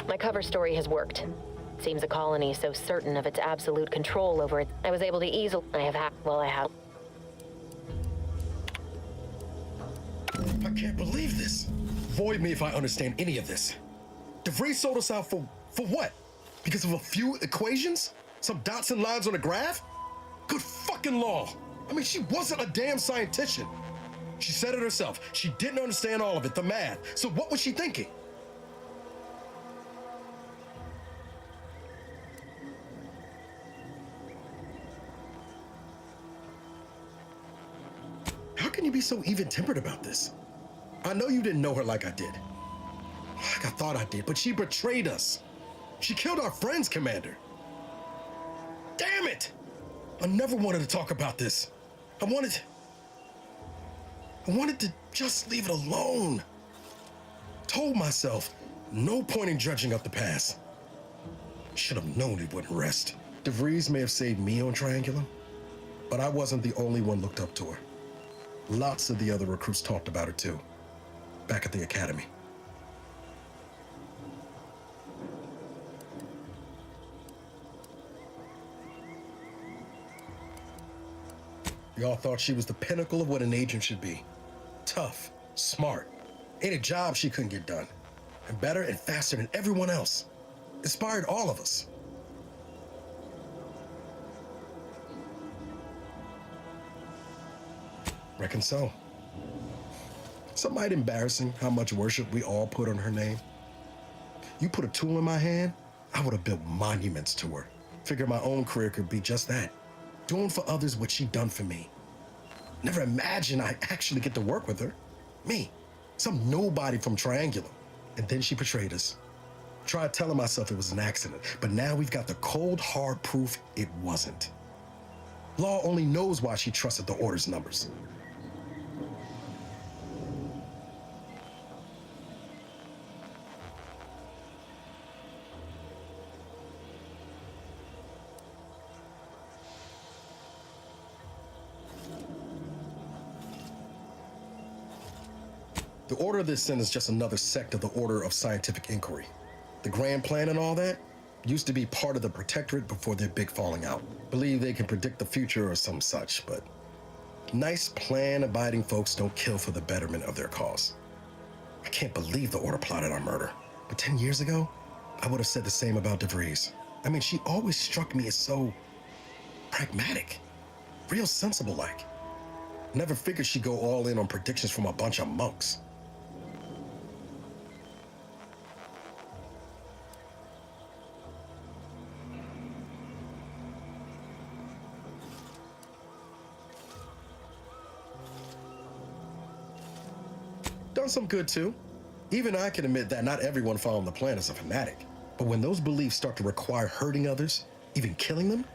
My cover story has worked. Seems a colony so certain of its absolute control over it, I was able to easily... I have... I can't believe this. Void me if I understand any of this. DeVries sold us out for what? Because of a few equations? Some dots and lines on a graph? Good fucking law. I mean, she wasn't a damn scientist. She said it herself. She didn't understand all of it, the math. So what was she thinking? How can you be so even-tempered about this? I know you didn't know her like I did. Like I thought I did, but she betrayed us. She killed our friends, Commander. Damn it! I never wanted to talk about this. I wanted to just leave it alone. Told myself, no point in dredging up the past. Should have known it wouldn't rest. DeVries may have saved me on Triangulum, but I wasn't the only one looked up to her. Lots of the other recruits talked about her too, back at the academy. We all thought she was the pinnacle of what an agent should be. Tough, smart, ain't a job she couldn't get done. And better and faster than everyone else. Inspired all of us. Reckon so. It's might embarrassing how much worship we all put on her name. You put a tool in my hand, I would have built monuments to her. Figure my own career could be just that. Doing for others what she done for me. Never imagined I'd actually get to work with her. Me, some nobody from Triangulum. And then she betrayed us. Tried telling myself it was an accident, but now we've got the cold, hard proof it wasn't. Law only knows why she trusted the Order's numbers. The Order of this sin is just another sect of the Order of Scientific Inquiry. The Grand Plan and all that used to be part of the Protectorate before their big falling out. Believe they can predict the future or some such, but nice plan-abiding folks don't kill for the betterment of their cause. I can't believe the Order plotted our murder. But 10 years ago, I would have said the same about DeVries. I mean, she always struck me as so pragmatic, real sensible-like. Never figured she'd go all in on predictions from a bunch of monks. Done some good too. Even I can admit that not everyone following the plan is a fanatic. But when those beliefs start to require hurting others, even killing them,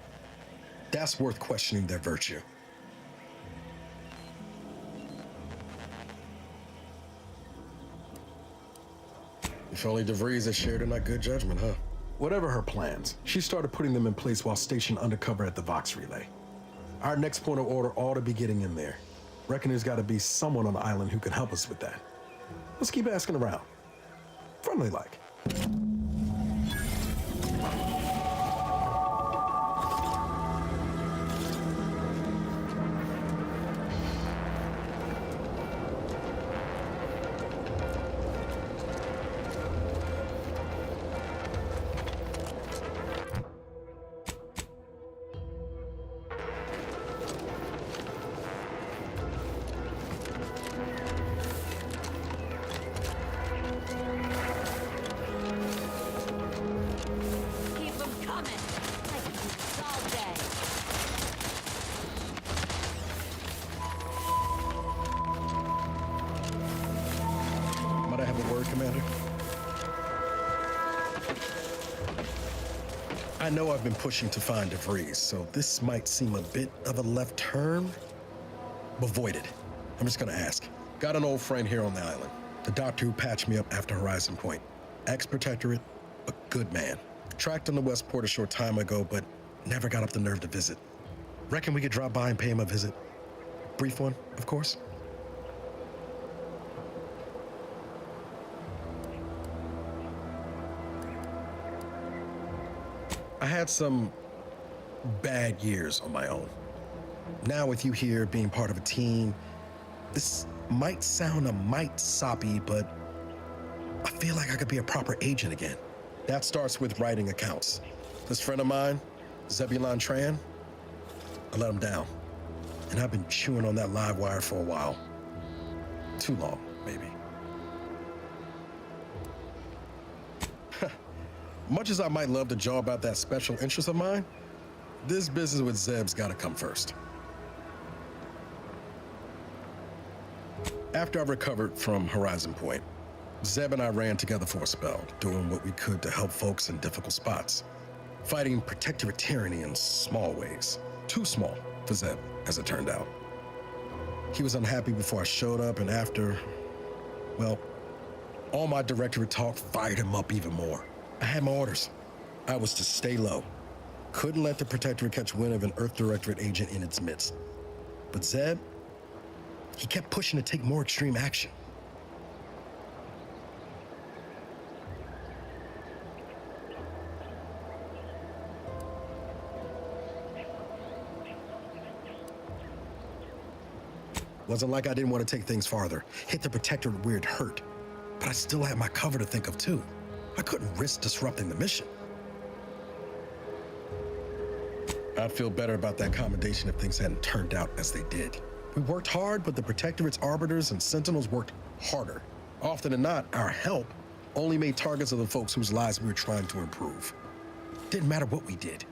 that's worth questioning their virtue. If only DeVries had shared in our good judgment, huh? Whatever her plans, she started putting them in place while stationed undercover at the Vox Relay. Our next point of order ought to be getting in there. Reckon there's got to be someone on the island who can help us with that. Let's keep asking around. Friendly like. Commander. I know I've been pushing to find DeVries, so this might seem a bit of a left turn, but void it. I'm just gonna ask. Got an old friend here on the island, the doctor who patched me up after Horizon Point. Ex-Protectorate, a good man. Tracked on the Westport a short time ago, but never got up the nerve to visit. Reckon we could drop by and pay him a visit. Brief one, of course. I had some bad years on my own. Now with you here being part of a team, this might sound a mite soppy, but I feel like I could be a proper agent again. That starts with writing accounts. This friend of mine, Zebulon Tran, I let him down. And I've been chewing on that live wire for a while. Too long, maybe. Much as I might love to jaw about that special interest of mine, this business with Zeb's gotta come first. After I recovered from Horizon Point, Zeb and I ran together for a spell, doing what we could to help folks in difficult spots, fighting protectorate tyranny in small ways. Too small for Zeb, as it turned out. He was unhappy before I showed up, and after, well, all my directorate talk fired him up even more. I had my orders. I was to stay low. Couldn't let the Protectorate catch wind of an Earth Directorate agent in its midst. But Zeb, he kept pushing to take more extreme action. Wasn't like I didn't want to take things farther, hit the Protectorate where it hurt. But I still had my cover to think of too. I couldn't risk disrupting the mission. I'd feel better about that commendation if things hadn't turned out as they did. We worked hard, but the Protectorate's arbiters and sentinels worked harder. Often than not, our help only made targets of the folks whose lives we were trying to improve. Didn't matter what we did.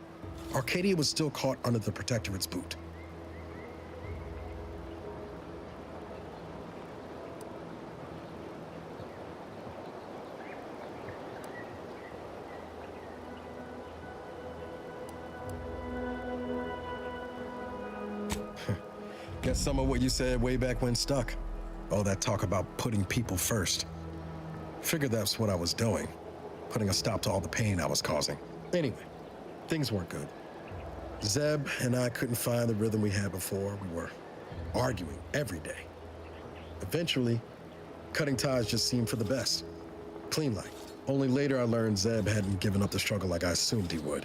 Arcadia was still caught under the Protectorate's boot. Guess some of what you said way back when stuck. All that talk about putting people first. Figured that's what I was doing, putting a stop to all the pain I was causing. Anyway, things weren't good. Zeb and I couldn't find the rhythm we had before. We were arguing every day. Eventually, cutting ties just seemed for the best. Clean like. Only later I learned Zeb hadn't given up the struggle like I assumed he would.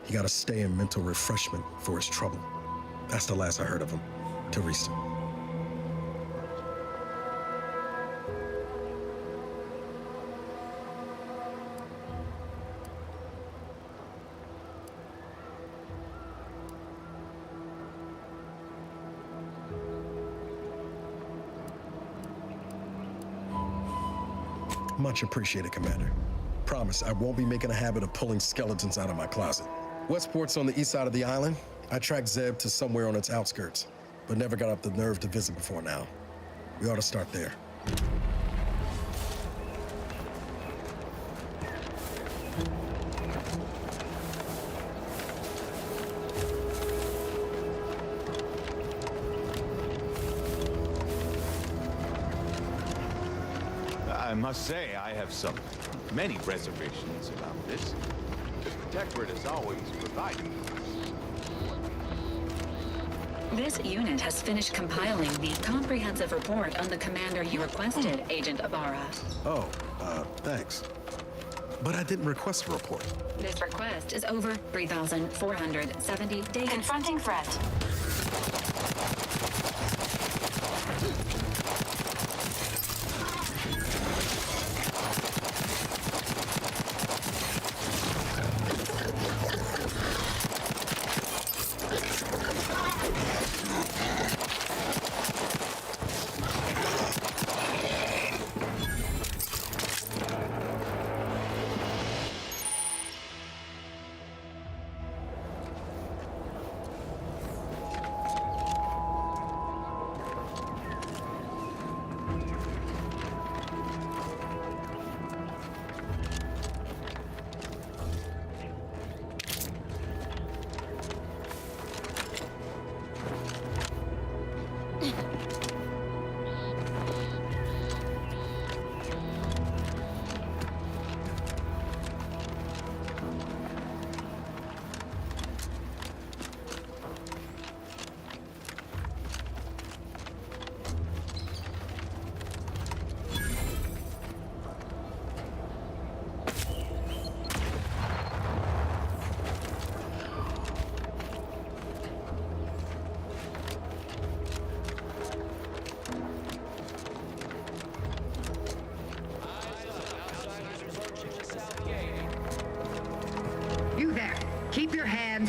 He got to stay in mental refreshment for his trouble. That's the last I heard of him, till recent. Much appreciated, Commander. Promise, I won't be making a habit of pulling skeletons out of my closet. Westport's on the east side of the island. I tracked Zeb to somewhere on its outskirts, but never got up the nerve to visit before now. We ought to start there. I must say, I have many reservations about this. The Protectorate has always provided for us. This unit has finished compiling the comprehensive report on the commander you requested, Agent Ibarra. Oh, thanks. But I didn't request a report. This request is over 3,470 days. Confronting threat.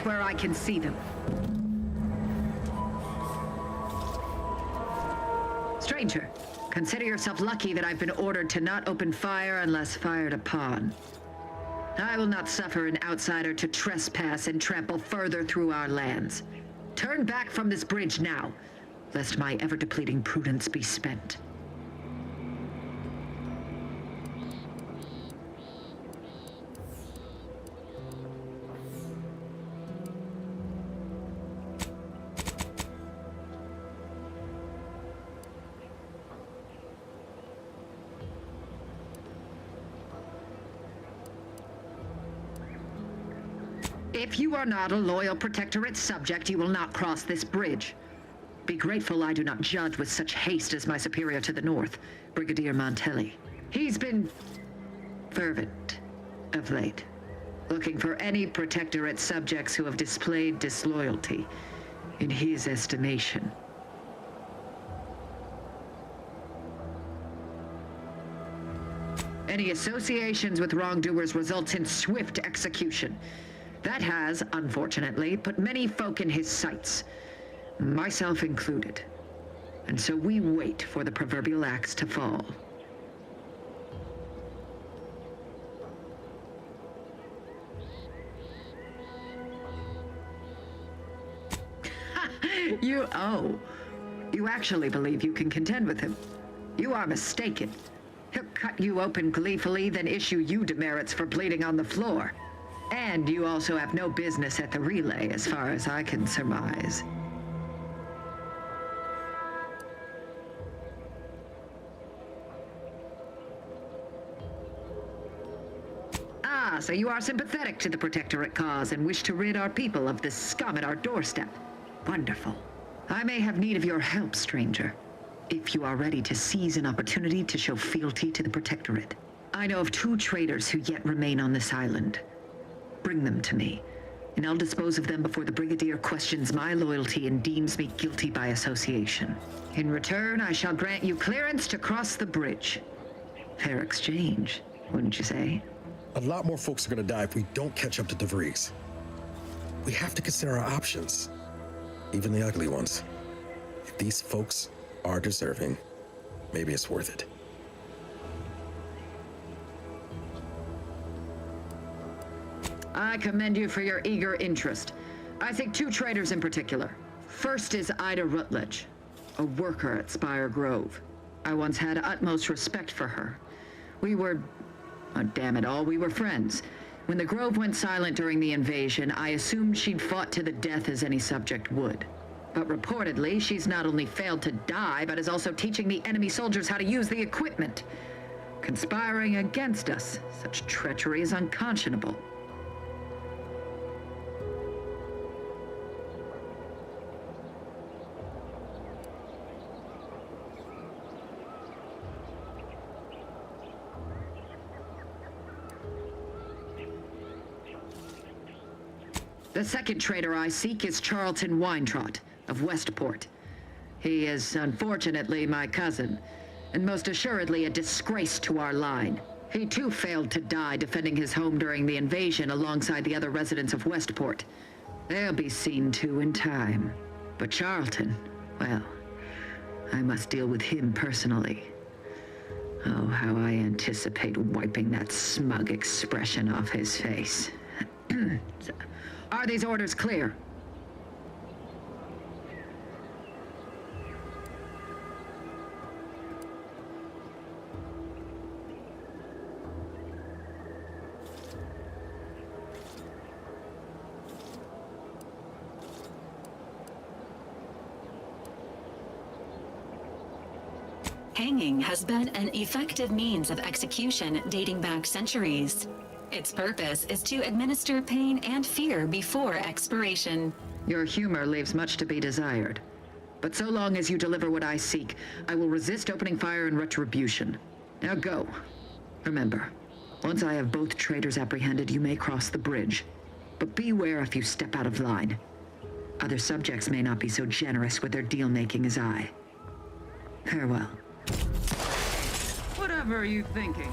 where I can see them. Stranger, consider yourself lucky that I've been ordered to not open fire unless fired upon. I will not suffer an outsider to trespass and trample further through our lands. Turn back from this bridge now, lest my ever-depleting prudence be spent. If you are not a loyal Protectorate subject, you will not cross this bridge. Be grateful I do not judge with such haste as my superior to the north, Brigadier Montelli. He's been fervent of late, looking for any Protectorate subjects who have displayed disloyalty in his estimation. Any associations with wrongdoers results in swift execution. That has, unfortunately, put many folk in his sights, myself included. And so we wait for the proverbial axe to fall. You actually believe you can contend with him. You are mistaken. He'll cut you open gleefully, then issue you demerits for bleeding on the floor. And you also have no business at the relay, as far as I can surmise. Ah, so you are sympathetic to the Protectorate cause and wish to rid our people of this scum at our doorstep. Wonderful. I may have need of your help, stranger, if you are ready to seize an opportunity to show fealty to the Protectorate. I know of 2 traitors who yet remain on this island. Bring them to me, and I'll dispose of them before the Brigadier questions my loyalty and deems me guilty by association. In return, I shall grant you clearance to cross the bridge. Fair exchange, wouldn't you say? A lot more folks are gonna die if we don't catch up to De Vries. We have to consider our options, even the ugly ones. If these folks are deserving, maybe it's worth it. I commend you for your eager interest. I think 2 traitors in particular. First is Ida Rutledge, a worker at Spire Grove. I once had utmost respect for her. We were, oh, damn it all, we were friends. When the Grove went silent during the invasion, I assumed she'd fought to the death as any subject would. But reportedly, she's not only failed to die, but is also teaching the enemy soldiers how to use the equipment. Conspiring against us. Such treachery is unconscionable. The second traitor I seek is Charlton Weintraut of Westport. He is, unfortunately, my cousin, and most assuredly a disgrace to our line. He too failed to die defending his home during the invasion alongside the other residents of Westport. They'll be seen to in time. But Charlton, well, I must deal with him personally. Oh, how I anticipate wiping that smug expression off his face. Are these orders clear? Hanging has been an effective means of execution dating back centuries. Its purpose is to administer pain and fear before expiration. Your humor leaves much to be desired. But so long as you deliver what I seek, I will resist opening fire in retribution. Now go. Remember, once I have both traitors apprehended, you may cross the bridge. But beware if you step out of line. Other subjects may not be so generous with their deal-making as I. Farewell. Whatever are you thinking?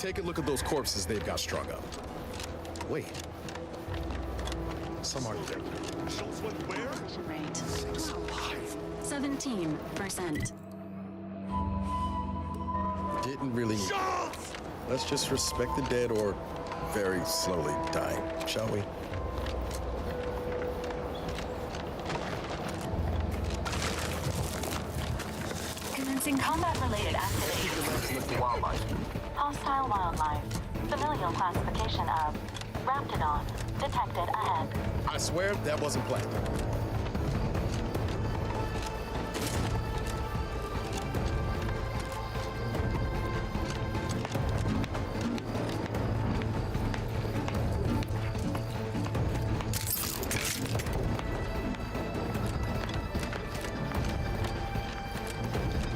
Take a look at those corpses they've got strung up. Wait. Some aren't there. Rate 17%. Didn't really need it. Let's just respect the dead or very slowly dying, shall we? Commencing combat-related activity. Wildlife. Hostile wildlife. Familial classification of Raptidon. Detected ahead. I swear that wasn't planned.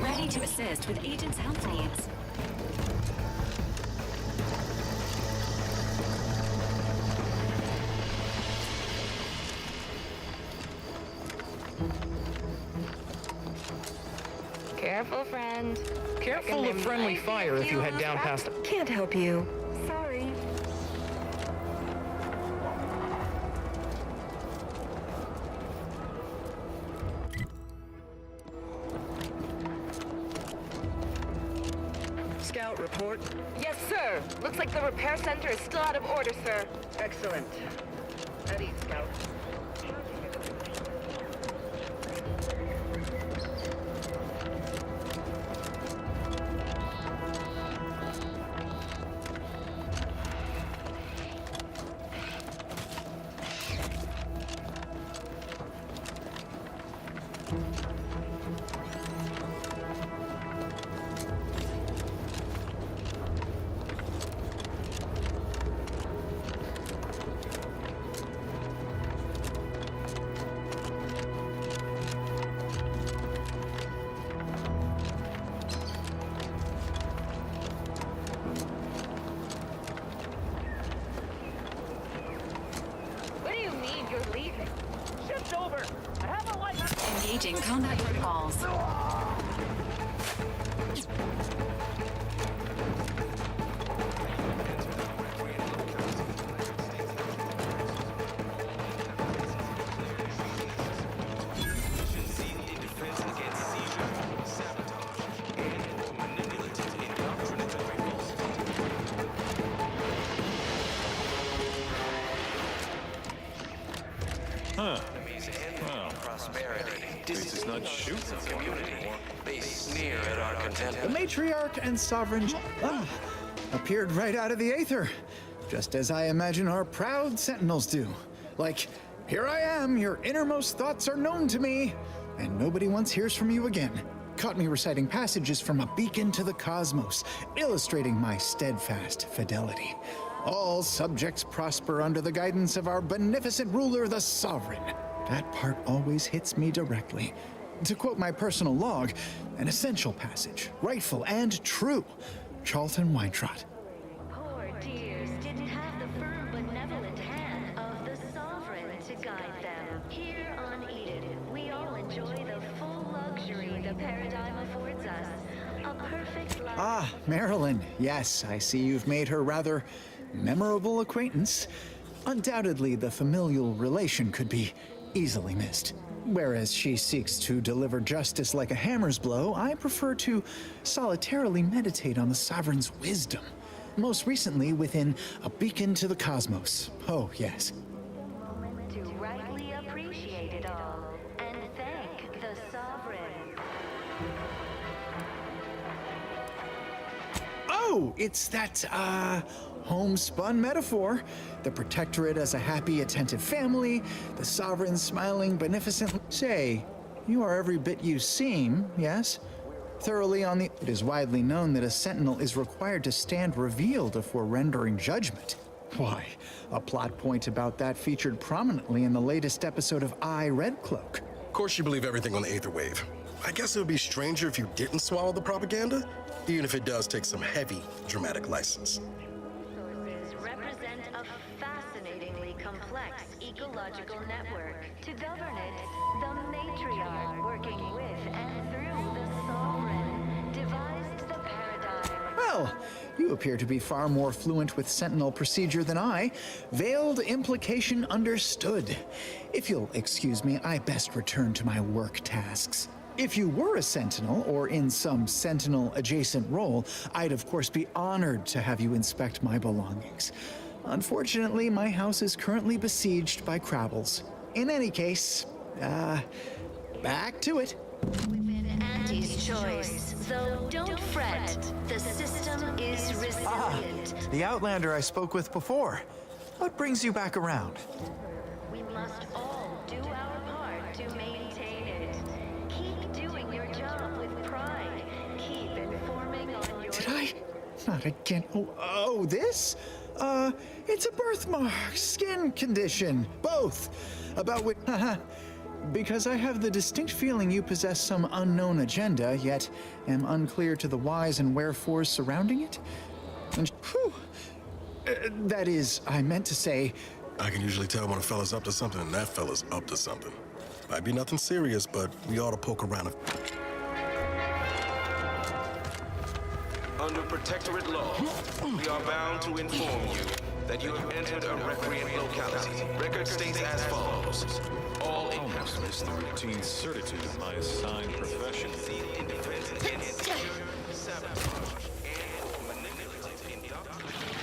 Ready to assist with agents' health needs. Careful, friend. Careful of friendly fire if you head down past... Can't help you. Sorry. Scout report. Yes, sir. Looks like the repair center is still out of order, sir. Excellent. At ease, Scout. What do you mean you're leaving? Shift over. I have a light. Engaging combat protocols. This is not shooting. They sneer at our The contentment. matriarch and sovereign appeared right out of the aether, just as I imagine our proud sentinels do. Like, here I am, your innermost thoughts are known to me, and nobody once hears from you again. Caught me reciting passages from a beacon to the cosmos, illustrating my steadfast fidelity. All subjects prosper under the guidance of our beneficent ruler, the sovereign. That part always hits me directly. To quote my personal log, an essential passage, rightful and true. Charlton Weintraut. Poor dears didn't have the firm, benevolent hand of the sovereign to guide them. Here on Eden, we all enjoy the full luxury the paradigm affords us. A perfect life. Ah, Marilyn. Yes, I see you've made her rather memorable acquaintance. Undoubtedly, the familial relation could be easily missed. Whereas she seeks to deliver justice like a hammer's blow, I prefer to solitarily meditate on the sovereign's wisdom. Most recently within A Beacon to the Cosmos. Oh, yes. To rightly appreciate it all and thank the sovereign. Oh, it's that, homespun metaphor. The protectorate as a happy, attentive family, the sovereign smiling, beneficent. Say, you are every bit you seem, yes? Thoroughly on the. It is widely known that a sentinel is required to stand revealed before rendering judgment. Why, a plot point about that featured prominently in the latest episode of I, Red Cloak. Of course you believe everything on the Aether Wave. I guess it would be stranger if you didn't swallow the propaganda, even if it does take some heavy dramatic license. Sources represent a fascinatingly complex ecological network. To govern it, the matriarch, working with and through the sovereign, devised the paradigm. Well, you appear to be far more fluent with Sentinel procedure than I. Veiled implication understood. If you'll excuse me, I best return to my work tasks. If you were a Sentinel, or in some Sentinel-adjacent role, I'd of course be honored to have you inspect my belongings. Unfortunately, my house is currently besieged by Crabbles. In any case, back to it. Within Andy's choice. Though don't fret, the system is resilient. The Outlander I spoke with before. What brings you back around? We must all do our part to maintain it. Keep doing your job with pride. Keep informing on your... Did I? Not again. Oh, this? It's a birthmark, skin condition, both. About which, because I have the distinct feeling you possess some unknown agenda, yet am unclear to the whys and wherefores surrounding it. And, that is, I meant to say... I can usually tell when a fella's up to something, and that fella's up to something. Might be nothing serious, but we ought to poke around. Under protectorate law, we are bound to inform you that you have entered a recreant locality. Record states as follows. All inhabitants... the routine certitude of my assigned profession. Independent sabotage and manipulative indoctrination.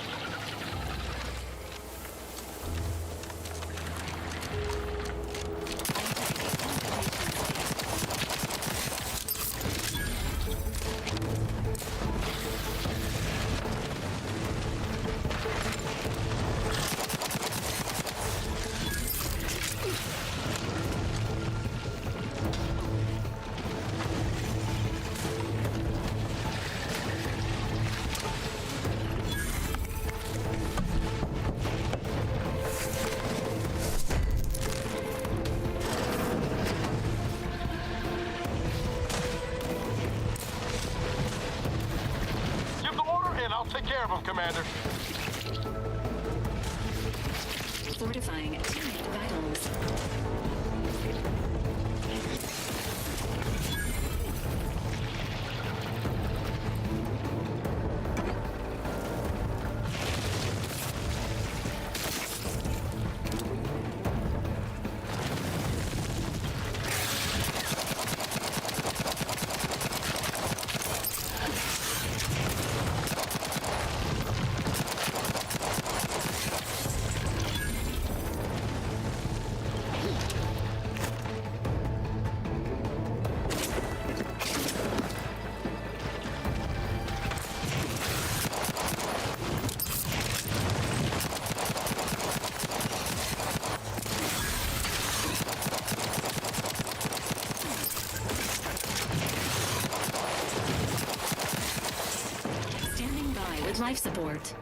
Take care of him, Commander. Fortifying teammate vitals. Life support.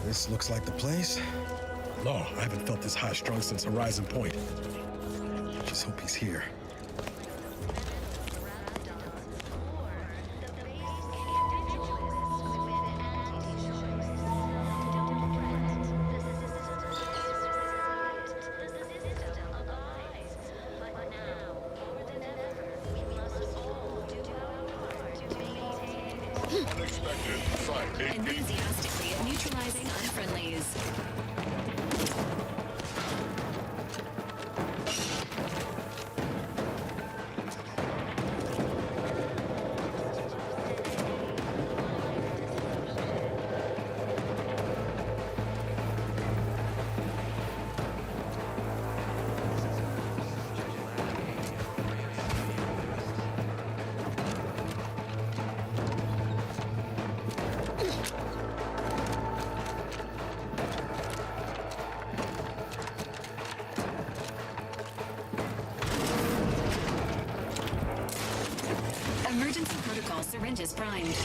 This looks like the place. No, I haven't felt this high-strung since Horizon Point. Just hope he's here. Enthusiastically neutralizing unfriendlies. Emergency protocol syringes primed.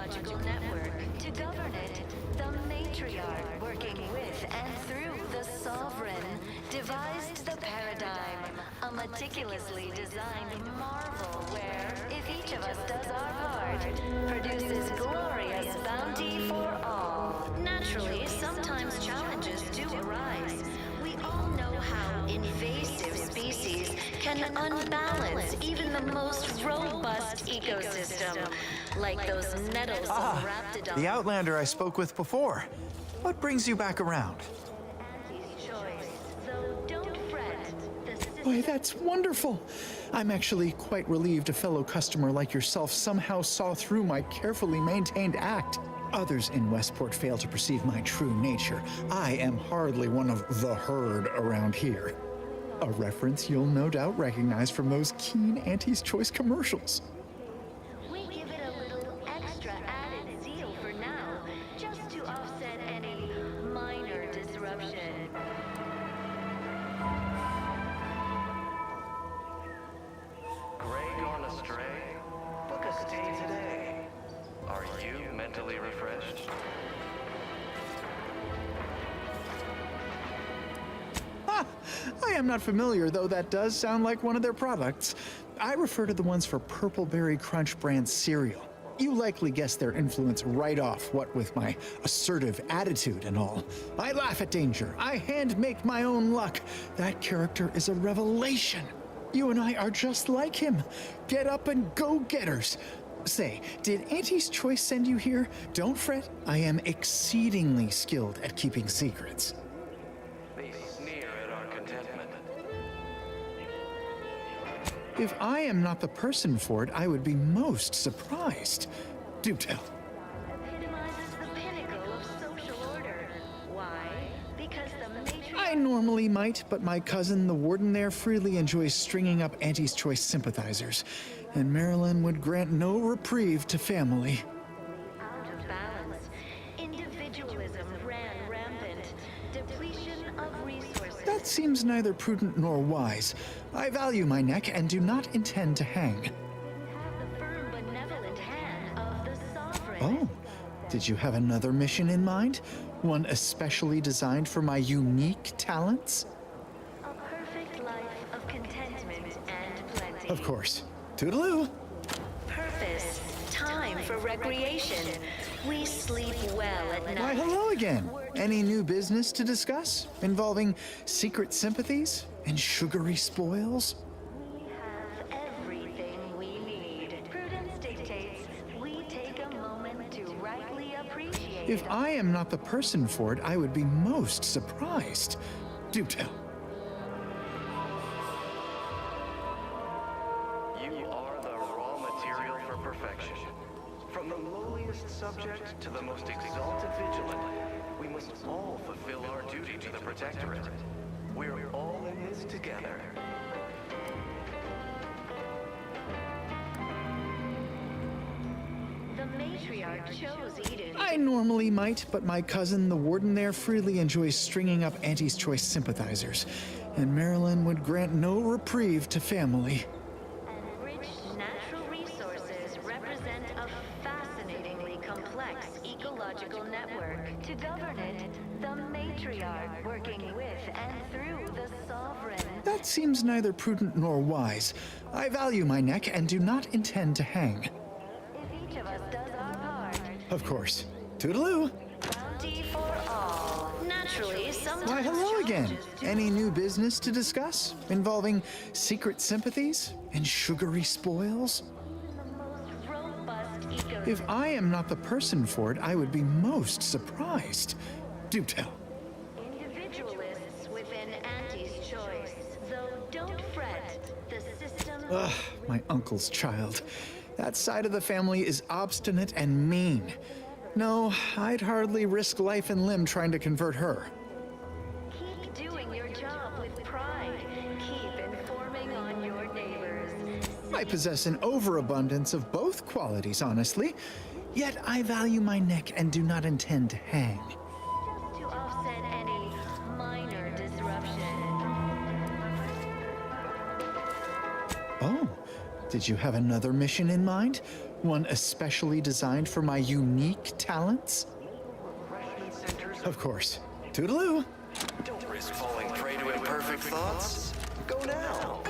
ecological network. To govern it, the matriarch, working with and through the sovereign, devised the paradigm, a meticulously designed marvel where, if each of us does our part, produces glorious bounty for all. Naturally, sometimes challenges do arise. We all know how invasive species can unbalance even the most robust ecosystem, like those nettles of Raptidon. The Outlander I spoke with before. What brings you back around? Why, that's wonderful. I'm actually quite relieved a fellow customer like yourself somehow saw through my carefully maintained act. Others in Westport fail to perceive my true nature. I am hardly one of the herd around here. A reference you'll no doubt recognize from those keen Auntie's Choice commercials. We give it a little extra added zeal for now, just to offset any minor disruption. Gray gone astray? Book a stay today. Are you mentally refreshed? I am not familiar, though that does sound like one of their products. I refer to the ones for Purple Berry Crunch brand cereal. You likely guessed their influence right off, what with my assertive attitude and all. I laugh at danger. I hand make my own luck. That character is a revelation. You and I are just like him. Get up and go-getters. Say, did Auntie's Choice send you here? Don't fret. I am exceedingly skilled at keeping secrets. They sneer at our contentment. If I am not the person for it, I would be most surprised. Do tell. Epitomizes the pinnacle of social order. Why? Because the matriarch... I normally might, but my cousin, the warden there, freely enjoys stringing up Auntie's Choice sympathizers, and Marilyn would grant no reprieve to family. Out of balance. Individualism ran rampant. Depletion of resources. That seems neither prudent nor wise. I value my neck and do not intend to hang. Have the firm benevolent hand of the sovereign. Oh, did you have another mission in mind? One especially designed for my unique talents? A perfect life of contentment and plenty. Of course. Toodaloo. Purpose. Time for recreation. We sleep well at night. Why, hello again. Any new business to discuss involving secret sympathies and sugary spoils? We have everything we need. Prudence dictates we take a moment to rightly appreciate. If I am not the person for it, I would be most surprised. Do tell. You are the raw material for perfection. From the lowliest subject to the most exalted vigilant, we must all fulfill our duty to the Protectorate. We're all in this together. The matriarch chose Eden. I normally might, but my cousin, the warden there, freely enjoys stringing up Auntie's Choice sympathizers, and Marilyn would grant no reprieve to family. Rich natural resources represent a fascinatingly complex ecological network. To govern it, the matriarch, working with and through the sovereign. That seems neither prudent nor wise. I value my neck and do not intend to hang. If each of us does our part, Of course. Toodaloo. bounty for all. Naturally, sometimes Why, hello again. challenges do Any new business to discuss involving secret sympathies and sugary spoils? the most robust ecosystem. If I am not the person for it, I would be most surprised. Do tell. Individualists within Auntie's Choice. Though don't fret, the system... Ugh, my uncle's child. That side of the family is obstinate and mean. No, I'd hardly risk life and limb trying to convert her. Keep doing your job with pride. Keep informing on your neighbors. I possess an overabundance of both qualities, honestly. Yet I value my neck and do not intend to hang. Just to offset any minor disruption. Oh, did you have another mission in mind? One especially designed for my unique talents? Refreshment centers. Of course. Toodaloo! Don't risk falling prey to imperfect thoughts. Go now.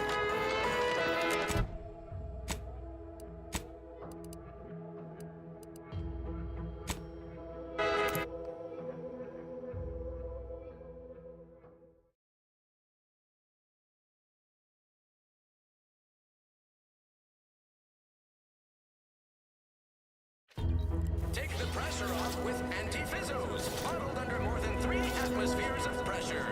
Take the pressure off with anti-fizzos, modeled under more than 3 atmospheres of pressure.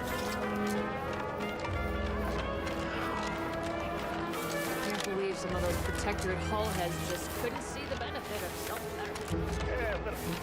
I can't believe some of those Protectorate hull heads just couldn't see the benefit of self-sacrifice.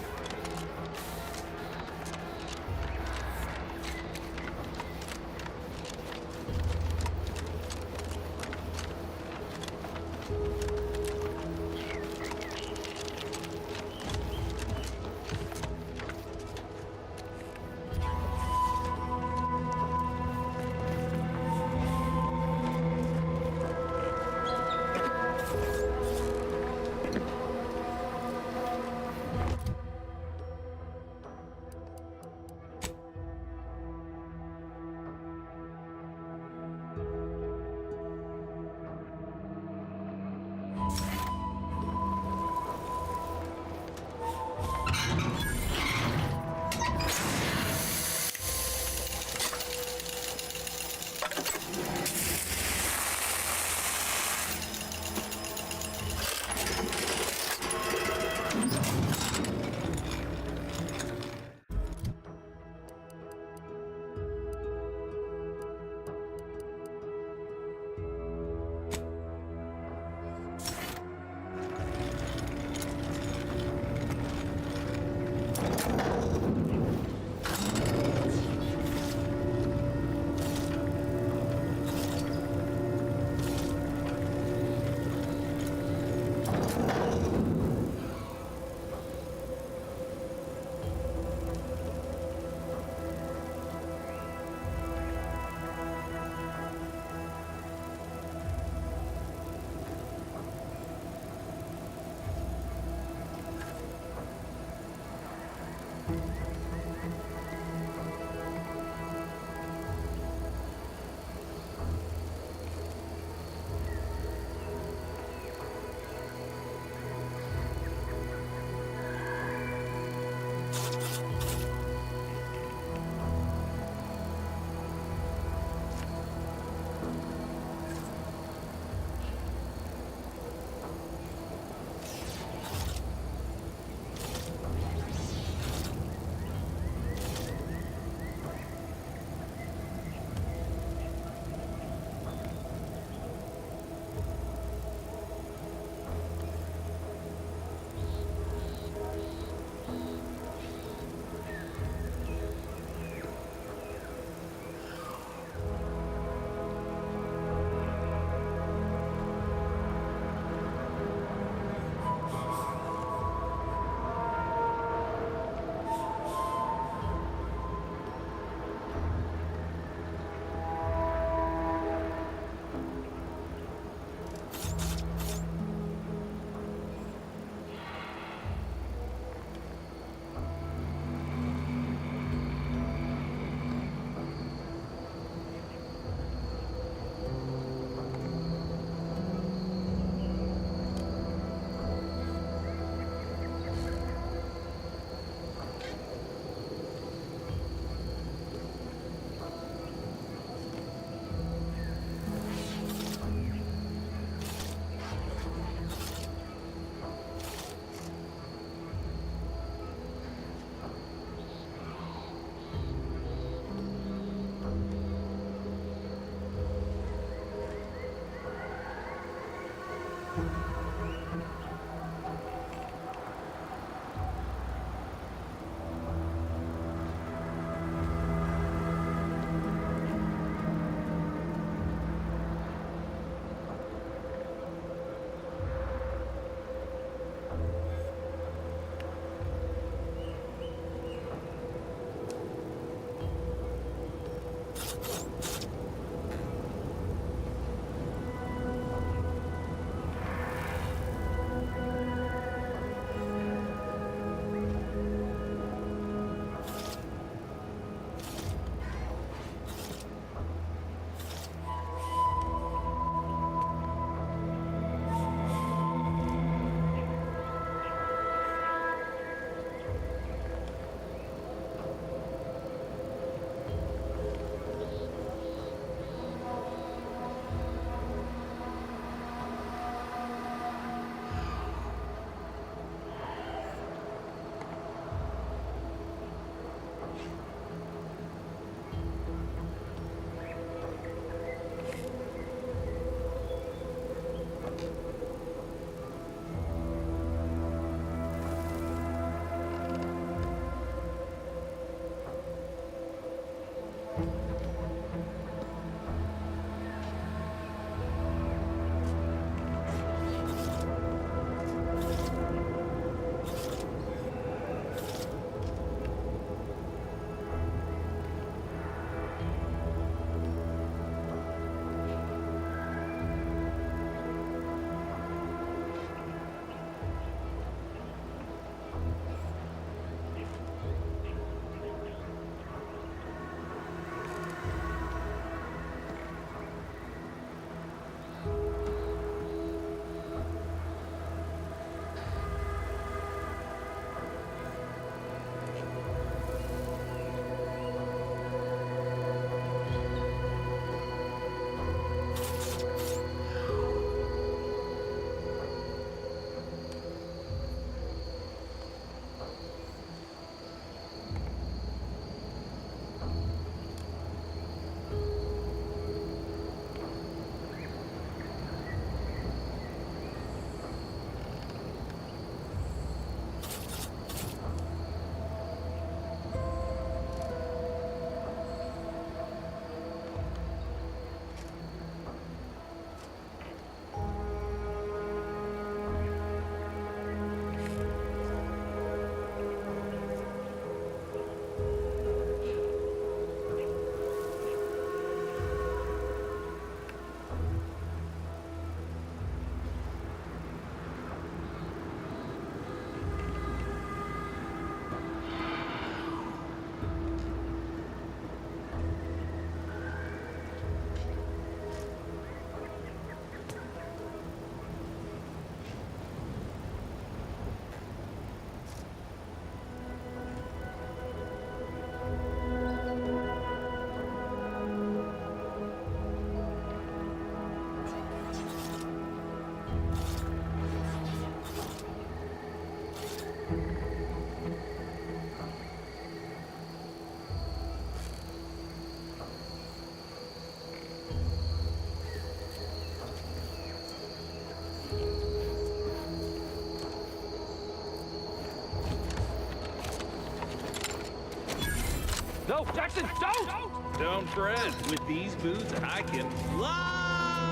No, Jackson, don't! Don't fret. With these boots, I can fly!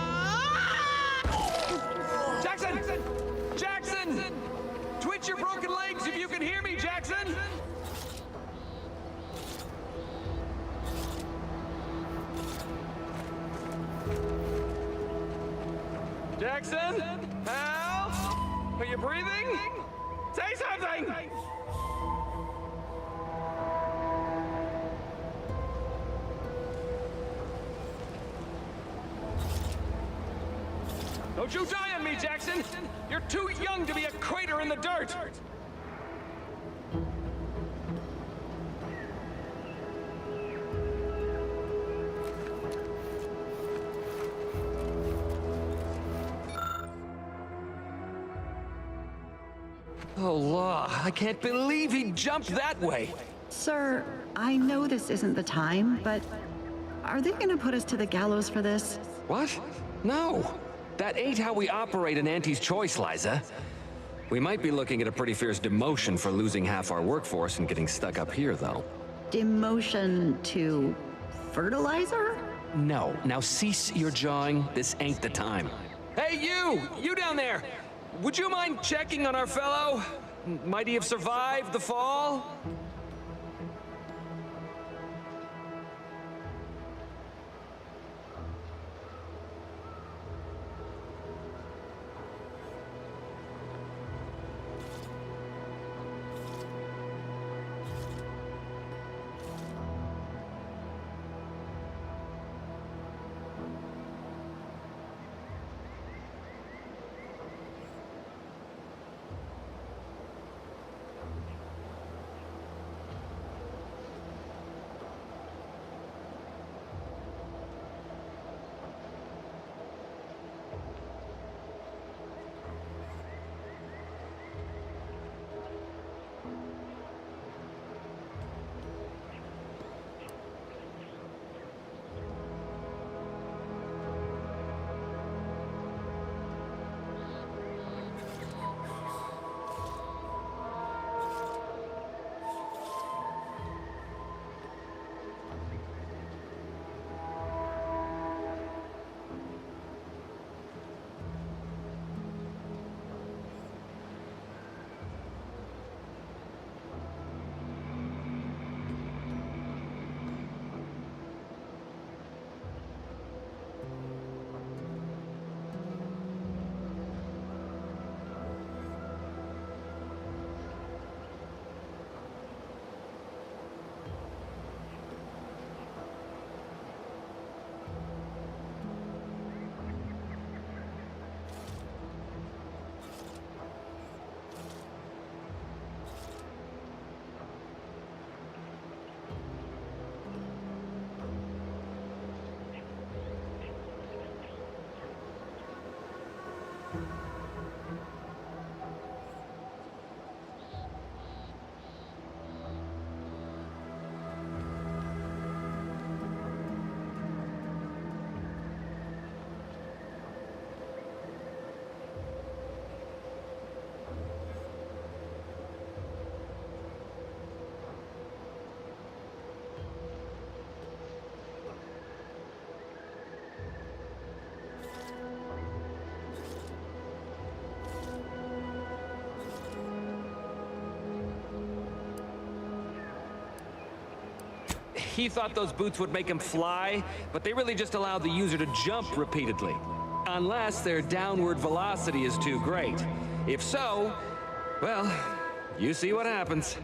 Jackson! Jackson! Twitch your broken legs if you can hear me, Jackson! Jackson? Help? Are you breathing? Say something! Don't you die on me, Jackson! You're too young to be a crater in the dirt! Oh, law, I can't believe he jumped that way! Sir, I know this isn't the time, but are they gonna put us to the gallows for this? What? No! That ain't how we operate in Auntie's Choice, Liza. We might be looking at a pretty fierce demotion for losing half our workforce and getting stuck up here, though. Demotion to fertilizer? No. Now cease your jawing. This ain't the time. Hey, you! You down there! Would you mind checking on our fellow? Might he have survived the fall? He thought those boots would make him fly, but they really just allow the user to jump repeatedly. Unless their downward velocity is too great. If so, well, you see what happens.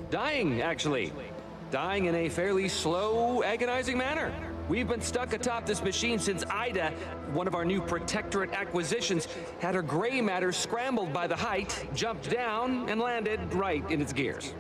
Dying, actually. Dying in a fairly slow, agonizing manner. We've been stuck atop this machine since Ida, one of our new Protectorate acquisitions, had her gray matter scrambled by the height, jumped down, and landed right in its gears.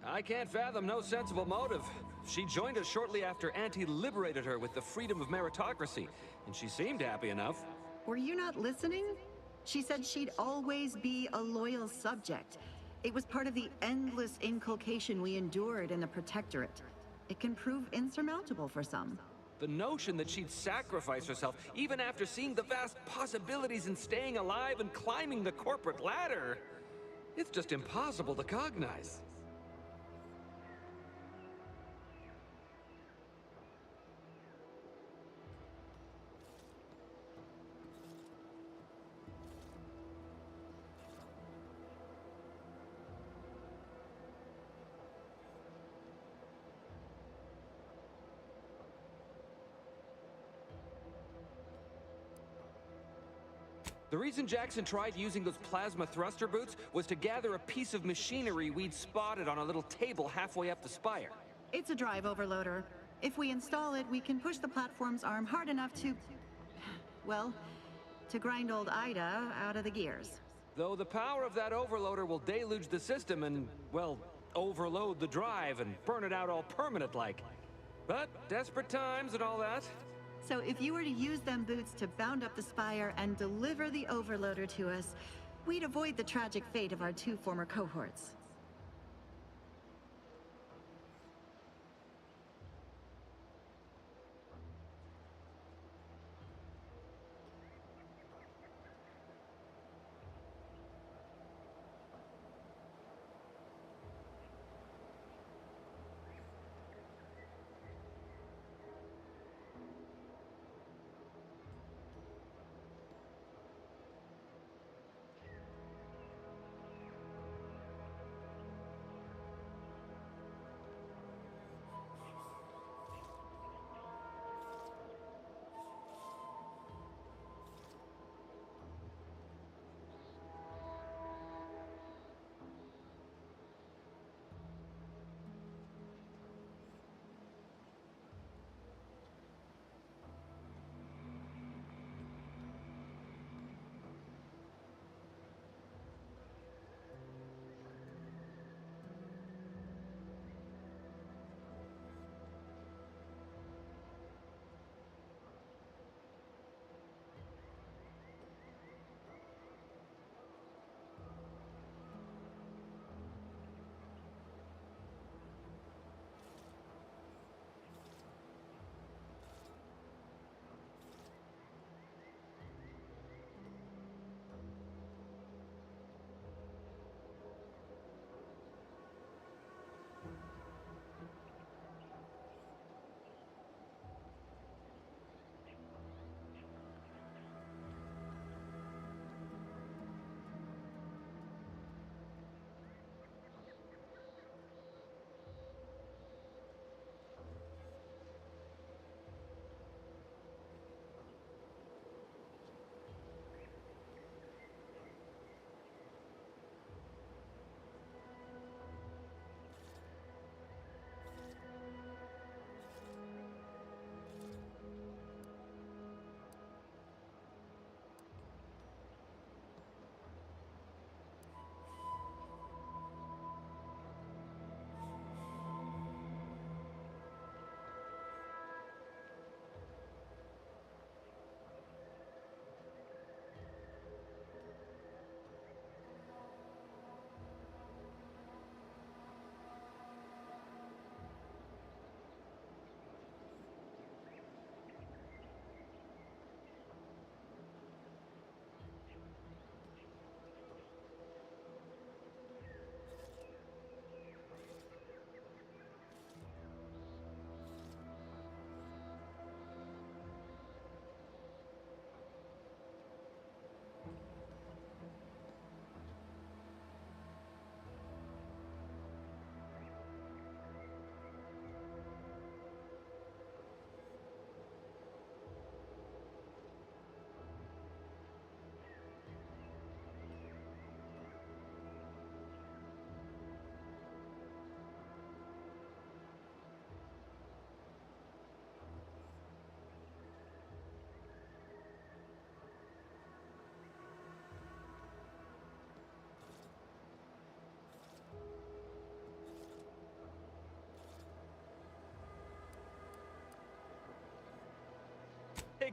I can't fathom no sensible motive. She joined us shortly after Auntie liberated her with the freedom of meritocracy, and she seemed happy enough. Were you not listening? She said she'd always be a loyal subject. It was part of the endless inculcation we endured in the Protectorate. It can prove insurmountable for some. The notion that she'd sacrifice herself, even after seeing the vast possibilities in staying alive and climbing the corporate ladder, it's just impossible to cognize. The reason Jackson tried using those plasma thruster boots was to gather a piece of machinery we'd spotted on a little table halfway up the spire. It's a drive overloader. If we install it, we can push the platform's arm hard enough to... well, to grind old Ida out of the gears. Though the power of that overloader will deluge the system and, well, overload the drive and burn it out all permanent-like. But desperate times and all that. So if you were to use them boots to bound up the spire and deliver the overloader to us, we'd avoid the tragic fate of our 2 former cohorts.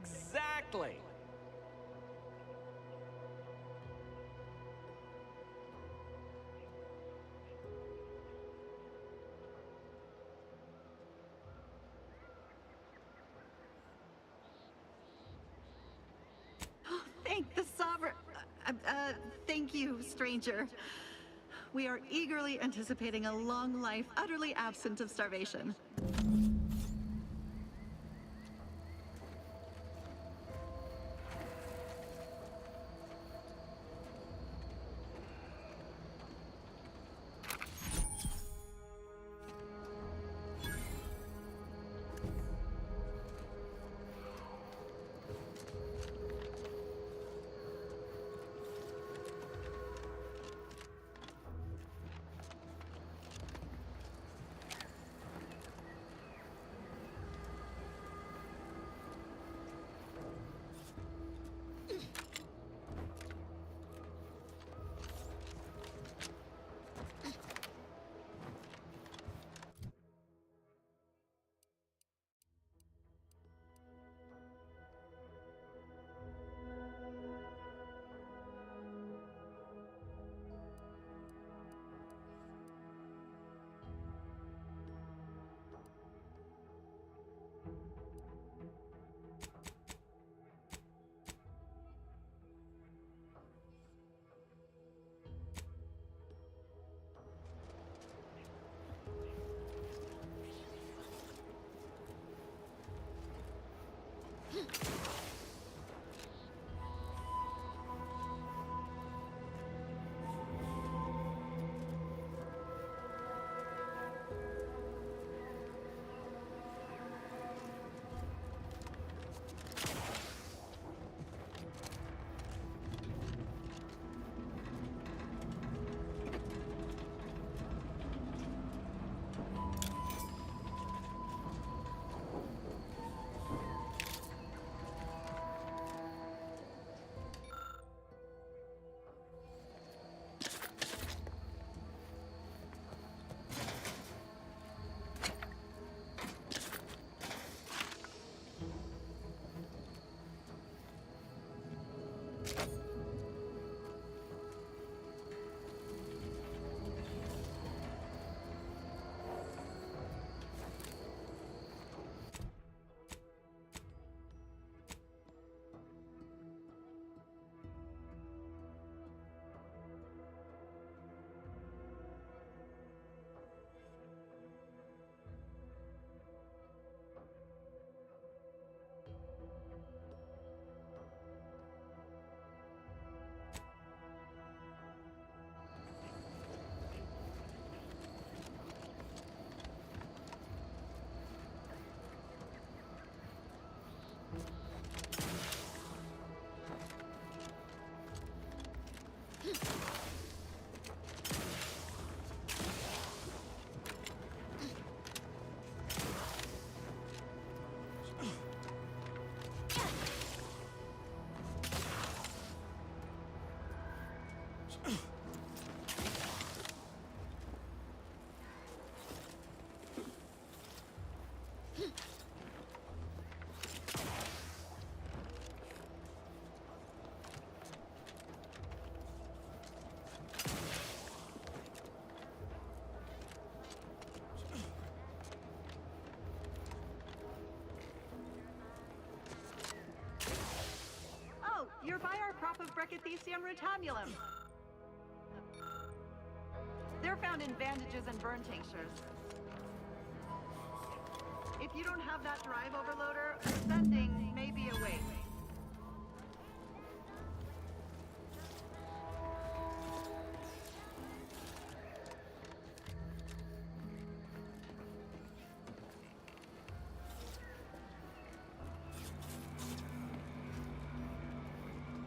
Exactly! Thank the Sovereign. Thank you, stranger. We are eagerly anticipating a long life, utterly absent of starvation. You're by our crop of Brachythecium rutamulum. They're found in bandages and burn tinctures. If you don't have that drive overloader, ascending may be a waste.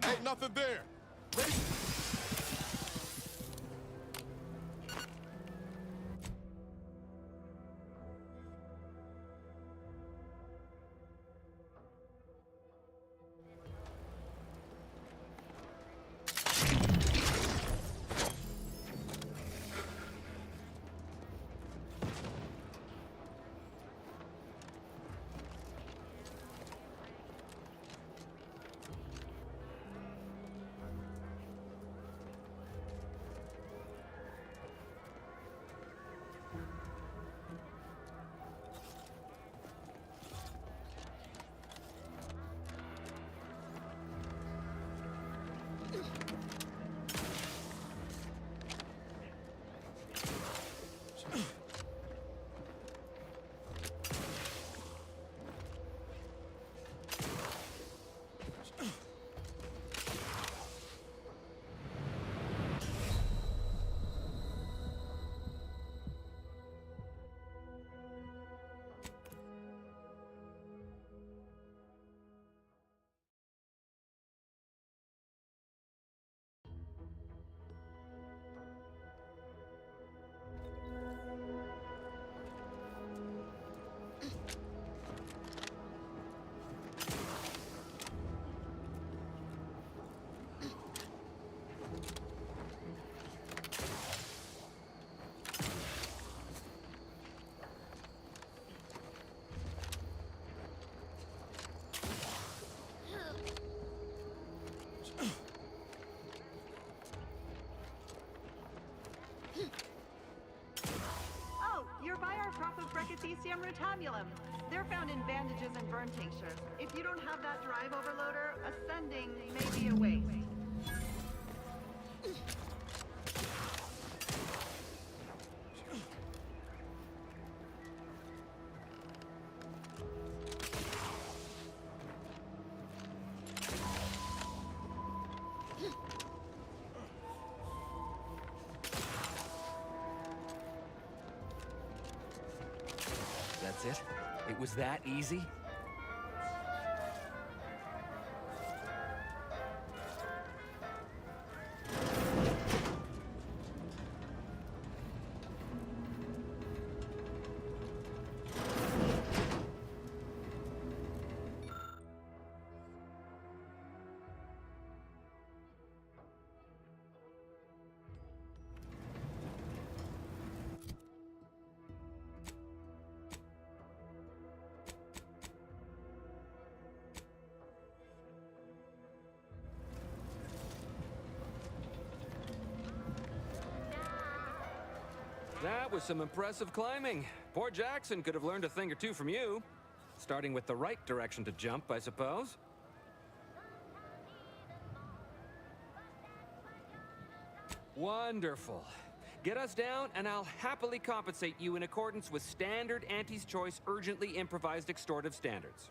Ain't nothing there. Ready? Cathecium rotabulum. They're found in bandages and burn tinctures. If you don't have that drive overloader, ascending may be a waste. That's it? It was that easy? That was some impressive climbing. Poor Jackson could have learned a thing or two from you. Starting with the right direction to jump, I suppose. Wonderful. Get us down, and I'll happily compensate you in accordance with standard Auntie's Choice urgently improvised extortive standards.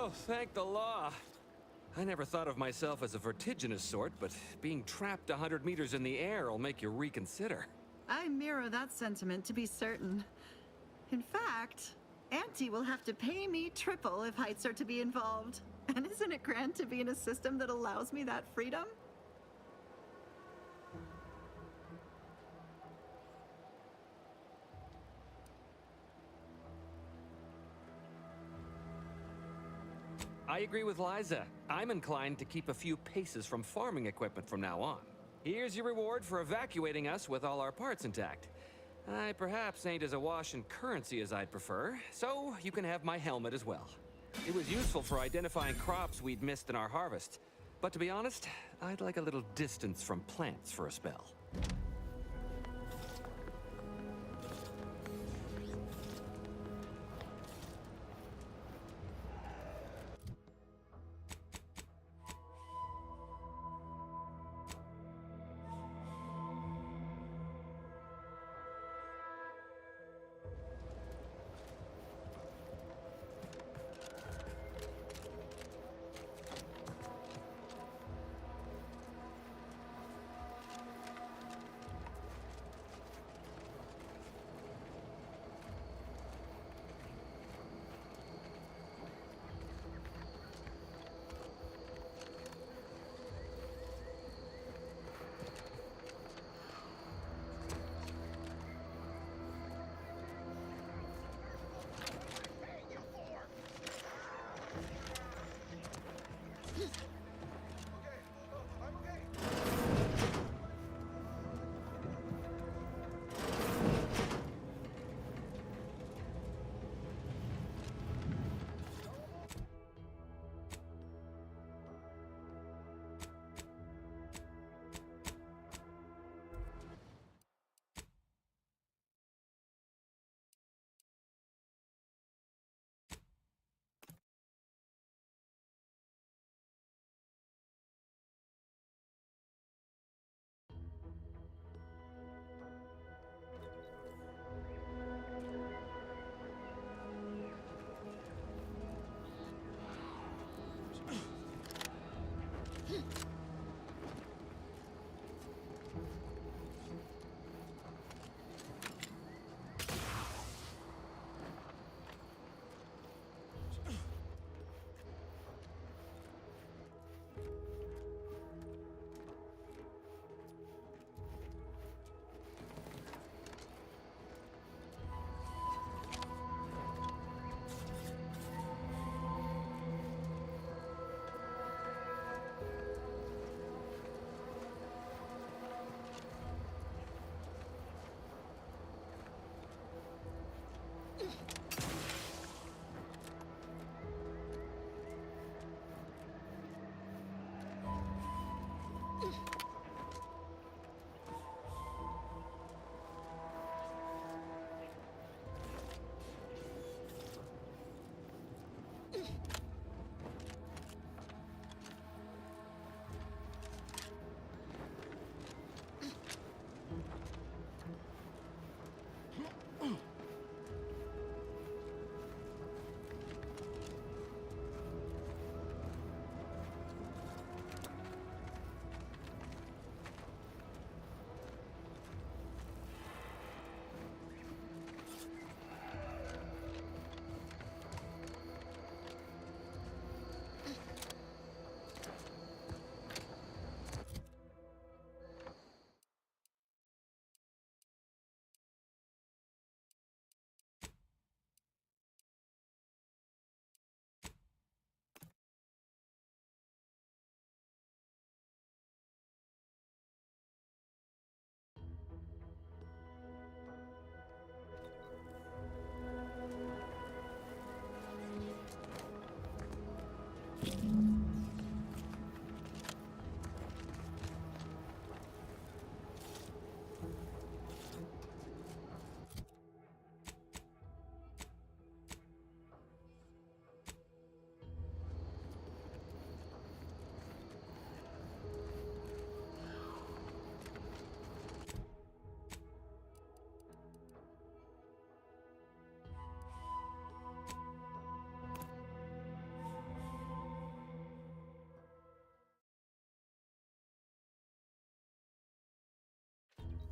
Oh, thank the law. I never thought of myself as a vertiginous sort, but being trapped 100 meters in the air will make you reconsider. I mirror that sentiment, to be certain. In fact, Auntie will have to pay me triple if heights are to be involved. And isn't it grand to be in a system that allows me that freedom? I agree with Liza. I'm inclined to keep a few paces from farming equipment from now on. Here's your reward for evacuating us with all our parts intact. I perhaps ain't as awash in currency as I'd prefer, so you can have my helmet as well. It was useful for identifying crops we'd missed in our harvest. But to be honest, I'd like a little distance from plants for a spell.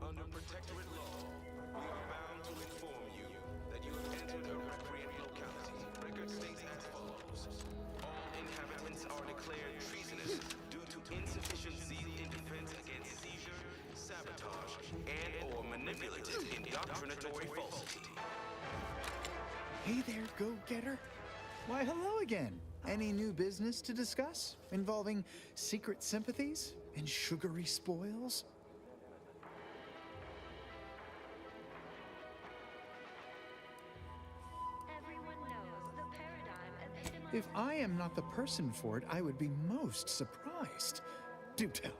Under Protectorate law, we are bound to inform you that you have entered a recreant locality. Record states as follows. All inhabitants are declared treasonous due to insufficient zeal in defense against seizure, sabotage, and/or manipulative indoctrinatory falsity. Hey there, go-getter. Why, hello again. Any new business to discuss involving secret sympathies and sugary spoils? If I am not the person for it, I would be most surprised. Do tell.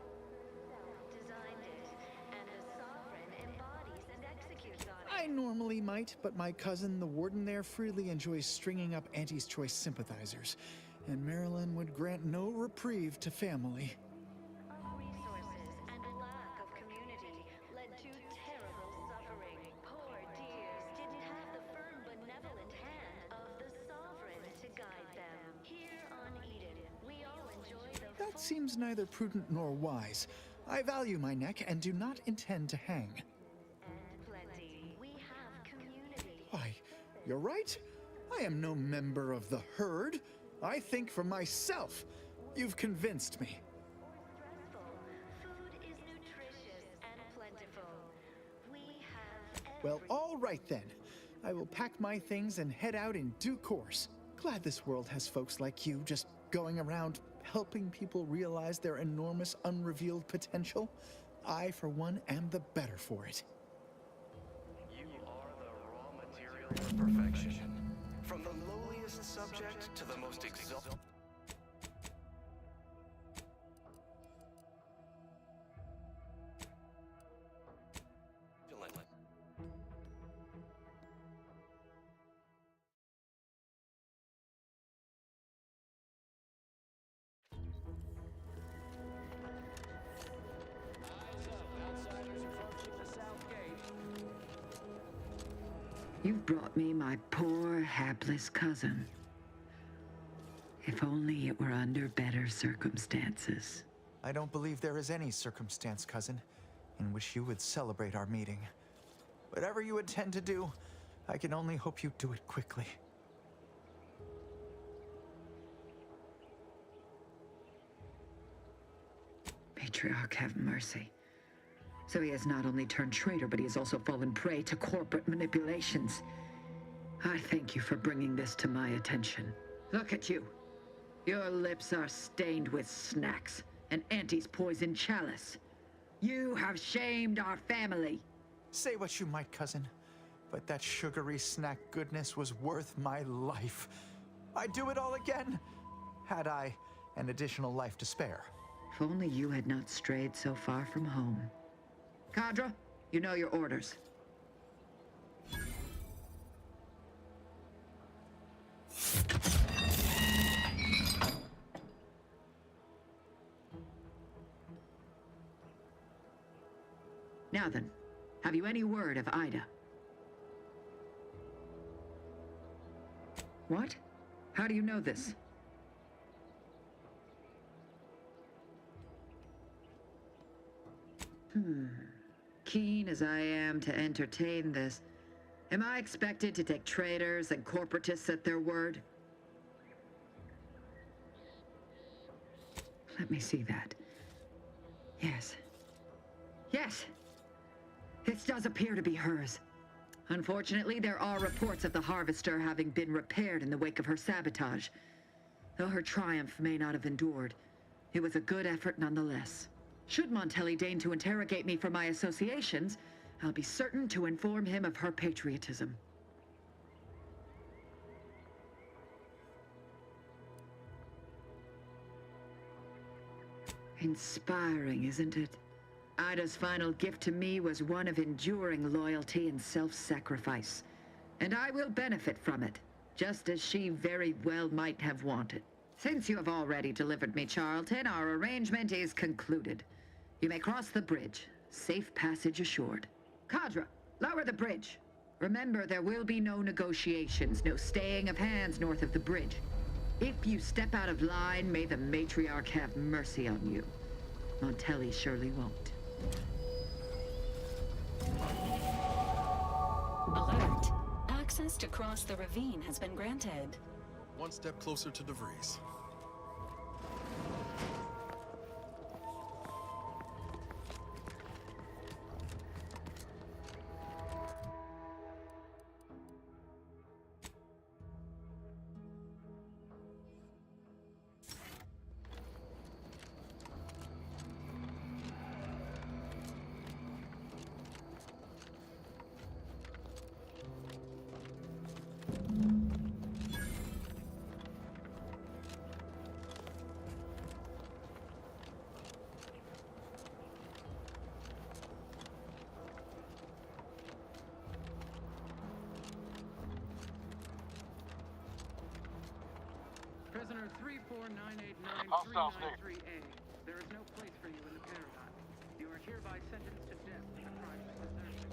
I normally might, but my cousin, the warden there, freely enjoys stringing up Auntie's Choice sympathizers, and Marilyn would grant no reprieve to family. Resources and lack of community led to terrible suffering. Poor dears didn't have the firm, benevolent hand of the sovereign to guide them. Here on Eden, we all enjoy the That seems neither prudent nor wise. I value my neck and do not intend to hang. plenty. We have community. Why, you're right. I am no member of the herd. I think for myself. You've convinced me. Food is nutritious and plentiful. We have Well, all right then. I will pack my things and head out in due course. Glad this world has folks like you just going around helping people realize their enormous unrevealed potential. I, for one, am the better for it. You are the raw material for perfection. From the lowliest subject to the most exalted. You've brought me my poor, hapless cousin. If only it were under better circumstances. I don't believe there is any circumstance, cousin, in which you would celebrate our meeting. Whatever you intend to do, I can only hope you do it quickly. Matriarch have mercy. So he has not only turned traitor, but he has also fallen prey to corporate manipulations. I thank you for bringing this to my attention. Look at you. Your lips are stained with snacks and Auntie's poison chalice. You have shamed our family. Say what you might, cousin, but that sugary snack goodness was worth my life. I'd do it all again, had I an additional life to spare. If only you had not strayed so far from home. Cadra, you know your orders. Now then, have you any word of Ida? What? How do you know this? Keen as I am to entertain this, am I expected to take traitors and corporatists at their word? Let me see that. Yes. Yes! This does appear to be hers. Unfortunately, there are reports of the Harvester having been repaired in the wake of her sabotage. Though her triumph may not have endured, it was a good effort nonetheless. Should Montelli deign to interrogate me for my associations, I'll be certain to inform him of her patriotism. Inspiring, isn't it? Ida's final gift to me was one of enduring loyalty and self-sacrifice. And I will benefit from it, just as she very well might have wanted. Since you have already delivered me Charlton, our arrangement is concluded. You may cross the bridge. Safe passage assured. Cadra, lower the bridge. Remember, there will be no negotiations, no staying of hands north of the bridge. If you step out of line, may the Matriarch have mercy on you. Montelli surely won't. Alert. Access to cross the ravine has been granted. One step closer to DeVries. Prisoner 34989-393A. There is no place for you in the paradigm. You are hereby sentenced to death for the crimes of desertion.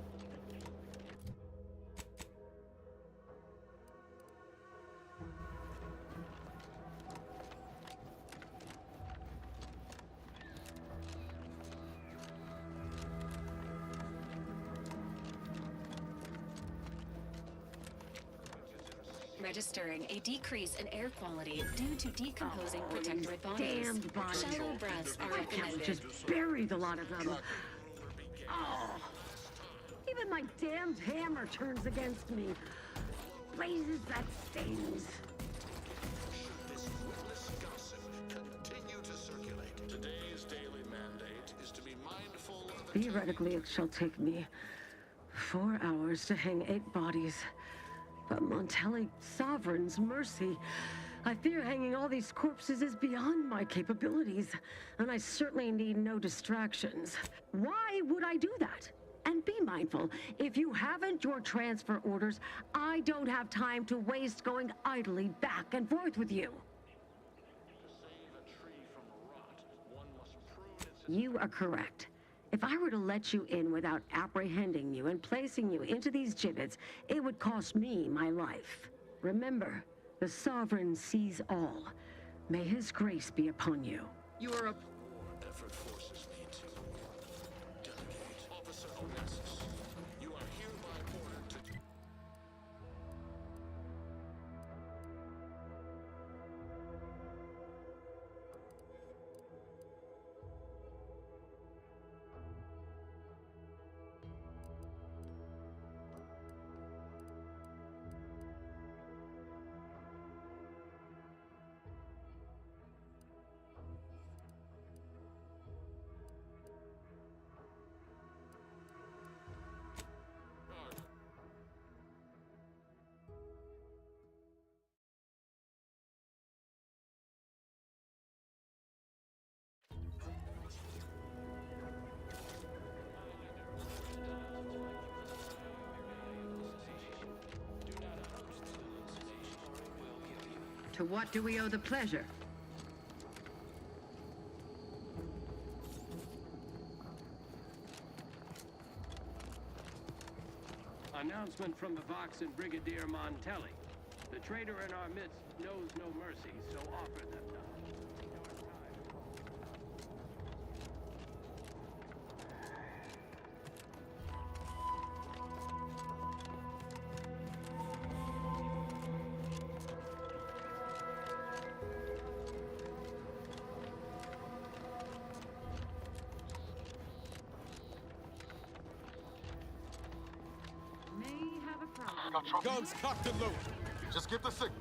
Registering a decrease in air quality due to decomposing protectorate bodies. Damned bodies. Shallow breaths are Why can't we recommended. just bury the lot of them? Oh, even my damned hammer turns against me. Blazes, that stings. This witless gossip continue to circulate. Today's daily mandate is to be mindful of the Theoretically, it shall take me 4 hours to hang 8 bodies. But Montelli Sovereign's mercy. I fear hanging all these corpses is beyond my capabilities, and I certainly need no distractions. Why would I do that? And be mindful, if you haven't your transfer orders, I don't have time to waste going idly back and forth with you. You are correct. If I were to let you in without apprehending you and placing you into these gibbets, it would cost me my life. Remember, the Sovereign sees all. May his grace be upon you. You are a... effort forces me to delegate. Officer Onassis, you are hereby ordered to... To what do we owe the pleasure? Announcement from the Vox and Brigadier Montelli. The traitor in our midst knows no mercy, so offer them none. May have a problem. Guns cocked and loaded. Just give the signal.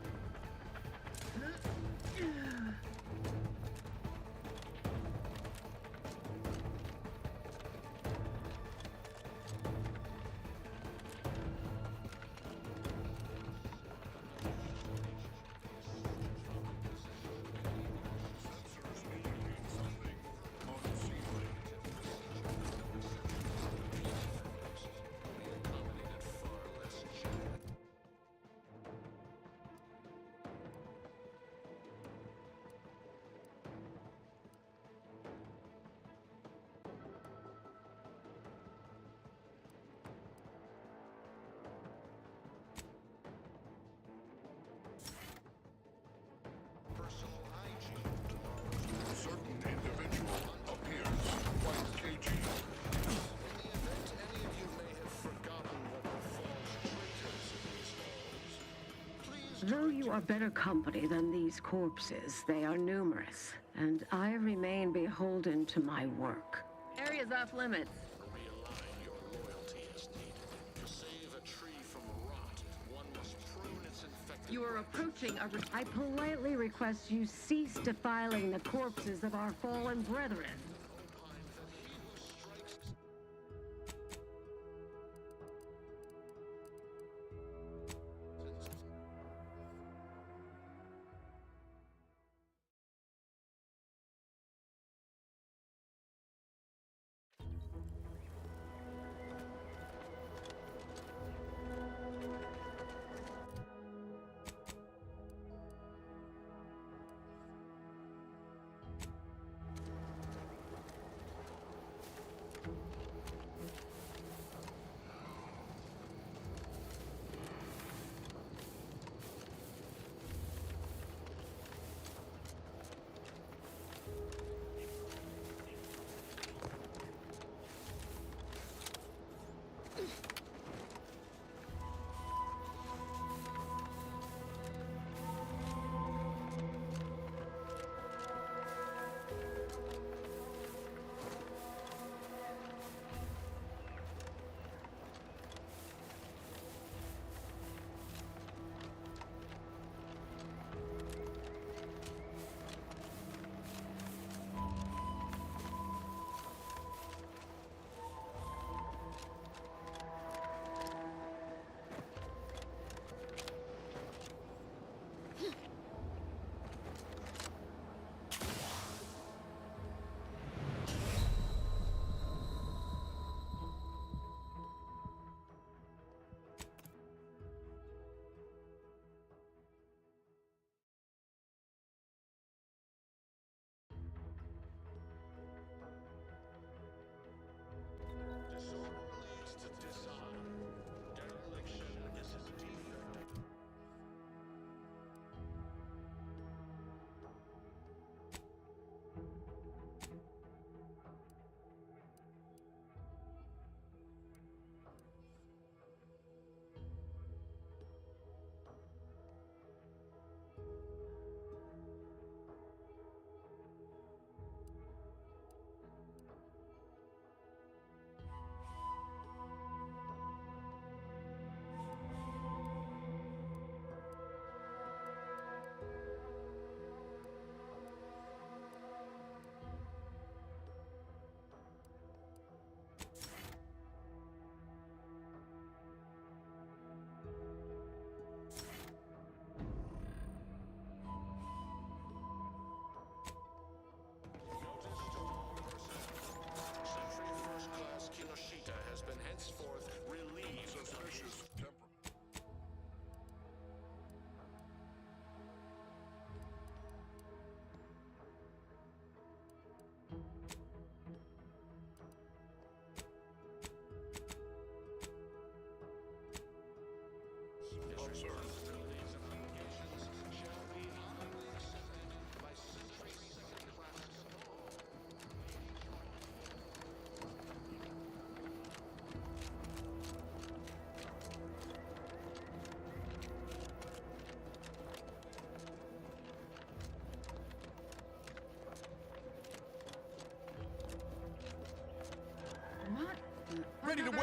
Though you are better company than these corpses, they are numerous, and I remain beholden to my work. Area's off limits. Realign your loyalty as needed. To save a tree from rot, one must prune its infected. You are approaching a... I politely request you cease defiling the corpses of our fallen brethren.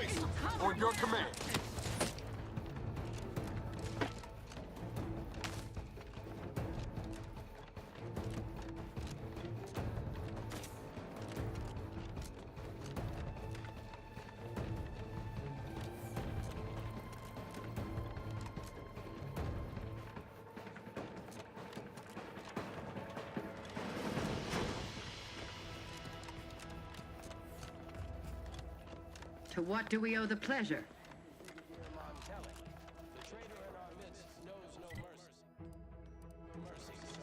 Placed on your command. To what do we owe the pleasure? The traitor in our midst knows no mercy. Mercy so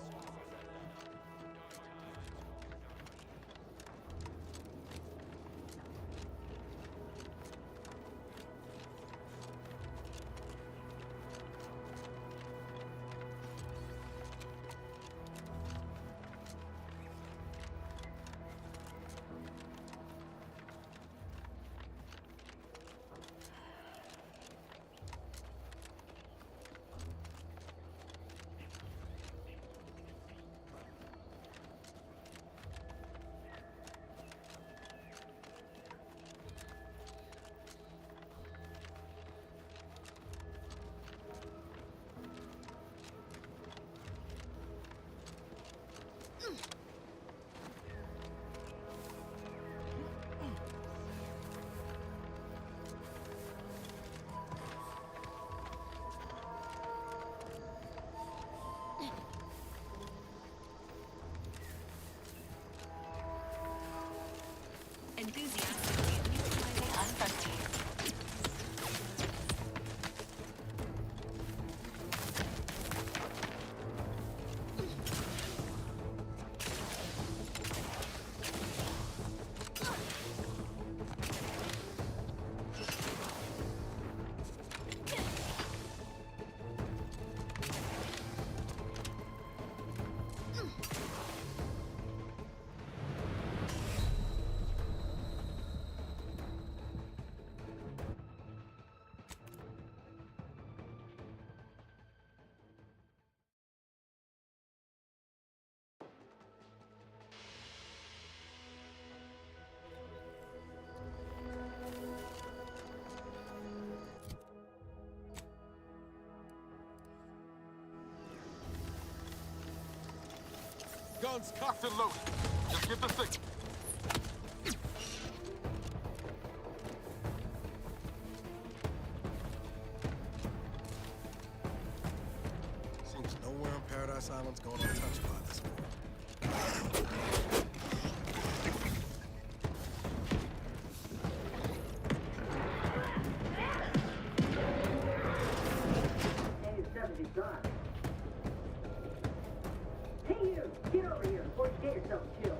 Enthusiastically utilizing unfrontier. Guns cocked and loaded. Just get the signal. Seems nowhere on Paradise Island's going untouched by this war. Hey you, get over here before you get yourself killed.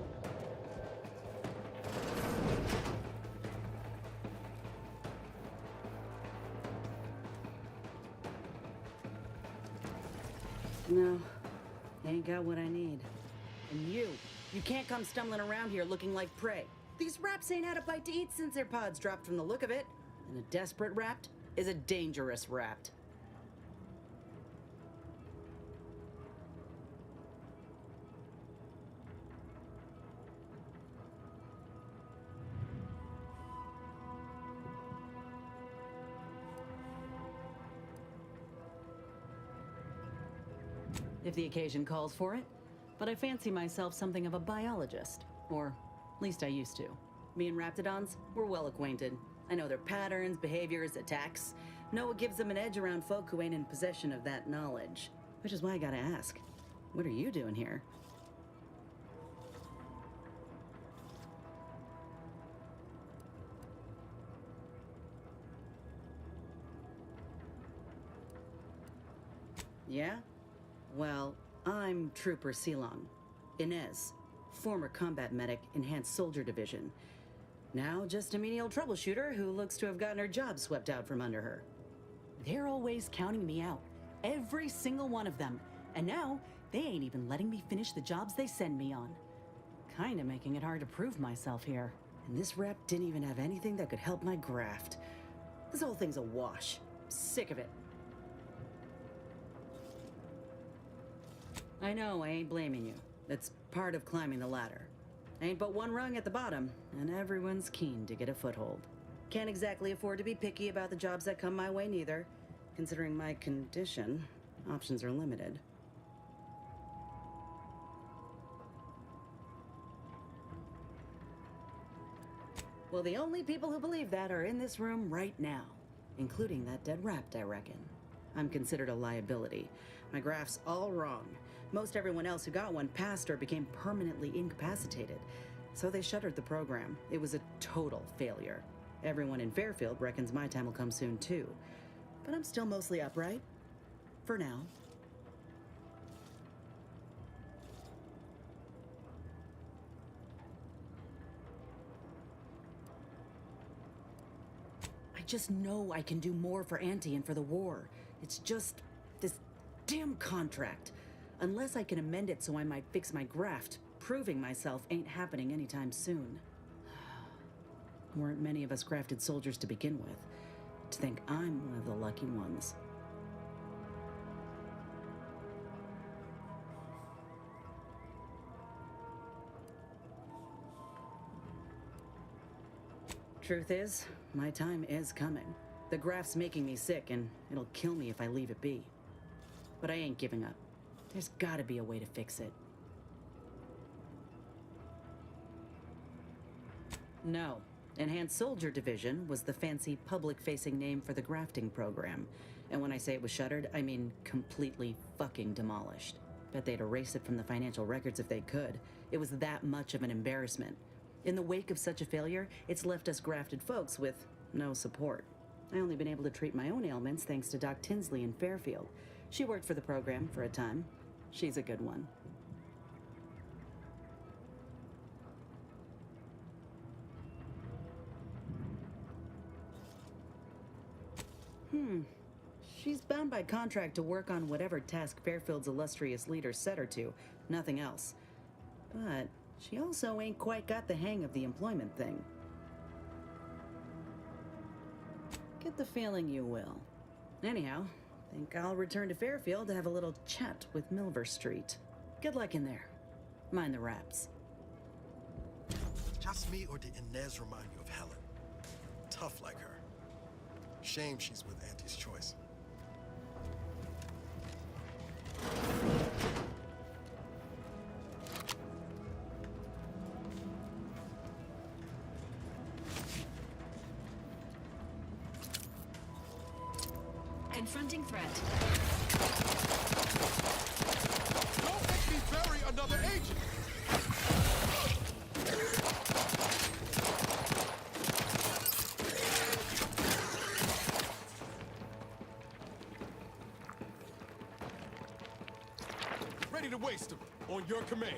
No, ain't got what I need. And you can't come stumbling around here looking like prey. These raps ain't had a bite to eat since their pods dropped from the look of it. And a desperate rapt is a dangerous rapt. If the occasion calls for it. But I fancy myself something of a biologist. Or, at least I used to. Me and Raptidons, we're well acquainted. I know their patterns, behaviors, attacks. Know what gives them an edge around folk who ain't in possession of that knowledge. Which is why I gotta ask, what are you doing here? Yeah? Well, I'm Trooper Silong. Inez, former combat medic, Enhanced Soldier Division. Now just a menial troubleshooter who looks to have gotten her job swept out from under her. They're always counting me out. Every single one of them. And now, they ain't even letting me finish the jobs they send me on. Kinda making it hard to prove myself here. And this rep didn't even have anything that could help my graft. This whole thing's a wash. Sick of it. I know, I ain't blaming you. That's part of climbing the ladder. Ain't but one rung at the bottom, and everyone's keen to get a foothold. Can't exactly afford to be picky about the jobs that come my way neither. Considering my condition, options are limited. Well, the only people who believe that are in this room right now, including that dead rapt, I reckon. I'm considered a liability. My graph's all wrong. Most everyone else who got one passed or became permanently incapacitated. So they shuttered the program. It was a total failure. Everyone in Fairfield reckons my time will come soon too. But I'm still mostly upright. For now. I just know I can do more for Auntie and for the war. It's just this damn contract. Unless I can amend it so I might fix my graft, proving myself ain't happening anytime soon. Weren't many of us grafted soldiers to begin with. To think I'm one of the lucky ones. Truth is, my time is coming. The graft's making me sick, and it'll kill me if I leave it be. But I ain't giving up. There's gotta be a way to fix it. No. Enhanced Soldier Division was the fancy public-facing name for the grafting program. And when I say it was shuttered, I mean completely fucking demolished. Bet they'd erase it from the financial records if they could. It was that much of an embarrassment. In the wake of such a failure, it's left us grafted folks with no support. I only been able to treat my own ailments thanks to Doc Tinsley in Fairfield. She worked for the program for a time. She's a good one. She's bound by contract to work on whatever task Fairfield's illustrious leader set her to, nothing else. But she also ain't quite got the hang of the employment thing. Get the feeling you will. Anyhow, think I'll return to Fairfield to have a little chat with Milver Street. Good luck in there. Mind the raps. Just me, or did Inez remind you of Helen? Tough like her. Shame she's with Auntie's choice. Confronting threat. Don't make me bury another agent! Ready to waste him, on your command.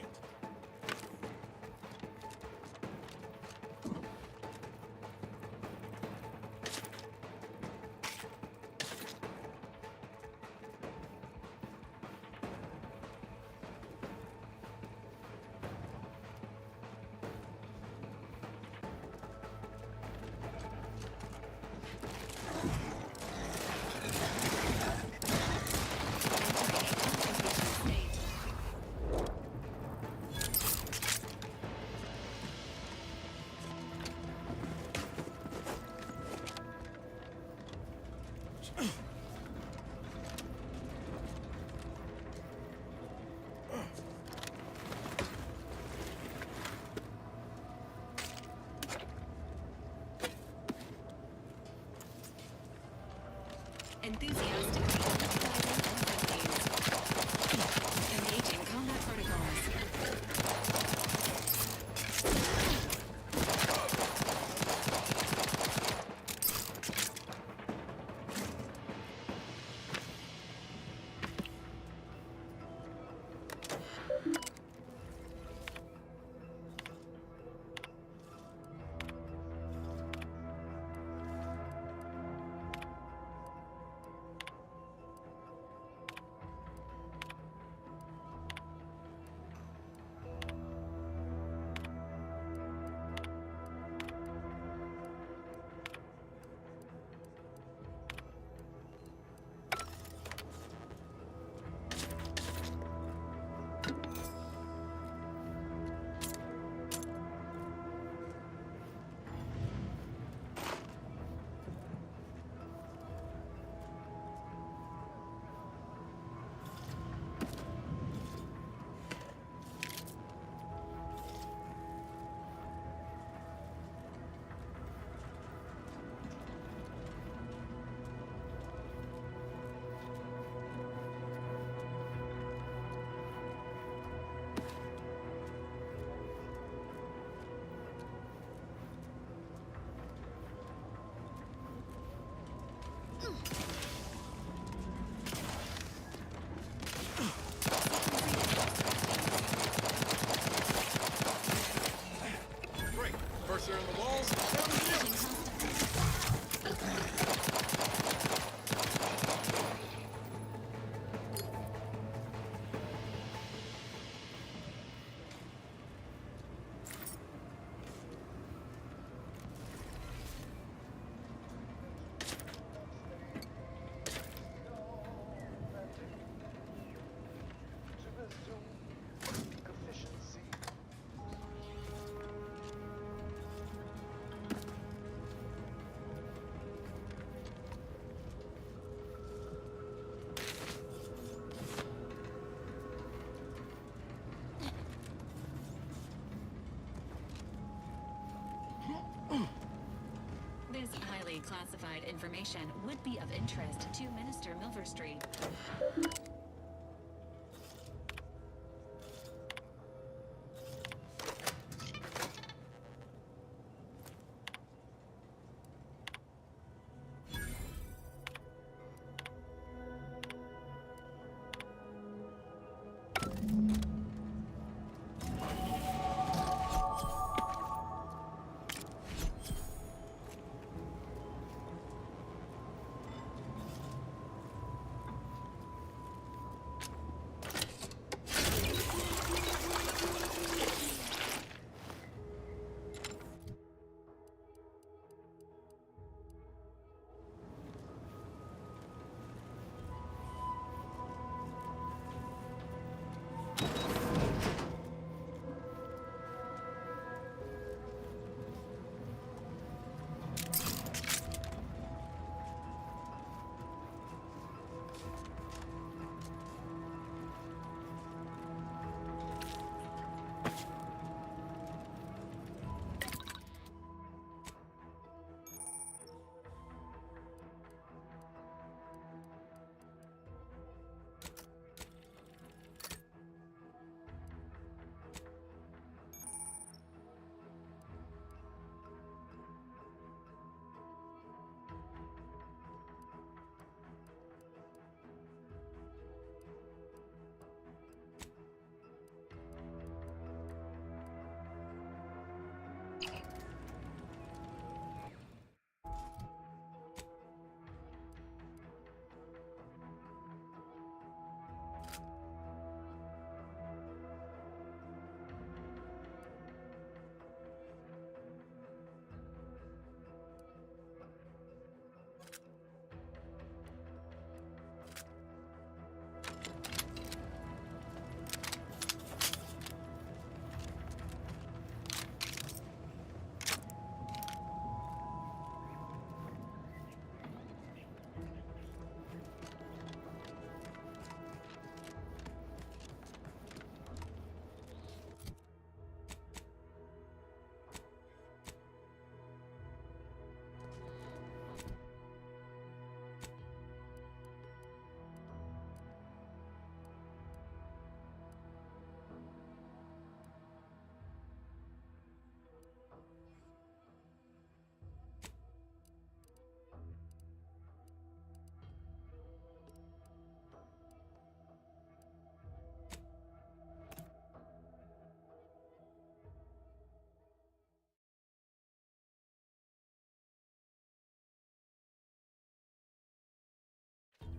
highly classified information would be of interest to Minister Milverstreet.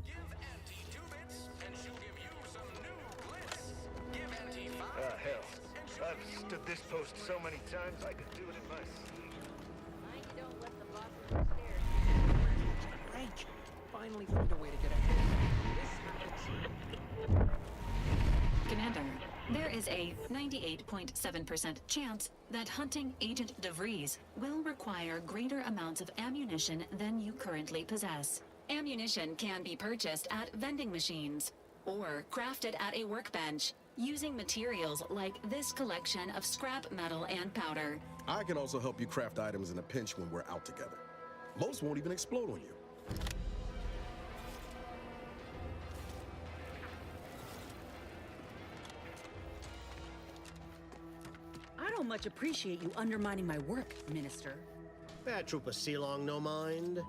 Give Auntie 2 bits, and she'll give you some new glitz. Give Auntie 5 Ah, hell. bits, and she'll I've give you stood this post so many times I could do it in my sleep. Mind you don't let the bosses upstairs. Rank! Finally found a way to get ahead. This happens. Commander, there is a 98.7% chance that hunting Agent DeVries will require greater amounts of ammunition than you currently possess. Ammunition can be purchased at vending machines or crafted at a workbench using materials like this collection of scrap metal and powder. I can also help you craft items in a pinch when we're out together. Most won't even explode on you. I don't much appreciate you undermining my work, Minister. Bad Trooper Sealong, no mind.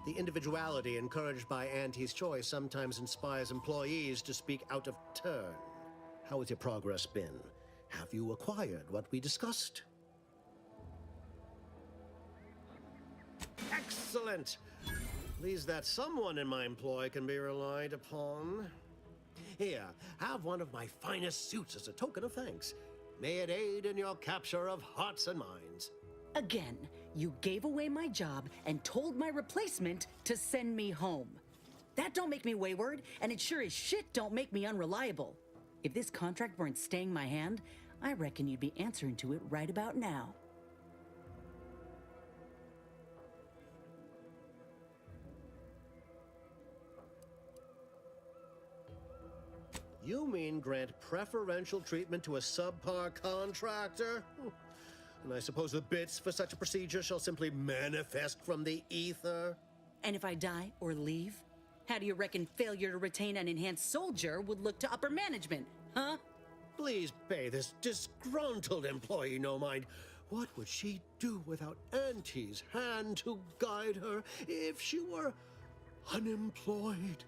The individuality encouraged by Auntie's choice sometimes inspires employees to speak out of turn. How has your progress been? Have you acquired what we discussed? Excellent! Pleased that someone in my employ can be relied upon. Here, have one of my finest suits as a token of thanks. May it aid in your capture of hearts and minds. Again, you gave away my job and told my replacement to send me home. That don't make me wayward, and it sure as shit don't make me unreliable. If this contract weren't staying my hand, I reckon you'd be answering to it right about now. You mean grant preferential treatment to a subpar contractor? And I suppose the bits for such a procedure shall simply manifest from the ether? And if I die or leave, how do you reckon failure to retain an enhanced soldier would look to upper management, huh? Please pay this disgruntled employee no mind. What would she do without Auntie's hand to guide her if she were unemployed?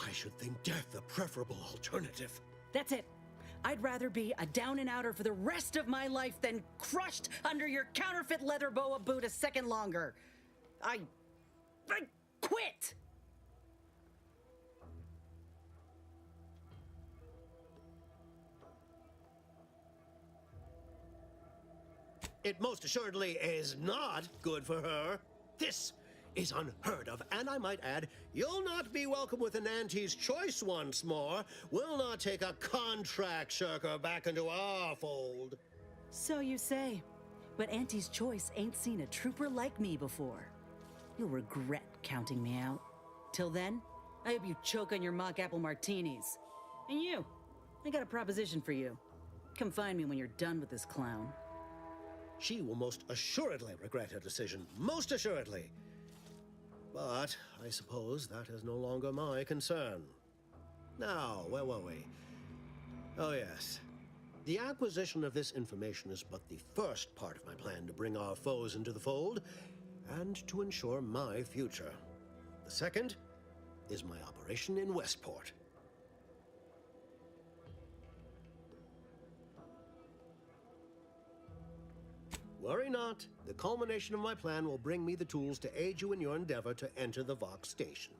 I should think death the preferable alternative. That's it. I'd rather be a down-and-outer for the rest of my life than crushed under your counterfeit leather boa boot a second longer. I quit! It most assuredly is not good for her. This is unheard of, and I might add, you'll not be welcome with an Auntie's choice once more. We'll not take a contract shirker back into our fold. So you say, but Auntie's choice ain't seen a trooper like me before. You'll regret counting me out. Till then, I hope you choke on your mock apple martinis. And you, I got a proposition for you. Come find me when you're done with this clown. She will most assuredly regret her decision, most assuredly. But I suppose that is no longer my concern. Now, where were we? Oh, yes. The acquisition of this information is but the first part of my plan to bring our foes into the fold and to ensure my future. The second is my operation in Westport. Worry not. The culmination of my plan will bring me the tools to aid you in your endeavor to enter the Vox station.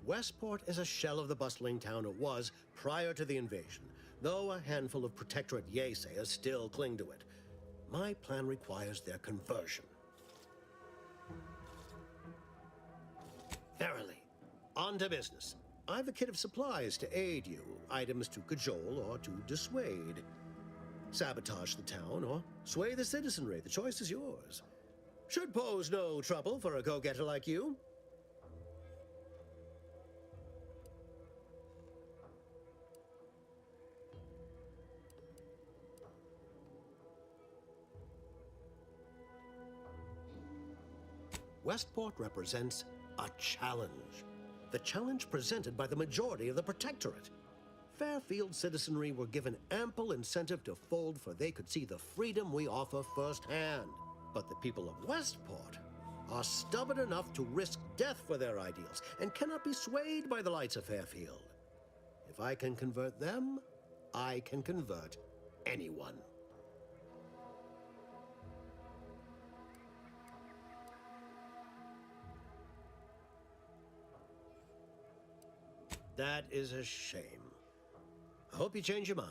Westport is a shell of the bustling town it was prior to the invasion, though a handful of Protectorate Yesayas still cling to it. My plan requires their conversion. Verily. On to business. I've a kit of supplies to aid you, items to cajole or to dissuade. Sabotage the town or sway the citizenry. The choice is yours. Should pose no trouble for a go-getter like you. Westport represents a challenge. The challenge presented by the majority of the Protectorate. Fairfield citizenry were given ample incentive to fold, for they could see the freedom we offer firsthand. But the people of Westport are stubborn enough to risk death for their ideals and cannot be swayed by the lights of Fairfield. If I can convert them, I can convert anyone. That is a shame. I hope you change your mind.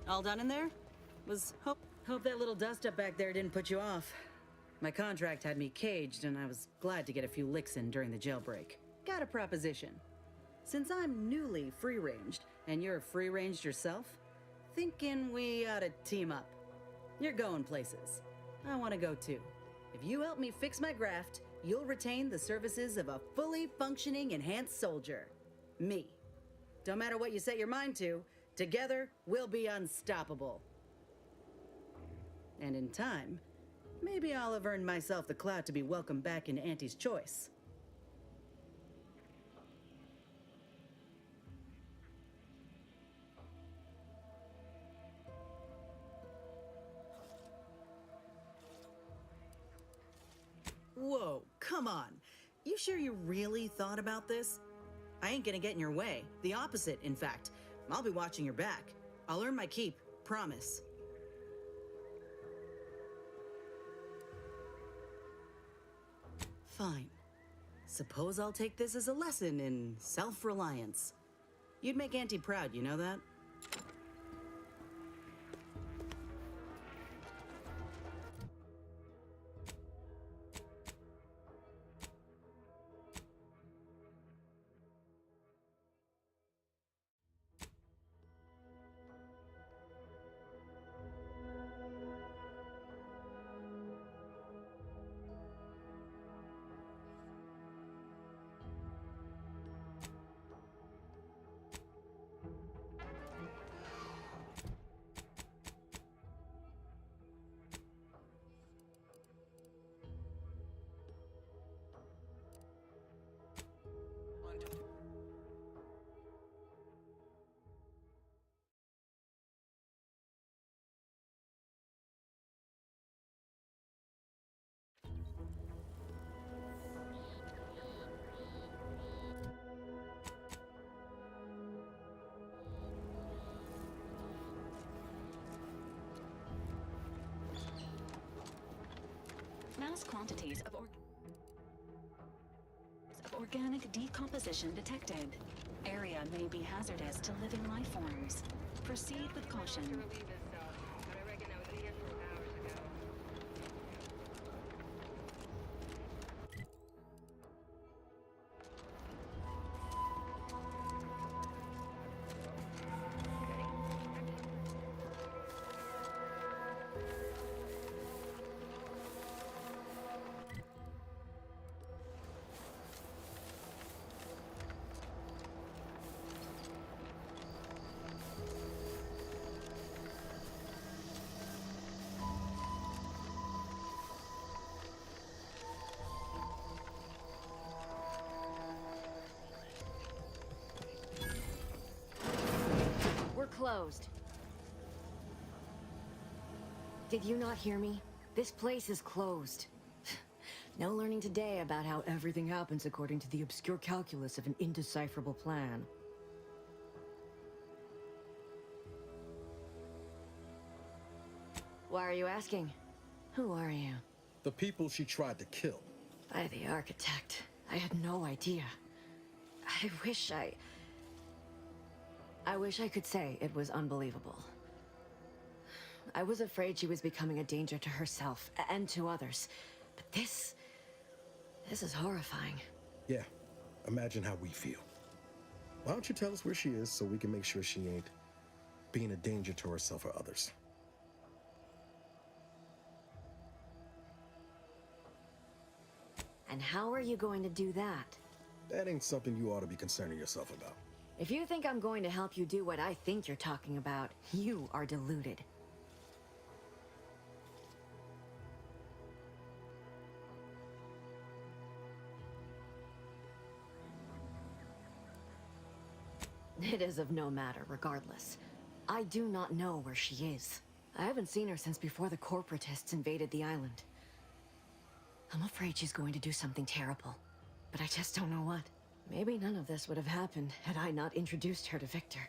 All done in there? Hope that little dust up back there didn't put you off. My contract had me caged, and I was glad to get a few licks in during the jailbreak. Got a proposition. Since I'm newly free-ranged, and you're free-ranged yourself, thinking we ought to team up. You're going places. I want to go too. If you help me fix my graft, you'll retain the services of a fully functioning enhanced soldier. Me. Don't matter what you set your mind to, together, we'll be unstoppable. And in time, maybe I'll have earned myself the clout to be welcomed back in Auntie's choice. Whoa, come on. You sure you really thought about this? I ain't gonna get in your way. The opposite, in fact. I'll be watching your back. I'll earn my keep, promise. Fine. Suppose I'll take this as a lesson in self-reliance. You'd make Auntie proud, you know that? Mass quantities of organic decomposition detected. Area may be hazardous to living life forms. Proceed with caution. Closed. Did you not hear me? This place is closed. No learning today about how everything happens according to the obscure calculus of an indecipherable plan. Why are you asking? Who are you? The people she tried to kill. By the architect. I had no idea. I wish I could say it was unbelievable. I was afraid she was becoming a danger to herself and to others. But this is horrifying. Yeah, imagine how we feel. Why don't you tell us where she is so we can make sure she ain't being a danger to herself or others? And how are you going to do that? That ain't something you ought to be concerning yourself about. If you think I'm going to help you do what I think you're talking about, you are deluded. It is of no matter, regardless. I do not know where she is. I haven't seen her since before the corporatists invaded the island. I'm afraid she's going to do something terrible, but I just don't know what. Maybe none of this would have happened had I not introduced her to Victor.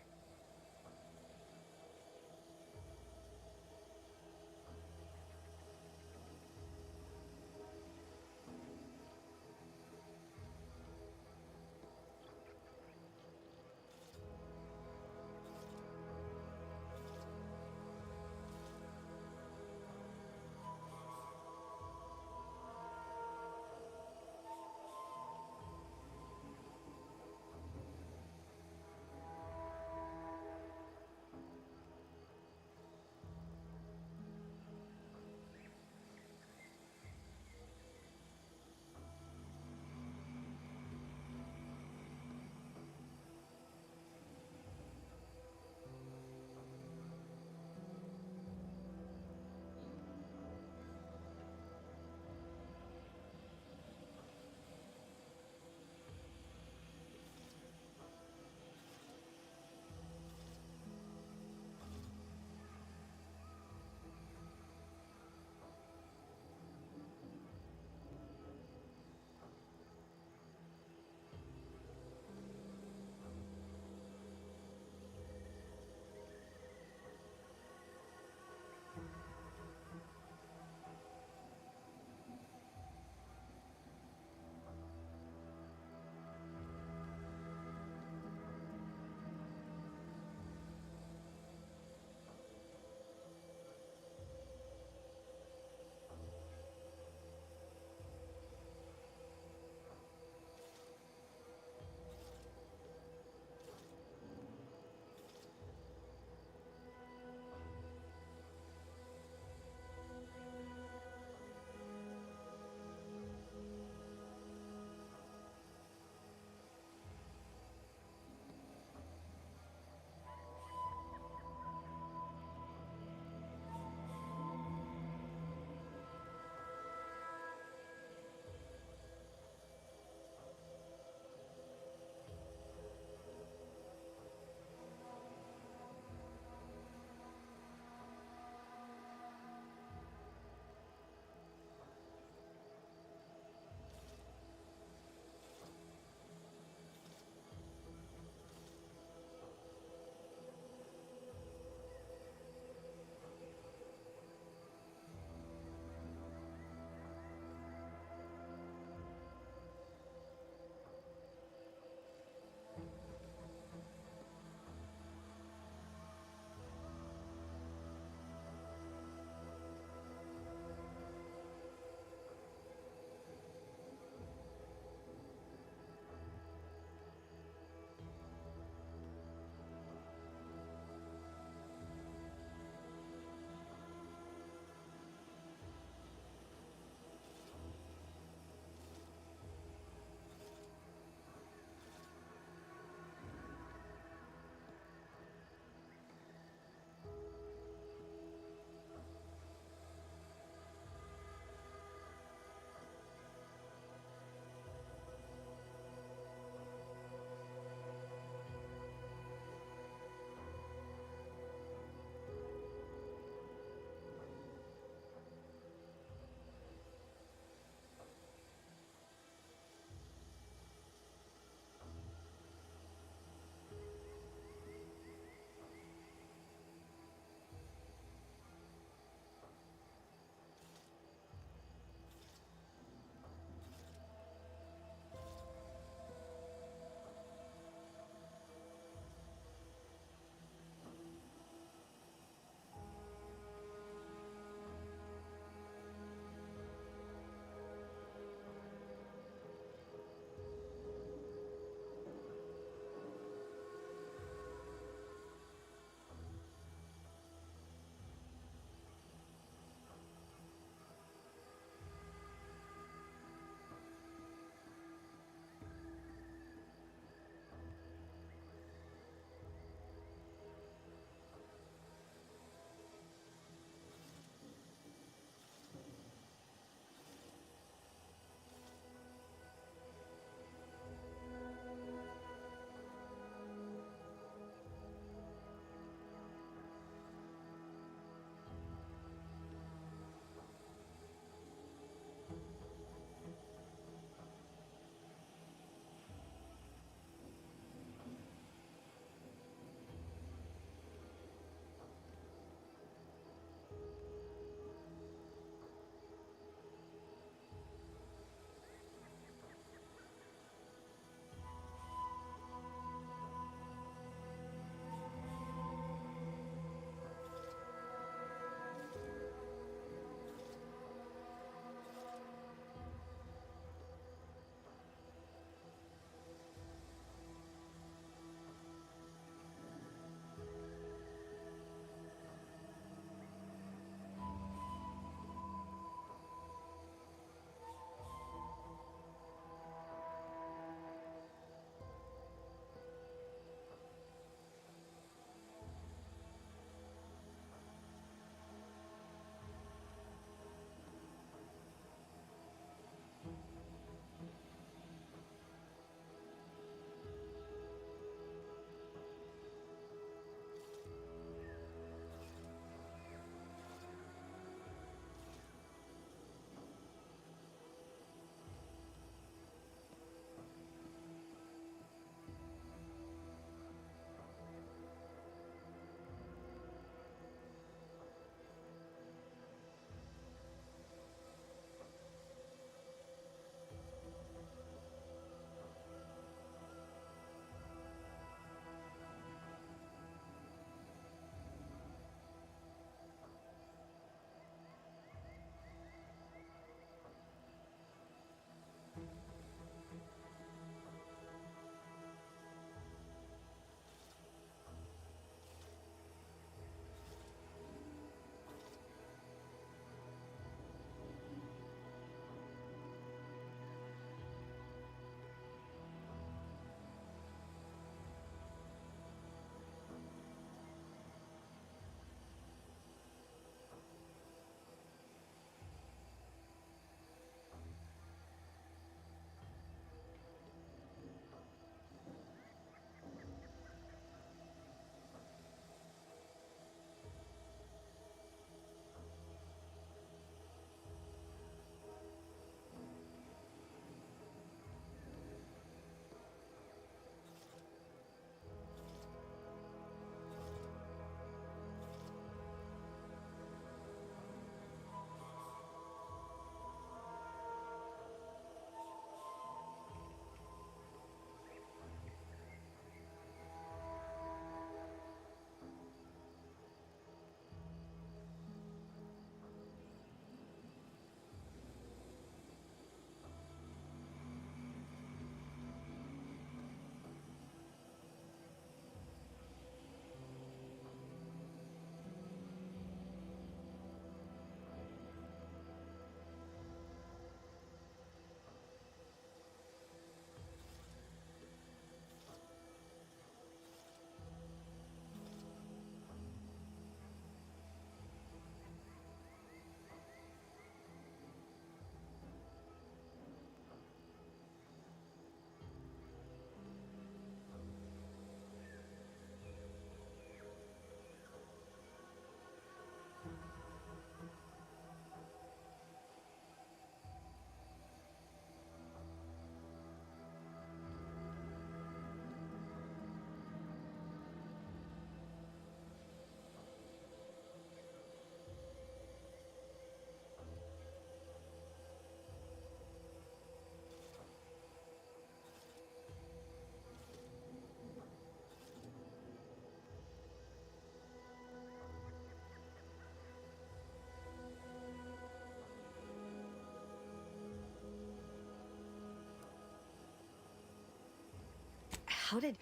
How did...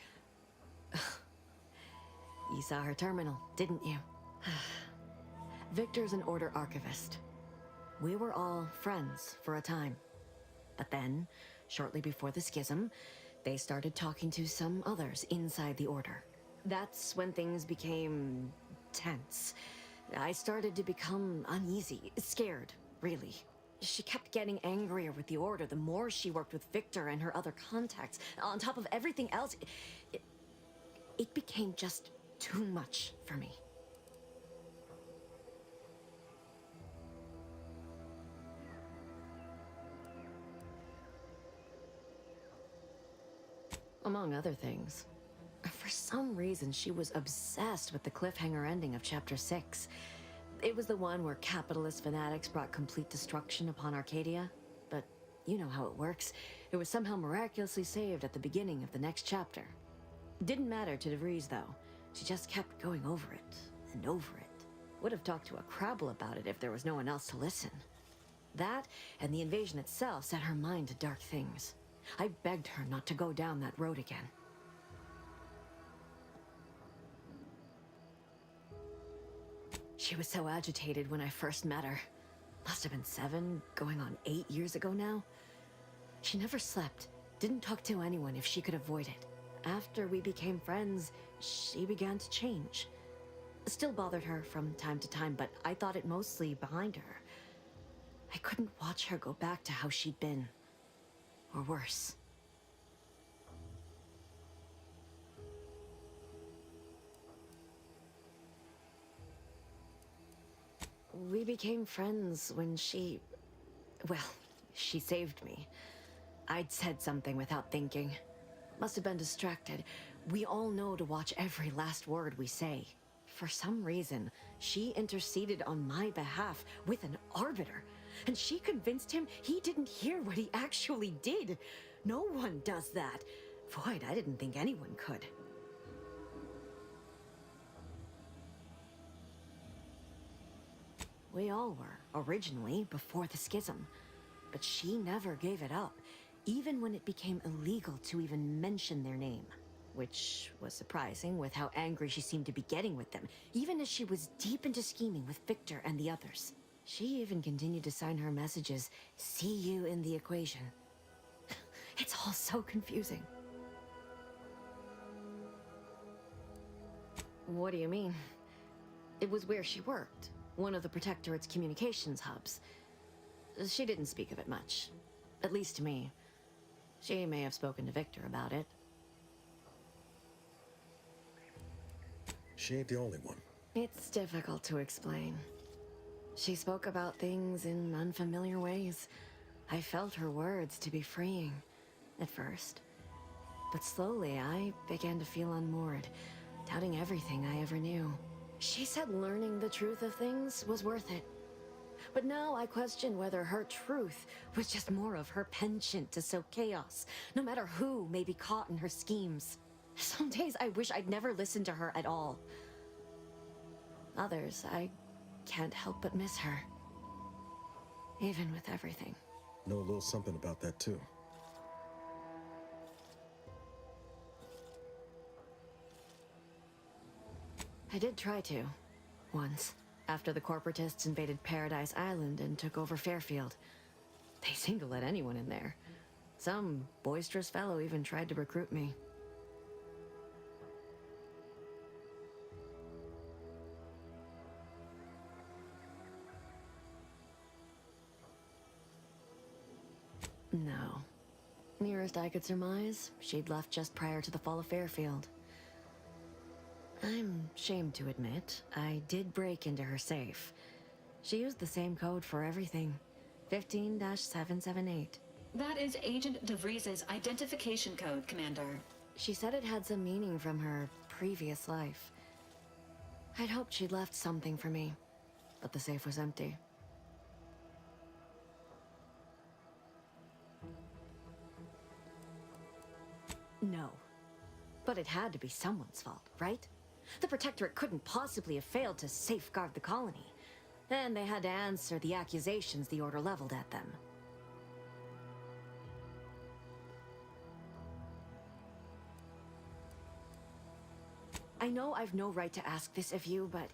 You saw her terminal, didn't you? Victor's an Order archivist. We were all friends for a time. But then, shortly before the schism, they started talking to some others inside the Order. That's when things became tense. I started to become uneasy, scared, really. She kept getting angrier with the Order the more she worked with Victor and her other contacts. On top of everything else, it became just too much for me. Among other things. For some reason, she was obsessed with the cliffhanger ending of Chapter 6. It was the one where capitalist fanatics brought complete destruction upon Arcadia. But you know how it works. It was somehow miraculously saved at the beginning of the next chapter. Didn't matter to DeVries, though. She just kept going over it and over it. Would have talked to a Crabble about it if there was no one else to listen. That and the invasion itself set her mind to dark things. I begged her not to go down that road again. She was so agitated when I first met her. Must have been 7, going on 8 years ago now. She never slept, didn't talk to anyone if she could avoid it. After we became friends, she began to change. Still bothered her from time to time, but I thought it mostly behind her. I couldn't watch her go back to how she'd been. Or worse. We became friends when she... Well, she saved me. I'd said something without thinking. Must have been distracted. We all know to watch every last word we say. For some reason, she interceded on my behalf with an arbiter. And she convinced him he didn't hear what he actually did. No one does that. Void, I didn't think anyone could. We all were, originally, before the schism. But she never gave it up, even when it became illegal to even mention their name. Which was surprising with how angry she seemed to be getting with them, even as she was deep into scheming with Victor and the others. She even continued to sign her messages, "See you in the equation." It's all so confusing. What do you mean? It was where she worked, one of the Protectorate's communications hubs. She didn't speak of it much, at least to me. She may have spoken to Victor about it. She ain't the only one. It's difficult to explain. She spoke about things in unfamiliar ways. I felt her words to be freeing, at first. But slowly, I began to feel unmoored, doubting everything I ever knew. She said learning the truth of things was worth it. But now I question whether her truth was just more of her penchant to sow chaos, no matter who may be caught in her schemes. Some days I wish I'd never listened to her at all. Others, I can't help but miss her. Even with everything. Know a little something about that, too. I did try to. Once. After the corporatists invaded Paradise Island and took over Fairfield. They seemed to let anyone in there. Some boisterous fellow even tried to recruit me. No. Nearest I could surmise, she'd left just prior to the fall of Fairfield. I'm ashamed to admit, I did break into her safe. She used the same code for everything. 15-778. That is Agent DeVries' identification code, Commander. She said it had some meaning from her previous life. I'd hoped she'd left something for me, but the safe was empty. No. But it had to be someone's fault, right? The Protectorate couldn't possibly have failed to safeguard the colony. Then they had to answer the accusations the Order leveled at them. I know I've no right to ask this of you, but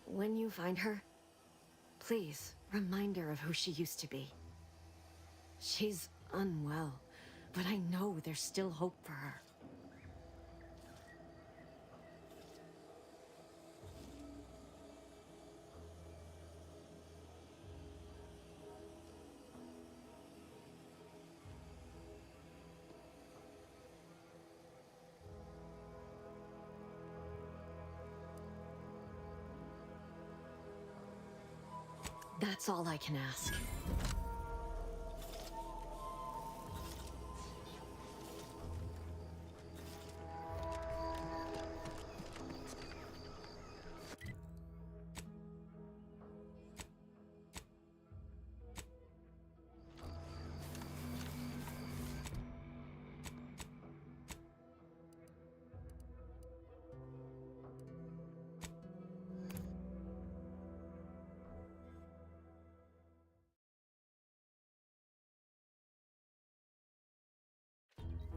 when you find her, please remind her of who she used to be. She's unwell, but I know there's still hope for her. That's all I can ask.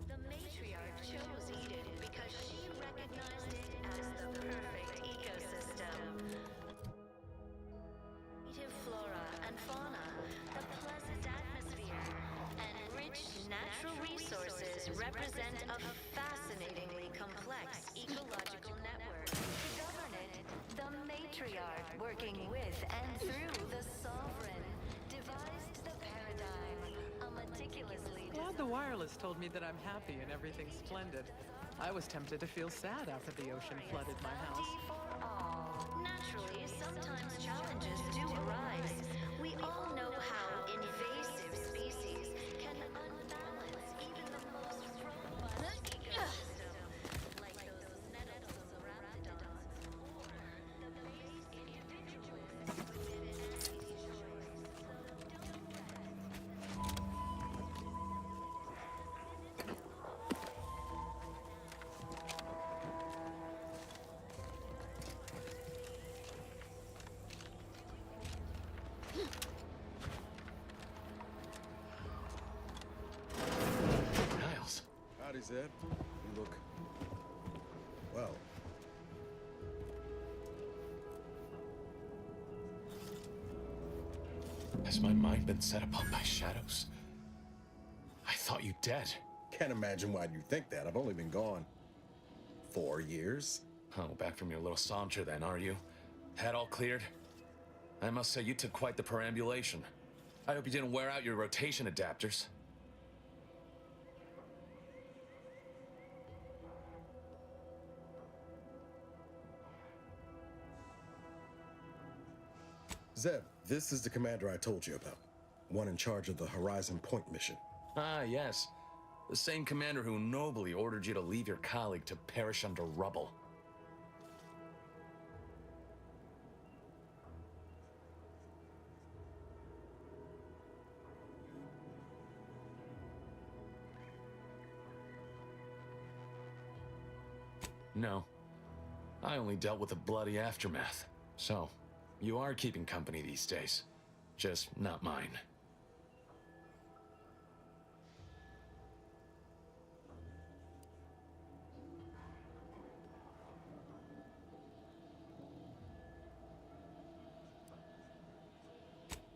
The matriarch chose Eden because she recognized it as the perfect ecosystem. Native flora and fauna, the pleasant atmosphere, and rich natural resources represent a fascinatingly complex ecological network. To govern it, the matriarch, working with and through the sovereign, devised the paradigm, a meticulously Glad the wireless told me that I'm happy and everything's splendid. I was tempted to feel sad after the ocean flooded my house. Naturally, sometimes challenges do arise. We all know how invasive species can unbalance even the most robust ecosystem, like those nettles, raptidons, or the base individuals within anti-choice. Niles. Howdy, Zed. You look... well. Has my mind been set upon by shadows? I thought you dead. Can't imagine why you think that. I've only been gone 4 years. Oh, back from your little saunter then, are you? Head all cleared? I must say, you took quite the perambulation. I hope you didn't wear out your rotation adapters. Zeb, this is the commander I told you about. One in charge of the Horizon Point mission. Ah, yes. The same commander who nobly ordered you to leave your colleague to perish under rubble. No. I only dealt with the bloody aftermath. So, you are keeping company these days. Just not mine.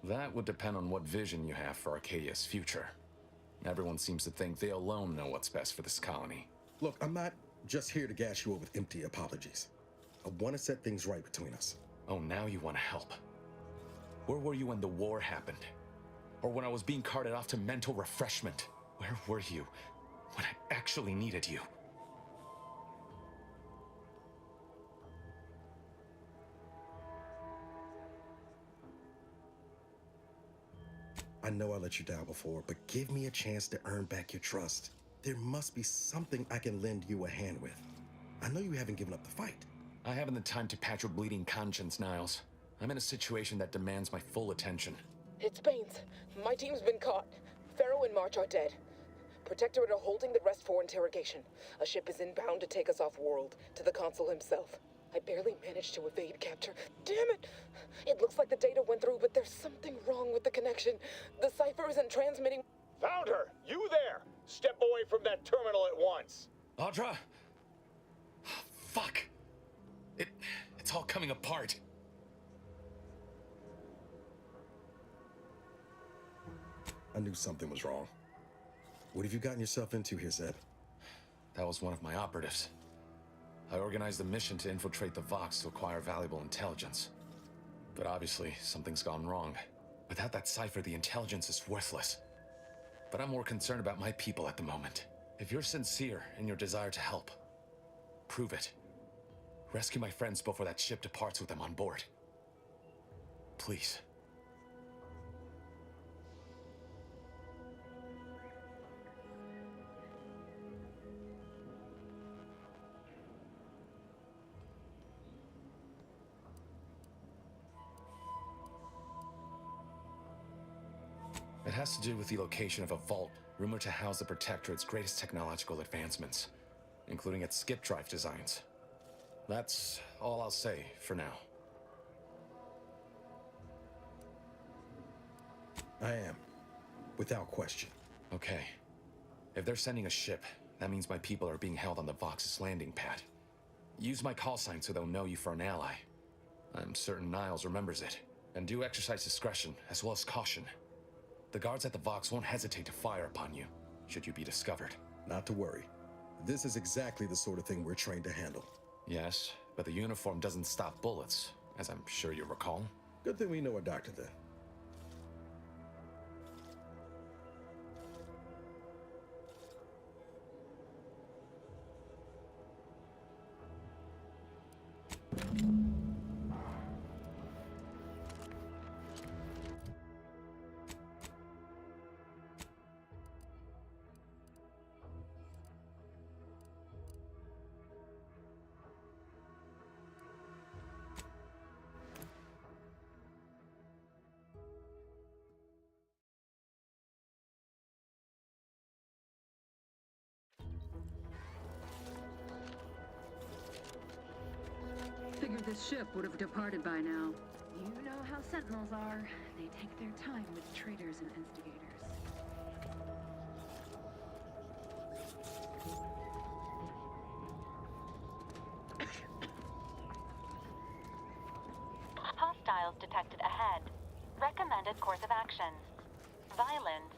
That would depend on what vision you have for Arcadia's future. Everyone seems to think they alone know what's best for this colony. Look, I'm not just here to gas you up with empty apologies. I want to set things right between us. Oh, now you want to help. Where were you when the war happened? Or when I was being carted off to mental refreshment? Where were you when I actually needed you? I know I let you down before, but give me a chance to earn back your trust. There must be something I can lend you a hand with. I know you haven't given up the fight. I haven't the time to patch your bleeding conscience, Niles. I'm in a situation that demands my full attention. It's Baines. My team's been caught. Pharaoh and March are dead. Protectorate are holding the rest for interrogation. A ship is inbound to take us off-world, to the consul himself. I barely managed to evade capture. Damn it! It looks like the data went through, but there's something wrong with the connection. The cipher isn't transmitting. Found her! You there! Step away from that terminal at once! Audra! Fuck! It's all coming apart. I knew something was wrong. What have you gotten yourself into here, Zed? That was one of my operatives. I organized a mission to infiltrate the Vox to acquire valuable intelligence. But obviously, something's gone wrong. Without that cipher, the intelligence is worthless. But I'm more concerned about my people at the moment. If you're sincere in your desire to help, prove it. Rescue my friends before that ship departs with them on board. Please. It has to do with the location of a vault rumored to house the Protectorate's greatest technological advancements, including its skip drive designs. That's all I'll say for now. I am, without question. Okay. If they're sending a ship, that means my people are being held on the Vox's landing pad. Use my call sign so they'll know you for an ally. I'm certain Niles remembers it. And do exercise discretion, as well as caution. The guards at the Vox won't hesitate to fire upon you, should you be discovered. Not to worry. This is exactly the sort of thing we're trained to handle. Yes, but the uniform doesn't stop bullets, as I'm sure you recall. Good thing we know a doctor then. Figured this ship would have departed by now. You know how Sentinels are. They take their time with traitors and instigators. Hostiles detected ahead. Recommended course of action. Violence.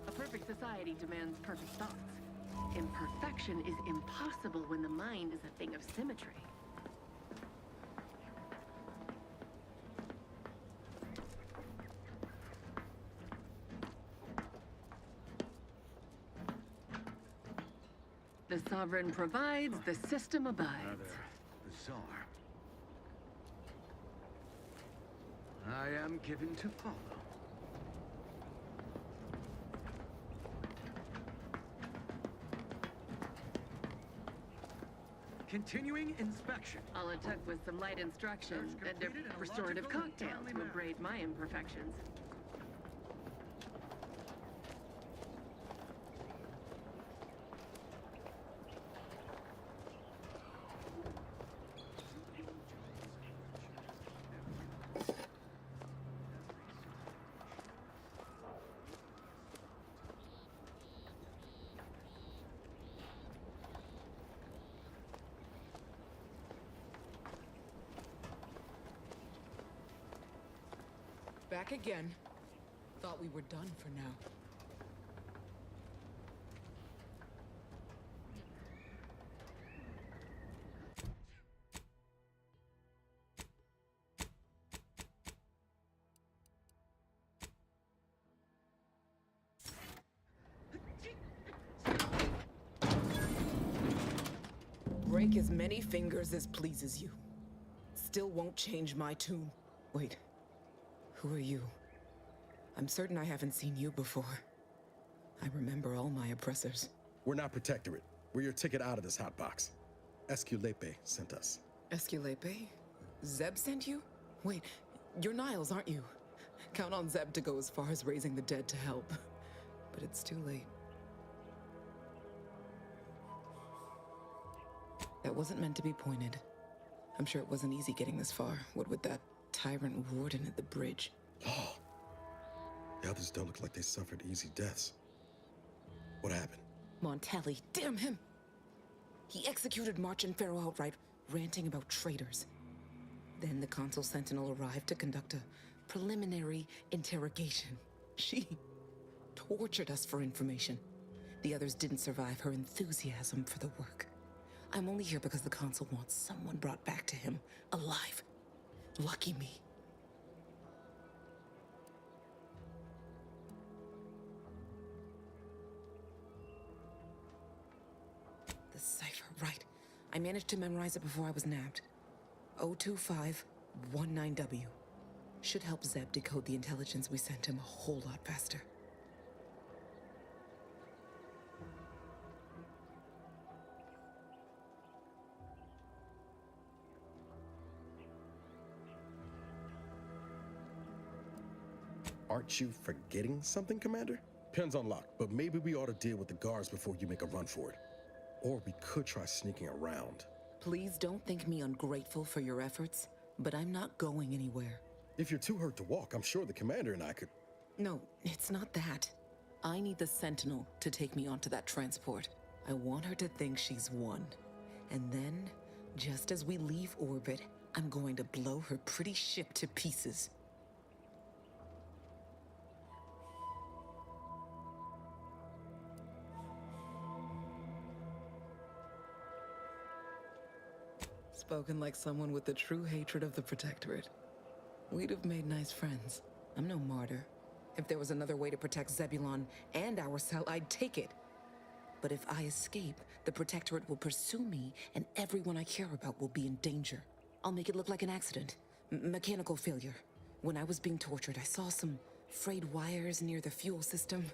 A perfect society demands perfect thoughts. Imperfection is impossible when the mind is a thing of symmetry. The sovereign provides, the system abides. Rather bizarre. I am given to follow. Continuing inspection. I'll attack with some light instruction and a restorative cocktail to abrade my imperfections. Back again. Thought we were done for now. Break as many fingers as pleases you. Still won't change my tune. Wait. Who are you? I'm certain I haven't seen you before. I remember all my oppressors. We're not Protectorate. We're your ticket out of this hotbox. Esculepe sent us. Esculepe? Zeb sent you? Wait, you're Niles, aren't you? Count on Zeb to go as far as raising the dead to help. But it's too late. That wasn't meant to be pointed. I'm sure it wasn't easy getting this far, what with that tyrant warden at the bridge. Oh, the others don't look like they suffered easy deaths. What happened? Montelli, damn him! He executed March and Pharaoh outright, ranting about traitors. Then the Consul Sentinel arrived to conduct a preliminary interrogation. She tortured us for information. The others didn't survive her enthusiasm for the work. I'm only here because the Consul wants someone brought back to him, alive. Lucky me. The cipher, right. I managed to memorize it before I was nabbed. 02519W. Should help Zeb decode the intelligence we sent him a whole lot faster. Aren't you forgetting something, Commander? Pen's unlocked, but maybe we ought to deal with the guards before you make a run for it. Or we could try sneaking around. Please don't think me ungrateful for your efforts, but I'm not going anywhere. If you're too hurt to walk, I'm sure the Commander and I could... No, it's not that. I need the Sentinel to take me onto that transport. I want her to think she's won. And then, just as we leave orbit, I'm going to blow her pretty ship to pieces. Spoken like someone with the true hatred of the Protectorate. We'd have made nice friends. I'm no martyr. If there was another way to protect Zebulon and our cell, I'd take it. But if I escape, the Protectorate will pursue me, and everyone I care about will be in danger. I'll make it look like an accident. Mechanical failure. When I was being tortured, I saw some frayed wires near the fuel system.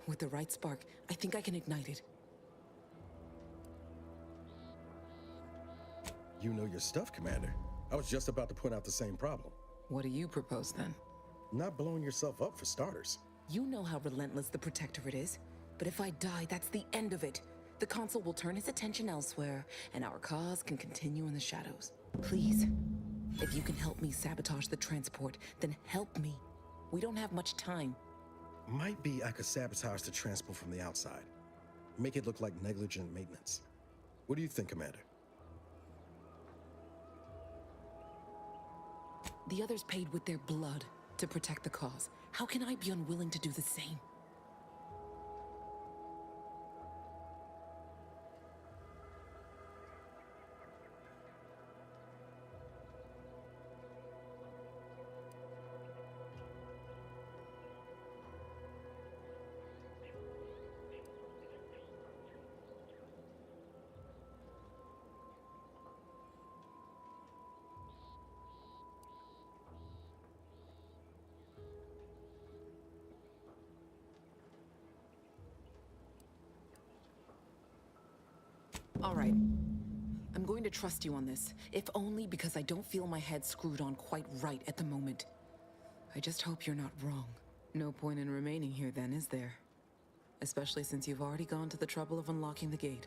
With the right spark, I think I can ignite it. You know your stuff, Commander. I was just about to point out the same problem. What do you propose, then? Not blowing yourself up, for starters. You know how relentless the Protectorate is. But if I die, that's the end of it. The Consul will turn his attention elsewhere, and our cause can continue in the shadows. Please, if you can help me sabotage the transport, then help me. We don't have much time. Might be I could sabotage the transport from the outside. Make it look like negligent maintenance. What do you think, Commander? The others paid with their blood to protect the cause. How can I be unwilling to do the same? All right. I'm going to trust you on this, if only because I don't feel my head screwed on quite right at the moment. I just hope you're not wrong. No point in remaining here then, is there? Especially since you've already gone to the trouble of unlocking the gate.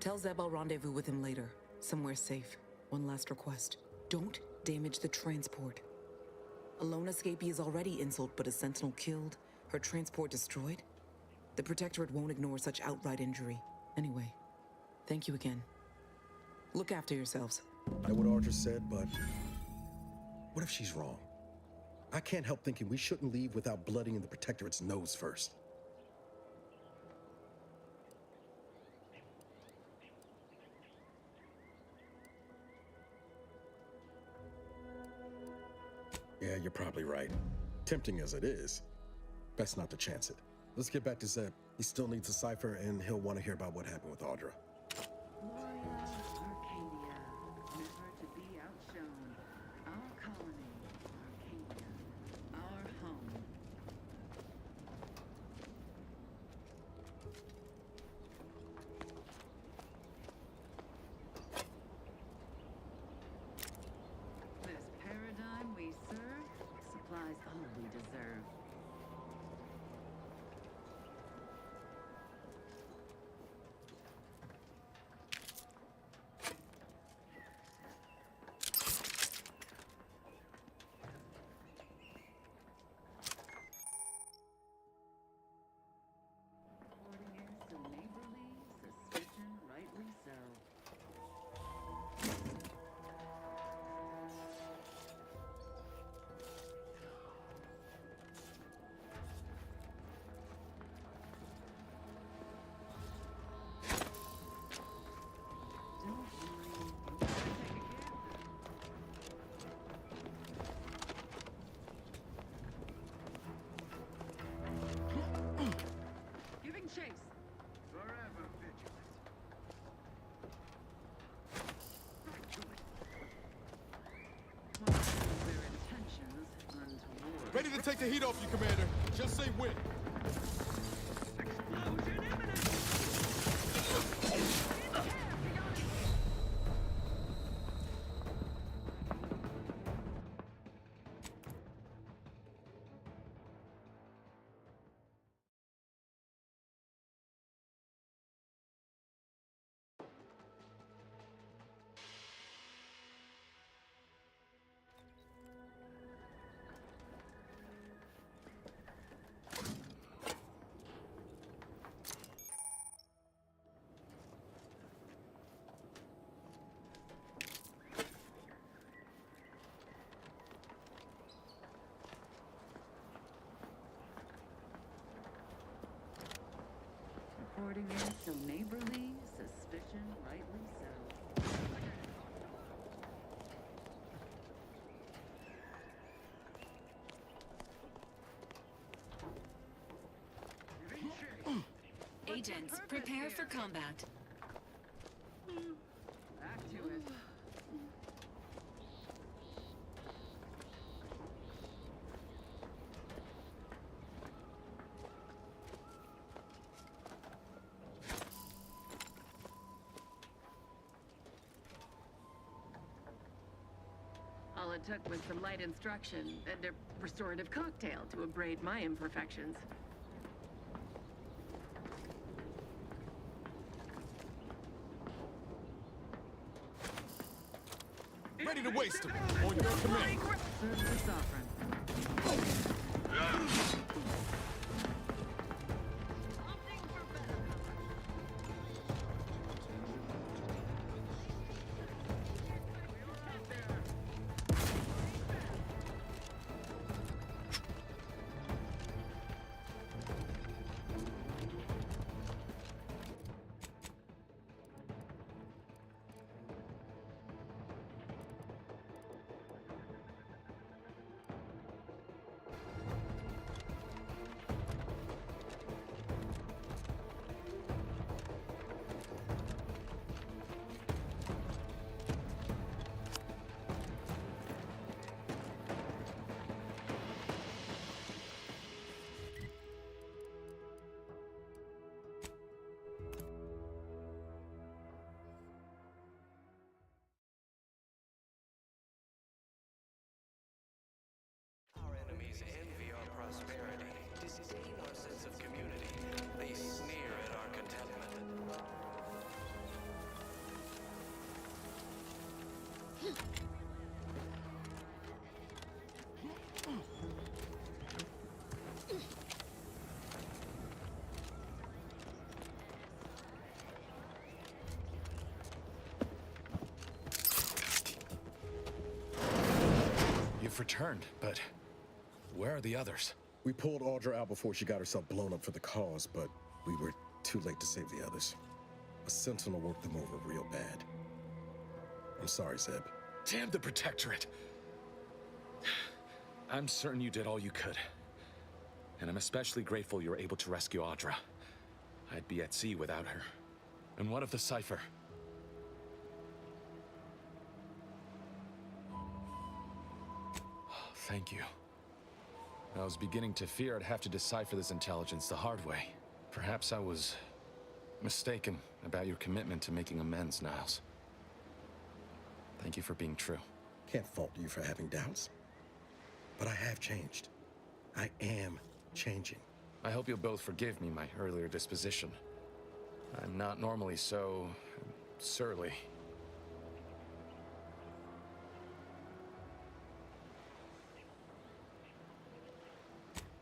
Tell Zeb I'll rendezvous with him later, somewhere safe. One last request. Don't damage the transport. A lone escapee is already insult, but a Sentinel killed, her transport destroyed? The Protectorate won't ignore such outright injury. Anyway, thank you again. Look after yourselves. I know what Audra said, but what if she's wrong? I can't help thinking we shouldn't leave without blooding in the Protectorate's nose first. Yeah, you're probably right. Tempting as it is, best not to chance it. Let's get back to Zeb. He still needs a cipher, and he'll want to hear about what happened with Audra. Gloria Arcadia, never to be outshone. Our colony, Arcadia, our home. Forever vigilant. Right to it. Their intentions untoward. Ready to take the heat off you, Commander. Just say when. Explosion imminent! Reporting in so neighborly, suspicion rightly so. Agents, prepare for combat. Back to it. All it took was some light instruction and a restorative cocktail to abrade my imperfections. Ready to waste them. On your command. Serve the sovereign. Our enemies envy our prosperity, disdain our sense of community. They sneer at our contentment. You've returned, but where are the others? We pulled Audra out before she got herself blown up for the cause, but we were too late to save the others. A sentinel worked them over real bad. I'm sorry, Zeb. Damn the Protectorate! I'm certain you did all you could. And I'm especially grateful you were able to rescue Audra. I'd be at sea without her. And what of the cipher? Thank you. I was beginning to fear I'd have to decipher this intelligence the hard way. Perhaps I was mistaken about your commitment to making amends, Niles. Thank you for being true. Can't fault you for having doubts. But I have changed. I am changing. I hope you'll both forgive me my earlier disposition. I'm not normally so surly.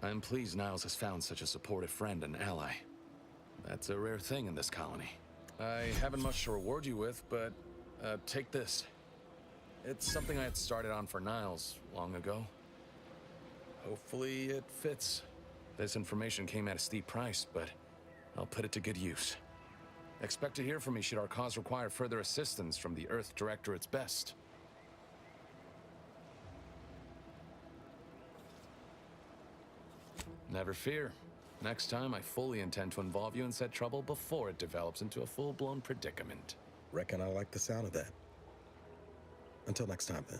I'm pleased Niles has found such a supportive friend and ally. That's a rare thing in this colony. I haven't much to reward you with, but take this. It's something I had started on for Niles long ago. Hopefully it fits. This information came at a steep price, but I'll put it to good use. Expect to hear from me should our cause require further assistance from the Earth Directorate's best. Never fear. Next time, I fully intend to involve you in said trouble before it develops into a full-blown predicament. Reckon I like the sound of that. Until next time, then.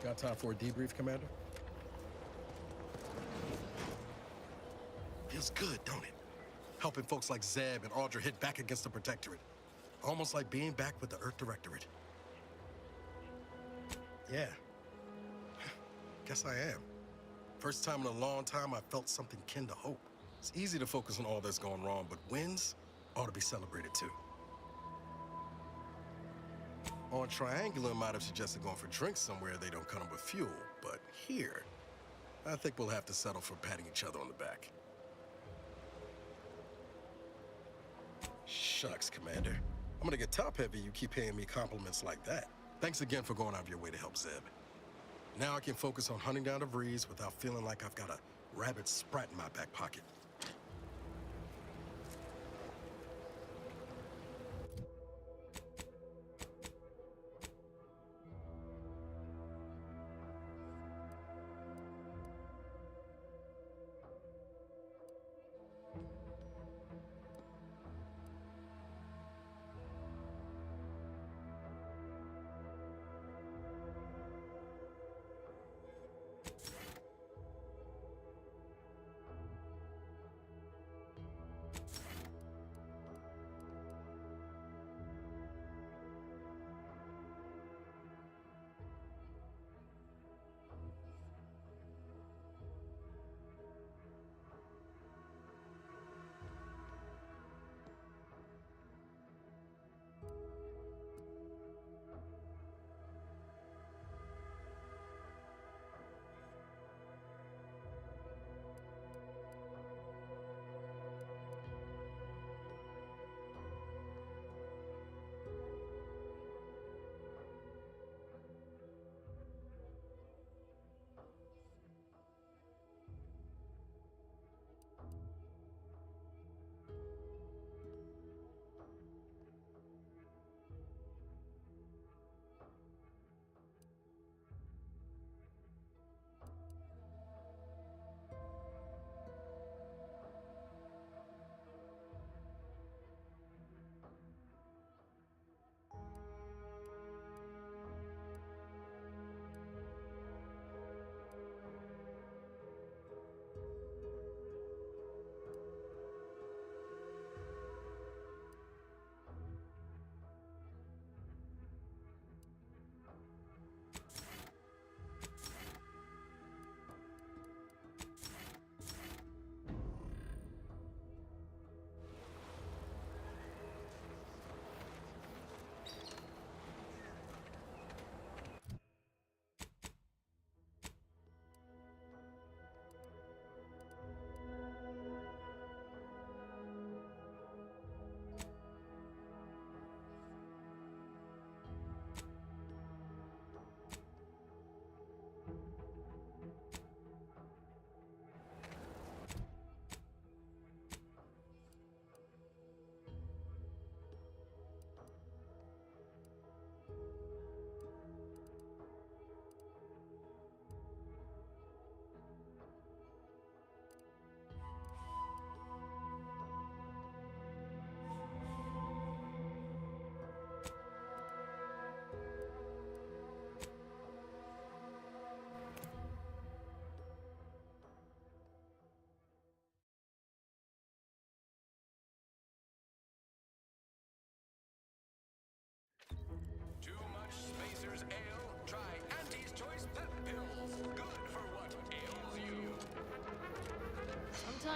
Got time for a debrief, Commander? Feels good, don't it? Helping folks like Zeb and Audra hit back against the Protectorate. Almost like being back with the Earth Directorate. Yeah. Guess I am. First time in a long time I felt something kin to hope. It's easy to focus on all that's going wrong, but wins ought to be celebrated too. On Triangular might have suggested going for drinks somewhere they don't come with fuel, but here, I think we'll have to settle for patting each other on the back. Shucks, Commander. I'm gonna get top-heavy you keep paying me compliments like that. Thanks again for going out of your way to help Zeb. Now I can focus on hunting down the Vrees without feeling like I've got a rabid sprat in my back pocket.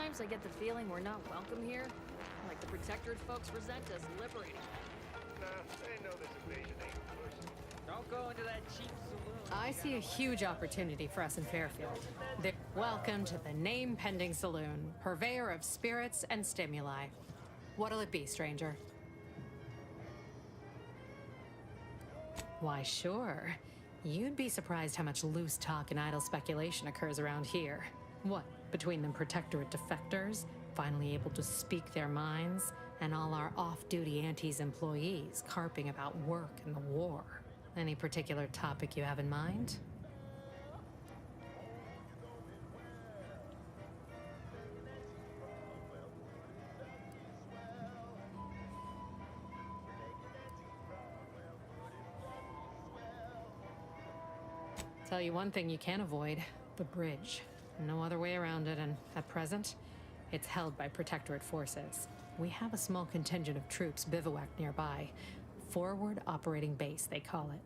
Sometimes I get the feeling we're not welcome here. Like the Protectorate folks resent us liberating. Nah, they know this invasion ain't personal. Don't go into that cheap saloon. I see a huge opportunity for us in Fairfield. Welcome to the name-pending saloon, purveyor of spirits and stimuli. What'll it be, stranger? Why, sure. You'd be surprised how much loose talk and idle speculation occurs around here. What, between them Protectorate defectors, finally able to speak their minds, and all our off-duty Antes employees carping about work and the war. Any particular topic you have in mind? Tell you one thing you can't avoid, the bridge. No other way around it, and at present, it's held by Protectorate forces. We have a small contingent of troops bivouacked nearby. Forward Operating Base, they call it.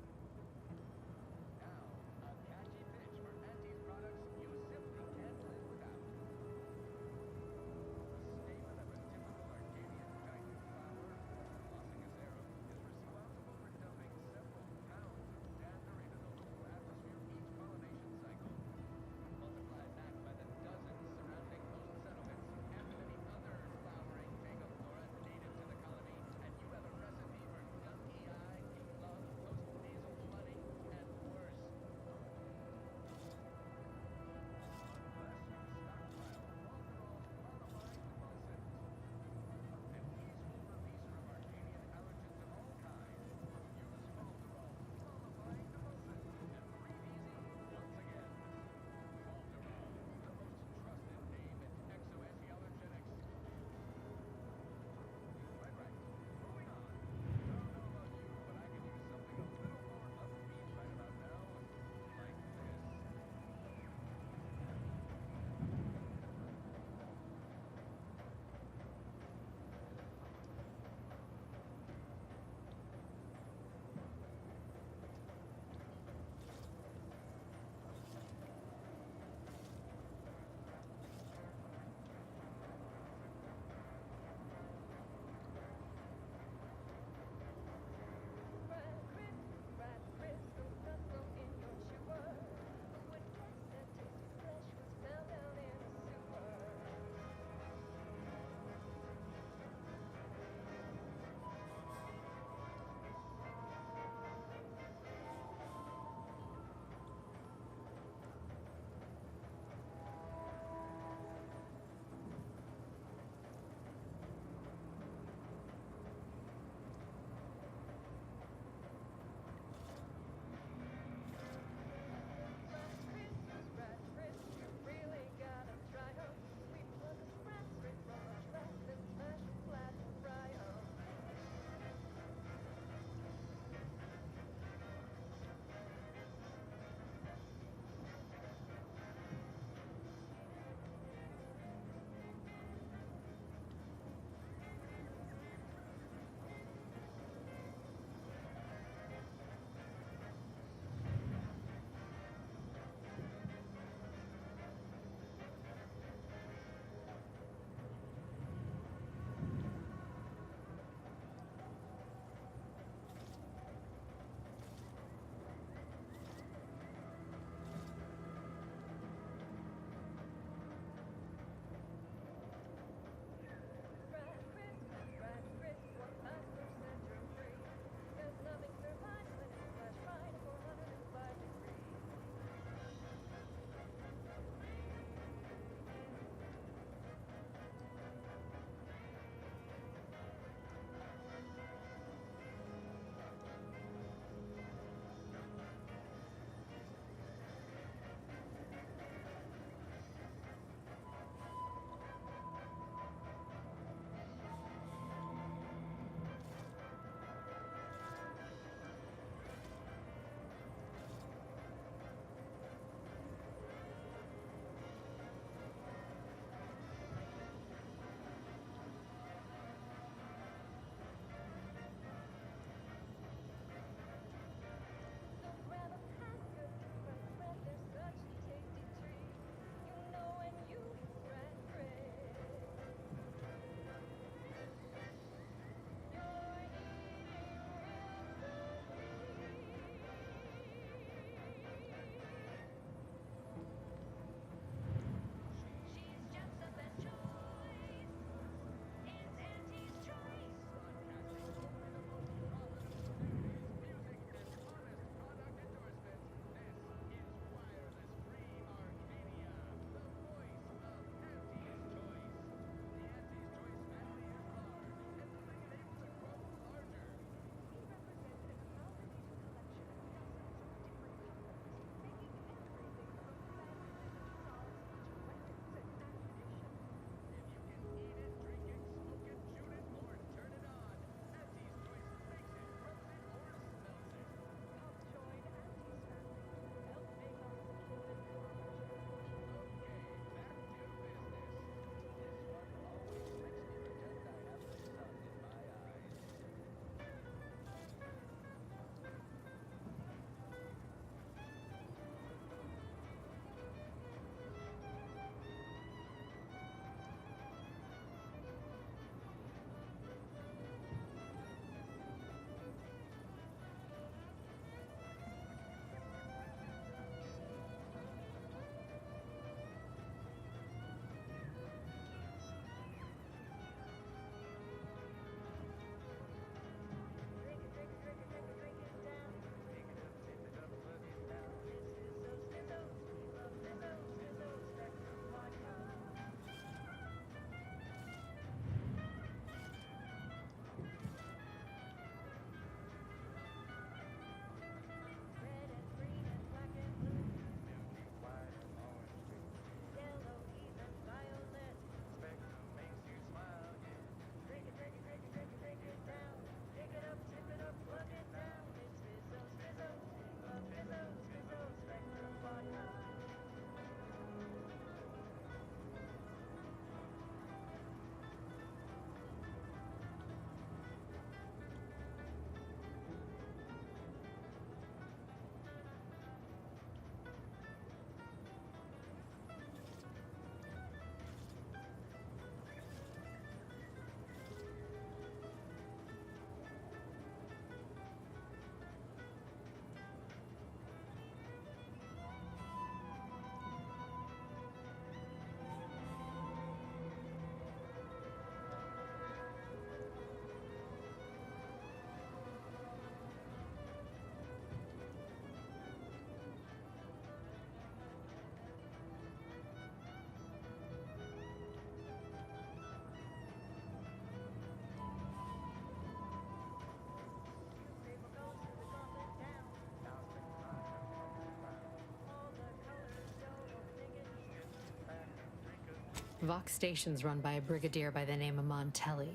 Vox Station's run by a brigadier by the name of Montelli.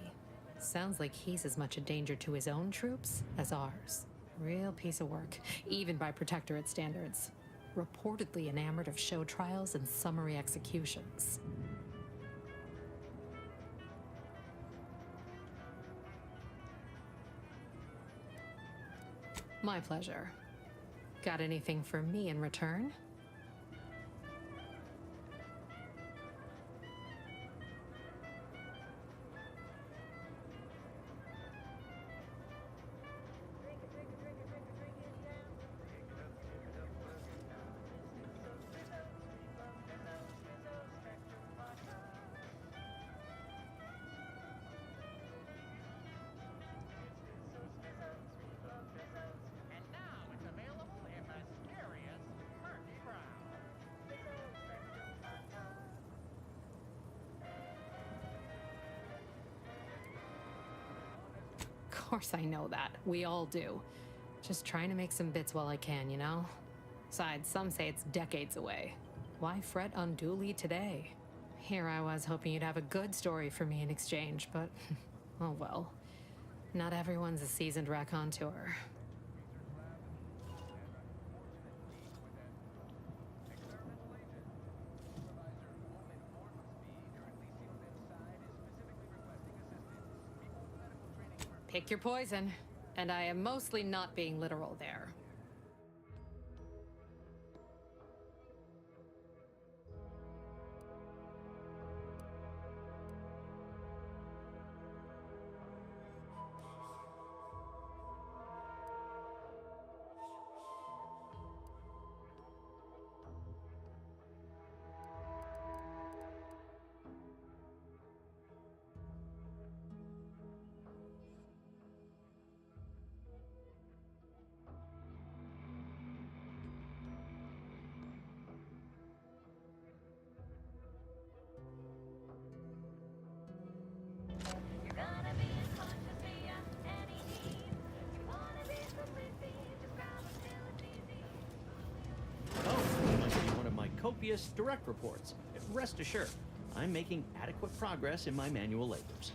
Sounds like he's as much a danger to his own troops as ours. Real piece of work, even by Protectorate standards. Reportedly enamored of show trials and summary executions. My pleasure. Got anything for me in return? Of course I know that. We all do. Just trying to make some bits while I can, you know? Besides, some say it's decades away. Why fret unduly today? Here I was hoping you'd have a good story for me in exchange, but oh well. Not everyone's a seasoned raconteur. Pick your poison. And I am mostly not being literal there. Copious direct reports. Rest assured, I'm making adequate progress in my manual labors.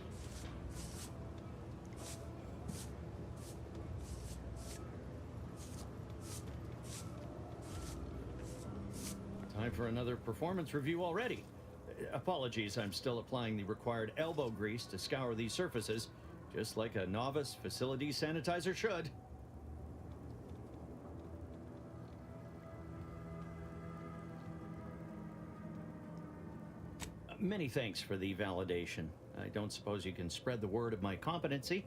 Time for another performance review already. Apologies, I'm still applying the required elbow grease to scour these surfaces, just like a novice facility sanitizer should. Many thanks for the validation. I don't suppose you can spread the word of my competency.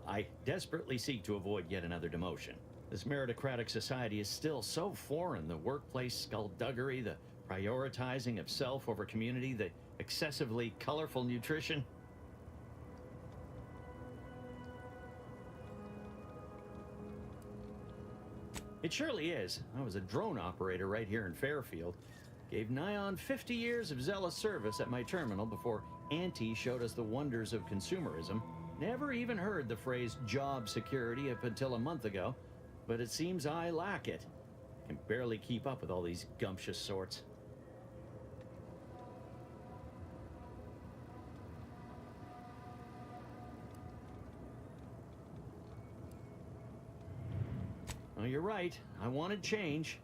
I desperately seek to avoid yet another demotion. This meritocratic society is still so foreign. The workplace skullduggery, the prioritizing of self over community, the excessively colorful nutrition. It surely is. I was a drone operator right here in Fairfield. Gave nigh on 50 years of zealous service at my terminal before Auntie showed us the wonders of consumerism. Never even heard the phrase job security up until a month ago, but it seems I lack it. Can barely keep up with all these gumptious sorts. Well, you're right. I wanted change.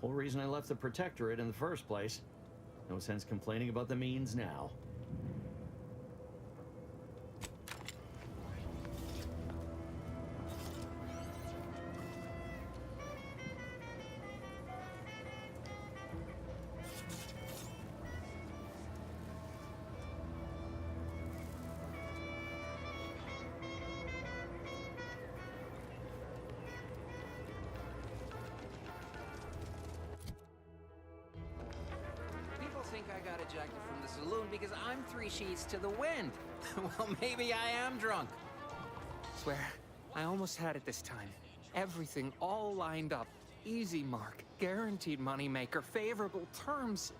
Whole reason I left the Protectorate in the first place. No sense complaining about the means now. Because I'm 3 sheets to the wind. Well, maybe I am drunk. Swear, I almost had it this time. Everything all lined up. Easy mark, guaranteed moneymaker, favorable terms.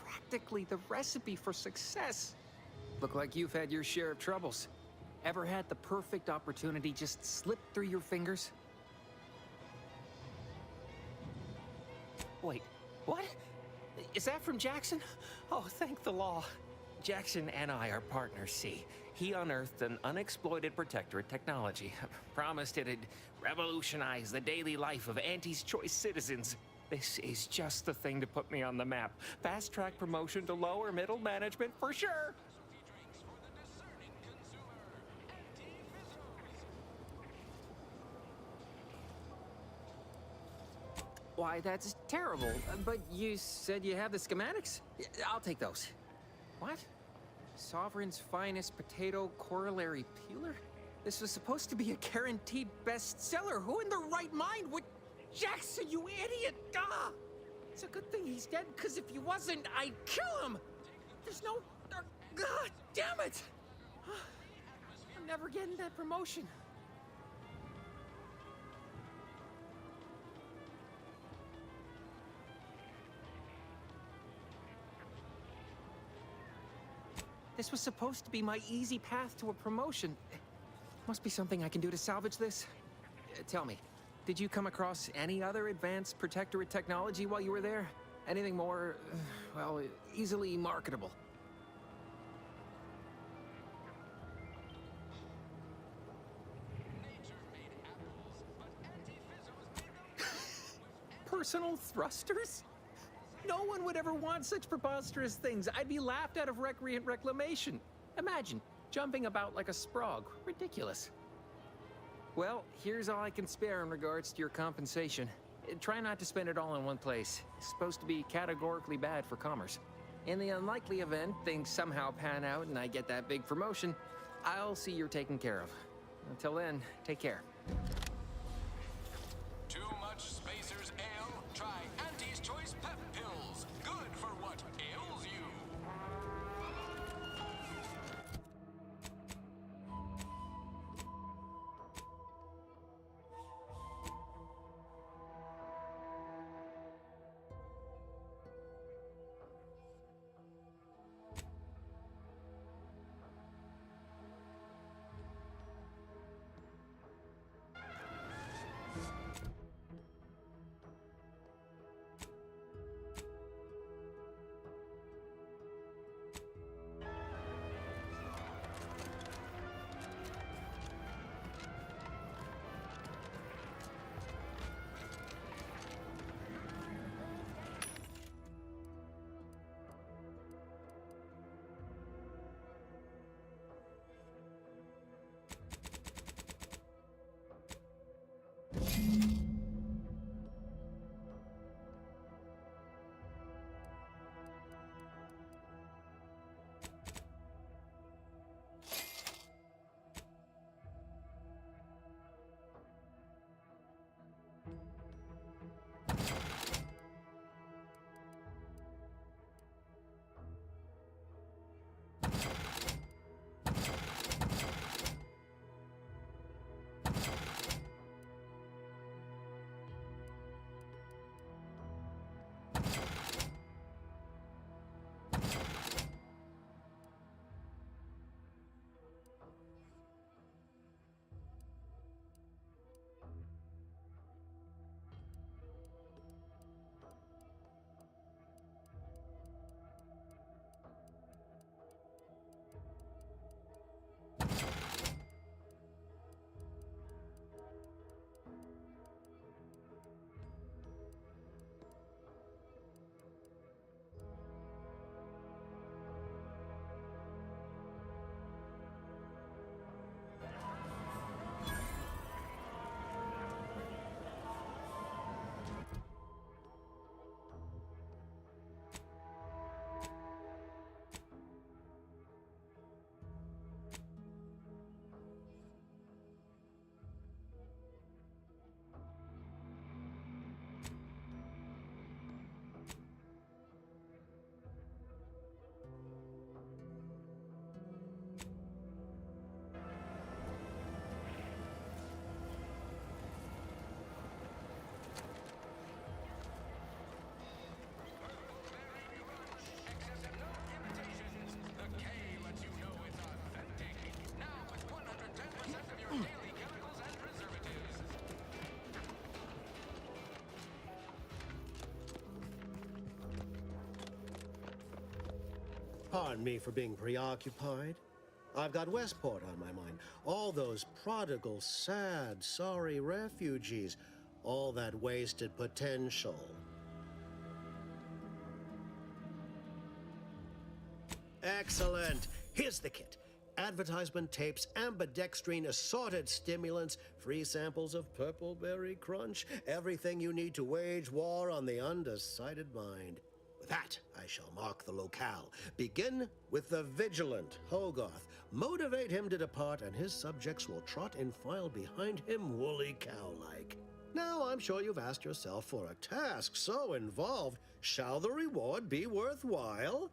Practically the recipe for success. Look like you've had your share of troubles. Ever had the perfect opportunity just slip through your fingers? Wait, what? Is that from Jackson? Oh, thank the law. Jackson and I are partners, see. He unearthed an unexploited protectorate technology. Promised it'd revolutionize the daily life of Auntie's Choice citizens. This is just the thing to put me on the map. Fast-track promotion to lower middle management for sure. Why, that's terrible. But you said you have the schematics? I'll take those. What? Sovereign's finest potato corollary peeler? This was supposed to be a guaranteed bestseller. Who in their right mind would... Jackson, you idiot! Ah! It's a good thing he's dead, because if he wasn't, I'd kill him! There's no... God damn it! I'm never getting that promotion. This was supposed to be my easy path to a promotion. Must be something I can do to salvage this. Tell me, did you come across any other advanced protectorate technology while you were there? Anything more, well, easily marketable? Personal thrusters? No one would ever want such preposterous things. I'd be laughed out of recreant reclamation. Imagine, jumping about like a sprog. Ridiculous. Well, here's all I can spare in regards to your compensation. Try not to spend it all in one place. It's supposed to be categorically bad for commerce. In the unlikely event things somehow pan out and I get that big promotion, I'll see you're taken care of. Until then, take care. Too much Spacer's Ale? Try Auntie's Choice Pep Pills. Good for what ails you. Pardon me for being preoccupied. I've got Westport on my mind. All those prodigal, sad, sorry refugees. All that wasted potential. Excellent. Here's the kit. Advertisement tapes, ambidextrine assorted stimulants, free samples of Purpleberry Crunch, everything you need to wage war on the undecided mind. With that, I shall mark the locale. Begin with the vigilant Hogarth. Motivate him to depart, and his subjects will trot in file behind him woolly cow-like. Now, I'm sure you've asked yourself, for a task so involved, shall the reward be worthwhile?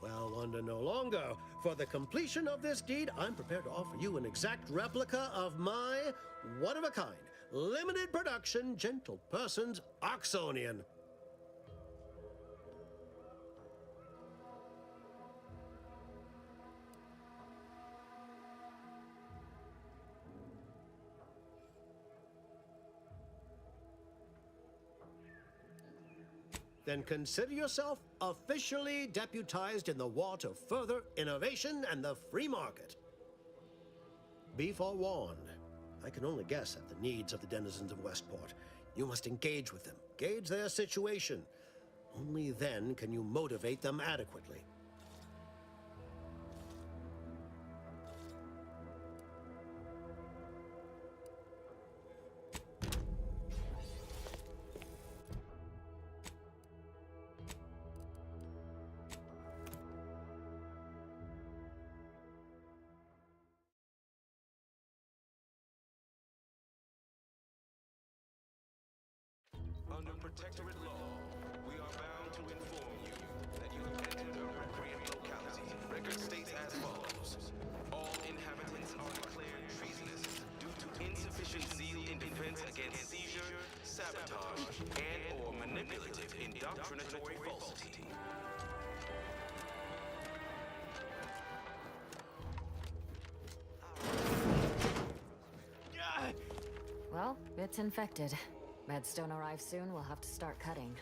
Well, wonder no longer. For the completion of this deed, I'm prepared to offer you an exact replica of my one-of-a-kind, limited production, gentle person's Oxonian. Then consider yourself officially deputized in the war to further innovation and the free market. Be forewarned. I can only guess at the needs of the denizens of Westport. You must engage with them, gauge their situation. Only then can you motivate them adequately. Under Protectorate law, we are bound to inform you that you have entered a recreant locality. Record states as follows. All inhabitants are declared treasonous due to insufficient zeal in defense against seizure, sabotage, and/or manipulative indoctrinatory falsity. Well, it's infected. Medstone arrives soon, we'll have to start cutting.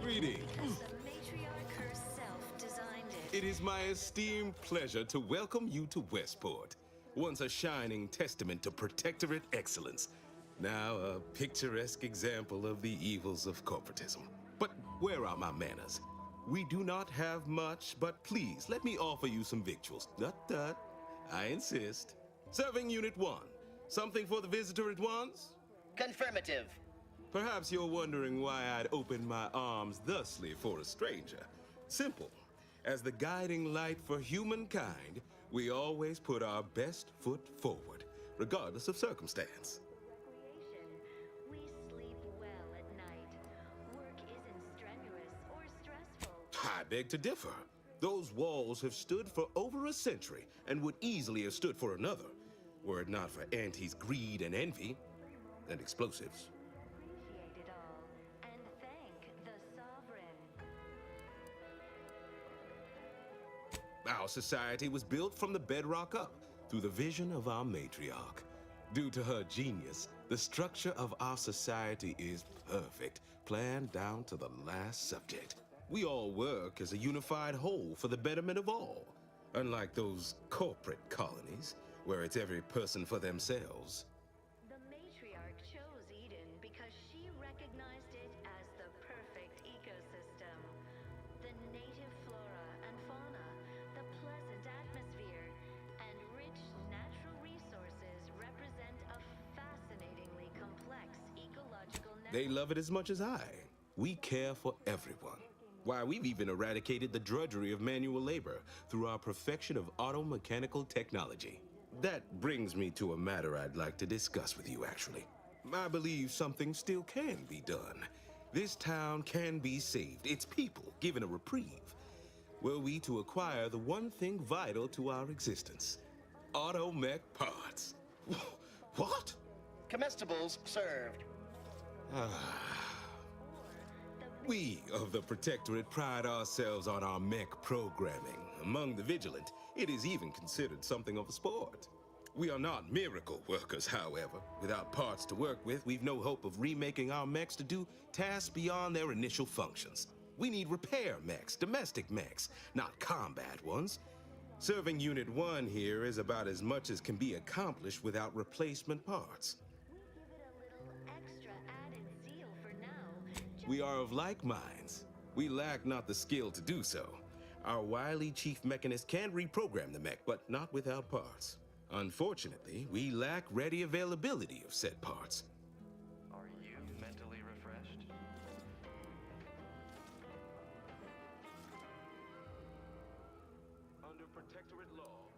Greetings. Because the matriarch herself designed it. It is my esteemed pleasure to welcome you to Westport, once a shining testament to Protectorate excellence, now a picturesque example of the evils of corporatism. But where are my manners? We do not have much, but please let me offer you some victuals. Tut. I insist. Serving Unit 1. Something for the visitor at once? Confirmative. Perhaps you're wondering why I'd open my arms thusly for a stranger. Simple. As the guiding light for humankind, we always put our best foot forward, regardless of circumstance. We sleep well at night. Work isn't strenuous or stressful. I beg to differ. Those walls have stood for over a century and would easily have stood for another, were it not for Auntie's greed and envy, and explosives. Appreciate it all, and thank the Sovereign. Our society was built from the bedrock up through the vision of our matriarch. Due to her genius, the structure of our society is perfect, planned down to the last subject. We all work as a unified whole for the betterment of all, unlike those corporate colonies, where it's every person for themselves. The matriarch chose Eden because she recognized it as the perfect ecosystem. The native flora and fauna, the pleasant atmosphere, and rich natural resources represent a fascinatingly complex ecological network. They love it as much as I. We care for everyone. Why, we've even eradicated the drudgery of manual labor through our perfection of auto-mechanical technology. That brings me to a matter I'd like to discuss with you, actually. I believe something still can be done. This town can be saved, its people given a reprieve. Were we to acquire the one thing vital to our existence, auto-mech parts. What? Comestibles served. We of the Protectorate pride ourselves on our mech programming. Among the vigilant, it is even considered something of a sport. We are not miracle workers, however. Without parts to work with, we've no hope of remaking our mechs to do tasks beyond their initial functions. We need repair mechs, domestic mechs, not combat ones. Serving Unit 1 here is about as much as can be accomplished without replacement parts. We are of like minds. We lack not the skill to do so. Our wily chief mechanist can reprogram the mech, but not without parts. Unfortunately, we lack ready availability of said parts. Are you mentally refreshed? Under Protectorate law,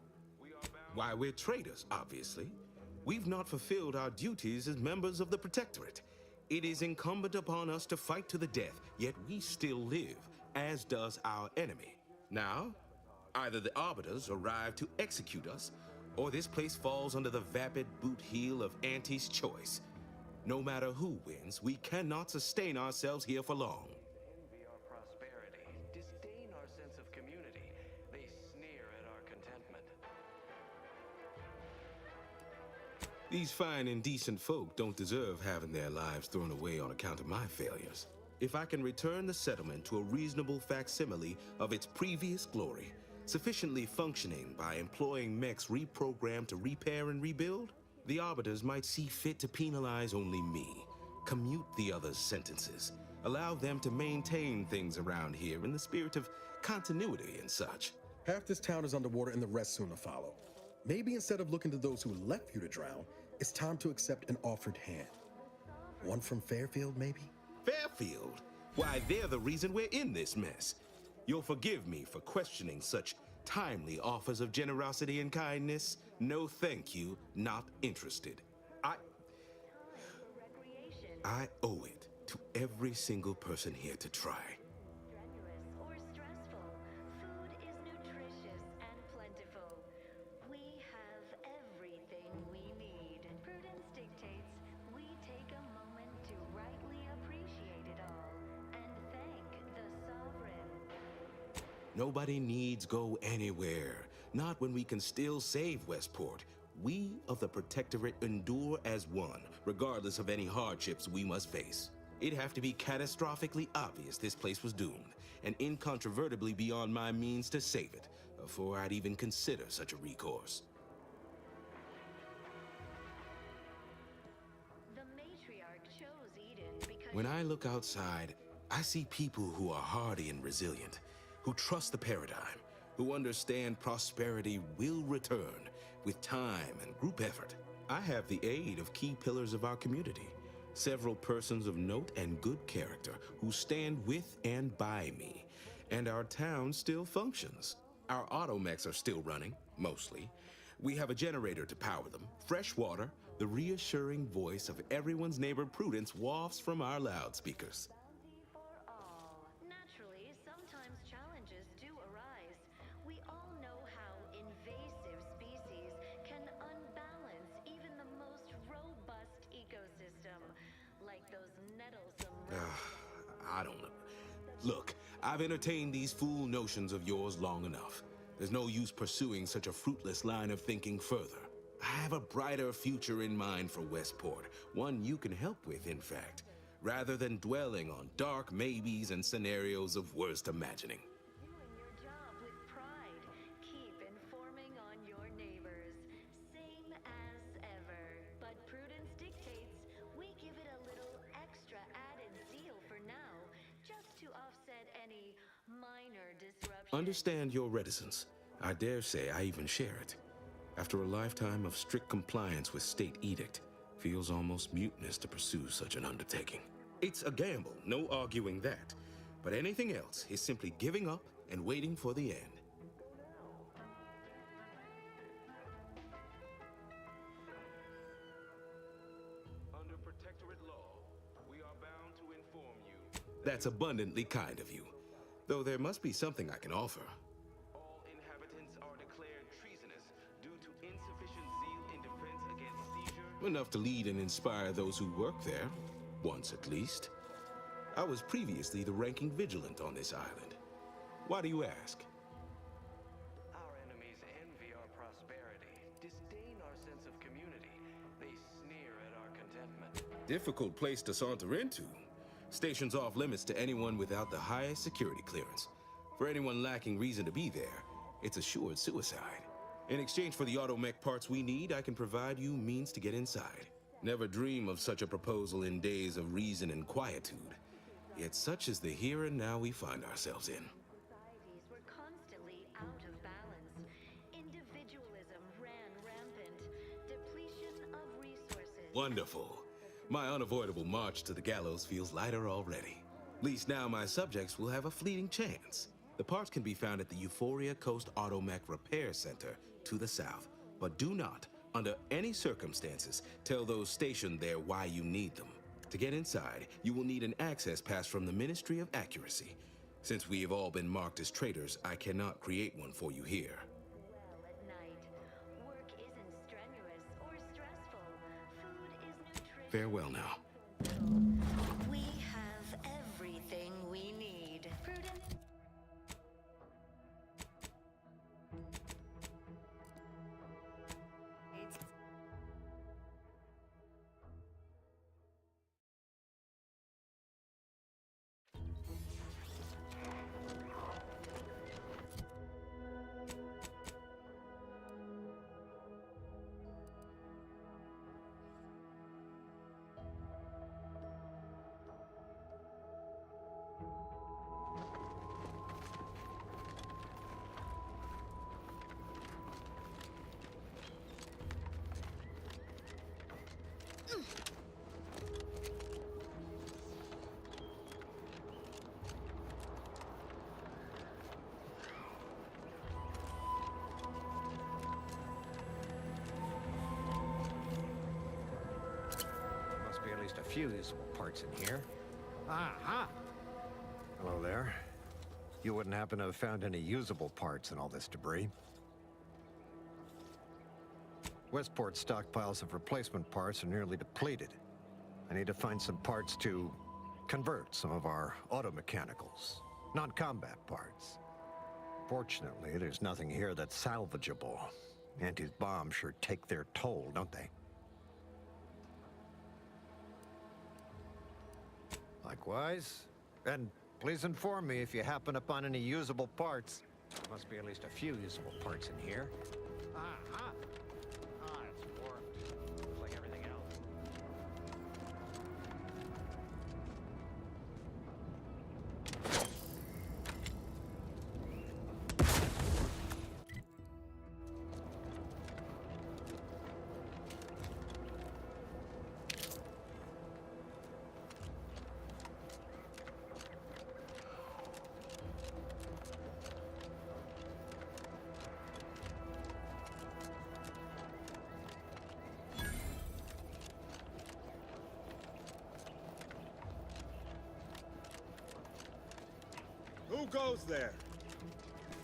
we are bound... Why, we're traitors, obviously. We've not fulfilled our duties as members of the Protectorate. It is incumbent upon us to fight to the death, yet we still live, as does our enemy. Now, either the Arbiters arrive to execute us, or this place falls under the vapid boot heel of Auntie's choice. No matter who wins, we cannot sustain ourselves here for long. Envy our prosperity, disdain our sense of community. They sneer at our contentment. These fine and decent folk don't deserve having their lives thrown away on account of my failures. If I can return the settlement to a reasonable facsimile of its previous glory, sufficiently functioning by employing mechs reprogrammed to repair and rebuild, the Arbiters might see fit to penalize only me, commute the others' sentences, allow them to maintain things around here in the spirit of continuity and such. Half this town is underwater and the rest soon to follow. Maybe instead of looking to those who left you to drown, it's time to accept an offered hand. One from Fairfield, maybe? Fairfield? Why, they're the reason we're in this mess. You'll forgive me for questioning such timely offers of generosity and kindness. No thank you, not interested. I owe it to every single person here to try. Or stressful, food is nutritious and plentiful. We have everything we need. Prudence dictates we take a moment to rightly appreciate it all and thank the sovereign. Nobody needs go anywhere, not when we can still save Westport. We of the Protectorate endure as one, regardless of any hardships we must face. It'd have to be catastrophically obvious this place was doomed, and incontrovertibly beyond my means to save it, before I'd even consider such a recourse. The matriarch chose Eden because When I look outside, I see people who are hardy and resilient, who trust the paradigm, who understand prosperity will return with time and group effort. I have the aid of key pillars of our community, several persons of note and good character who stand with and by me, and our town still functions. Our automechs are still running, mostly. We have a generator to power them, fresh water, the reassuring voice of everyone's neighbor Prudence wafts from our loudspeakers. naturally, sometimes challenges do arise. We all know how invasive species can unbalance even the most robust ecosystem, like those nettlesome... I don't know. Look, I've entertained these fool notions of yours long enough. There's no use pursuing such a fruitless line of thinking further. I have a brighter future in mind for Westport, one you can help with, in fact, rather than dwelling on dark maybes and scenarios of worst imagining. Doing your job with pride. Keep informing on your neighbors. Same as ever. But prudence dictates we give it a little extra added zeal for now, just to offset any minor disruption. Understand your reticence. I dare say I even share it. After a lifetime of strict compliance with state edict, feels almost mutinous to pursue such an undertaking. It's a gamble, no arguing that. But anything else is simply giving up and waiting for the end. Under Protectorate law, we are bound to inform you. That's abundantly kind of you. Though there must be something I can offer. All inhabitants are declared treasonous due to insufficient zeal in defense against seizure. Enough to lead and inspire those who work there, once at least. I was previously the ranking vigilant on this island. Why do you ask? Our enemies envy our prosperity, disdain our sense Difficult place to saunter into. Station's off limits to anyone without the highest security clearance. For anyone lacking reason to be there, it's assured suicide. In exchange for the automech parts we need, I can provide you means to get inside. Never dream of such a proposal in days of reason and quietude. Yet such is the here and now we find ourselves in. Societies were constantly out of balance. Individualism ran rampant. Depletion of resources. Wonderful. My unavoidable march to the gallows feels lighter already. At least now my subjects will have a fleeting chance. The parts can be found at the Euphoria Coast Automech Repair Center to the south. But do not, under any circumstances, tell those stationed there why you need them. To get inside, you will need an access pass from the Ministry of Accuracy. Since we have all been marked as traitors, I cannot create one for you here. Well at night. Work isn't strenuous or stressful. Food is nutritious. Farewell now. We have everything we need. Prudence. Must be at least a few usable parts in here. Aha! Hello there. You wouldn't happen to have found any usable parts in all this debris? Westport's stockpiles of replacement parts are nearly depleted. I need to find some parts to convert some of our automechanicals, non-combat parts. Fortunately, there's nothing here that's salvageable. Auntie's bombs sure take their toll, don't they? Likewise. And please inform me if you happen upon any usable parts. There must be at least a few usable parts in here. Aha! Ah, it's warped. Just like everything else. Who goes there?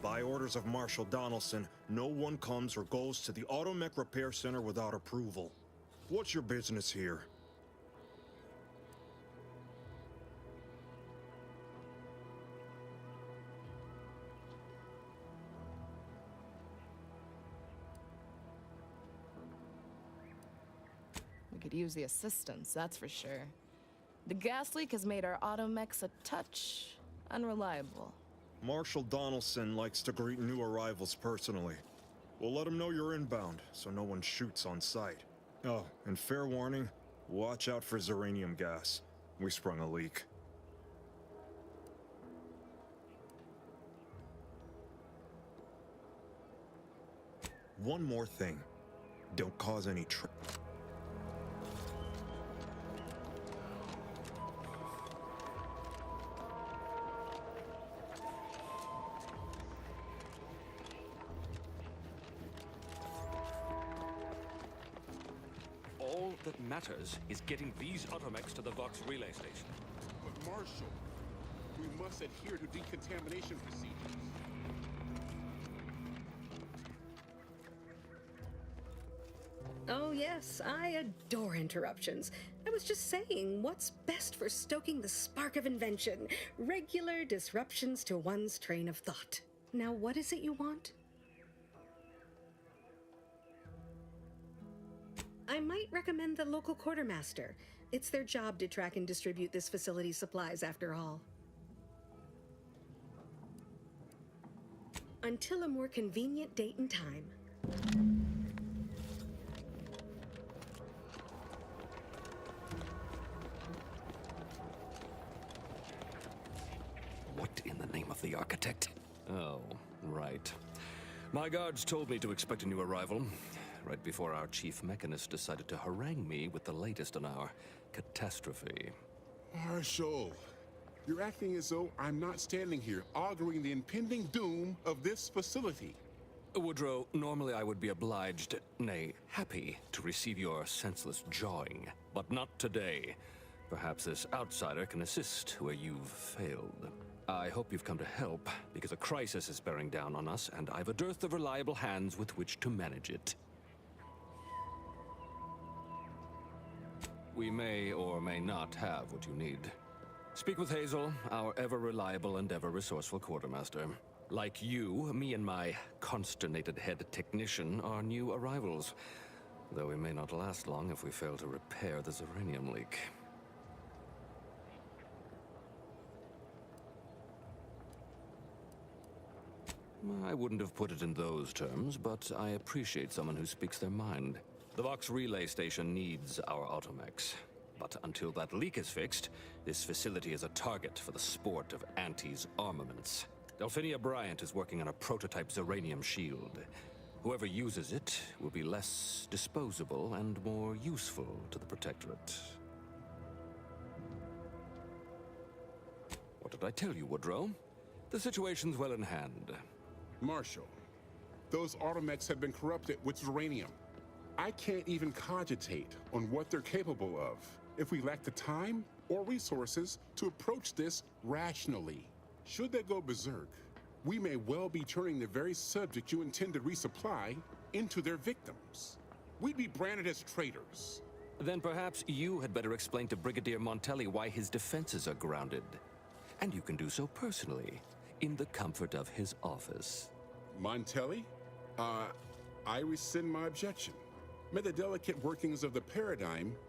By orders of Marshal Donaldson, no one comes or goes to the Automech Repair Center without approval. What's your business here? We could use the assistance, that's for sure. The gas leak has made our automechs a touch unreliable. Marshal Donaldson likes to greet new arrivals personally. We'll let him know you're inbound, so no one shoots on sight. Oh, and fair warning, watch out for xeranium gas. We sprung a leak. One more thing. Don't cause any All that matters is getting these automechs to the Vox relay station. But Marshal, we must adhere to decontamination procedures. Oh yes, I adore interruptions. I was just saying, what's best for stoking the spark of invention? Regular disruptions to one's train of thought. Now, what is it you want? I might recommend the local quartermaster. It's their job to track and distribute this facility's supplies, after all. Until a more convenient date and time. What in the name of the architect? Oh, right. My guards told me to expect a new arrival, right before our chief mechanist decided to harangue me with the latest on our catastrophe. Marshal, you're acting as though I'm not standing here auguring the impending doom of this facility. Woodrow, normally I would be obliged, nay, happy, to receive your senseless jawing, but not today. Perhaps this outsider can assist where you've failed. I hope you've come to help, because a crisis is bearing down on us, and I've a dearth of reliable hands with which to manage it. We may or may not have what you need. Speak with Hazel, our ever-reliable and ever-resourceful quartermaster. Like you, me and my consternated head technician are new arrivals, though we may not last long if we fail to repair the uranium leak. I wouldn't have put it in those terms, but I appreciate someone who speaks their mind. The Vox relay station needs our automechs. But until that leak is fixed, this facility is a target for the sport of Auntie's armaments. Delphinia Bryant is working on a prototype Zeranium shield. Whoever uses it will be less disposable and more useful to the Protectorate. What did I tell you, Woodrow? The situation's well in hand. Marshal, those automechs have been corrupted with uranium. I can't even cogitate on what they're capable of if we lack the time or resources to approach this rationally. Should they go berserk, we may well be turning the very subject you intend to resupply into their victims. We'd be branded as traitors. Then perhaps you had better explain to Brigadier Montelli why his defenses are grounded. And you can do so personally, in the comfort of his office. Montelli? I rescind my objection. May the delicate workings of the paradigm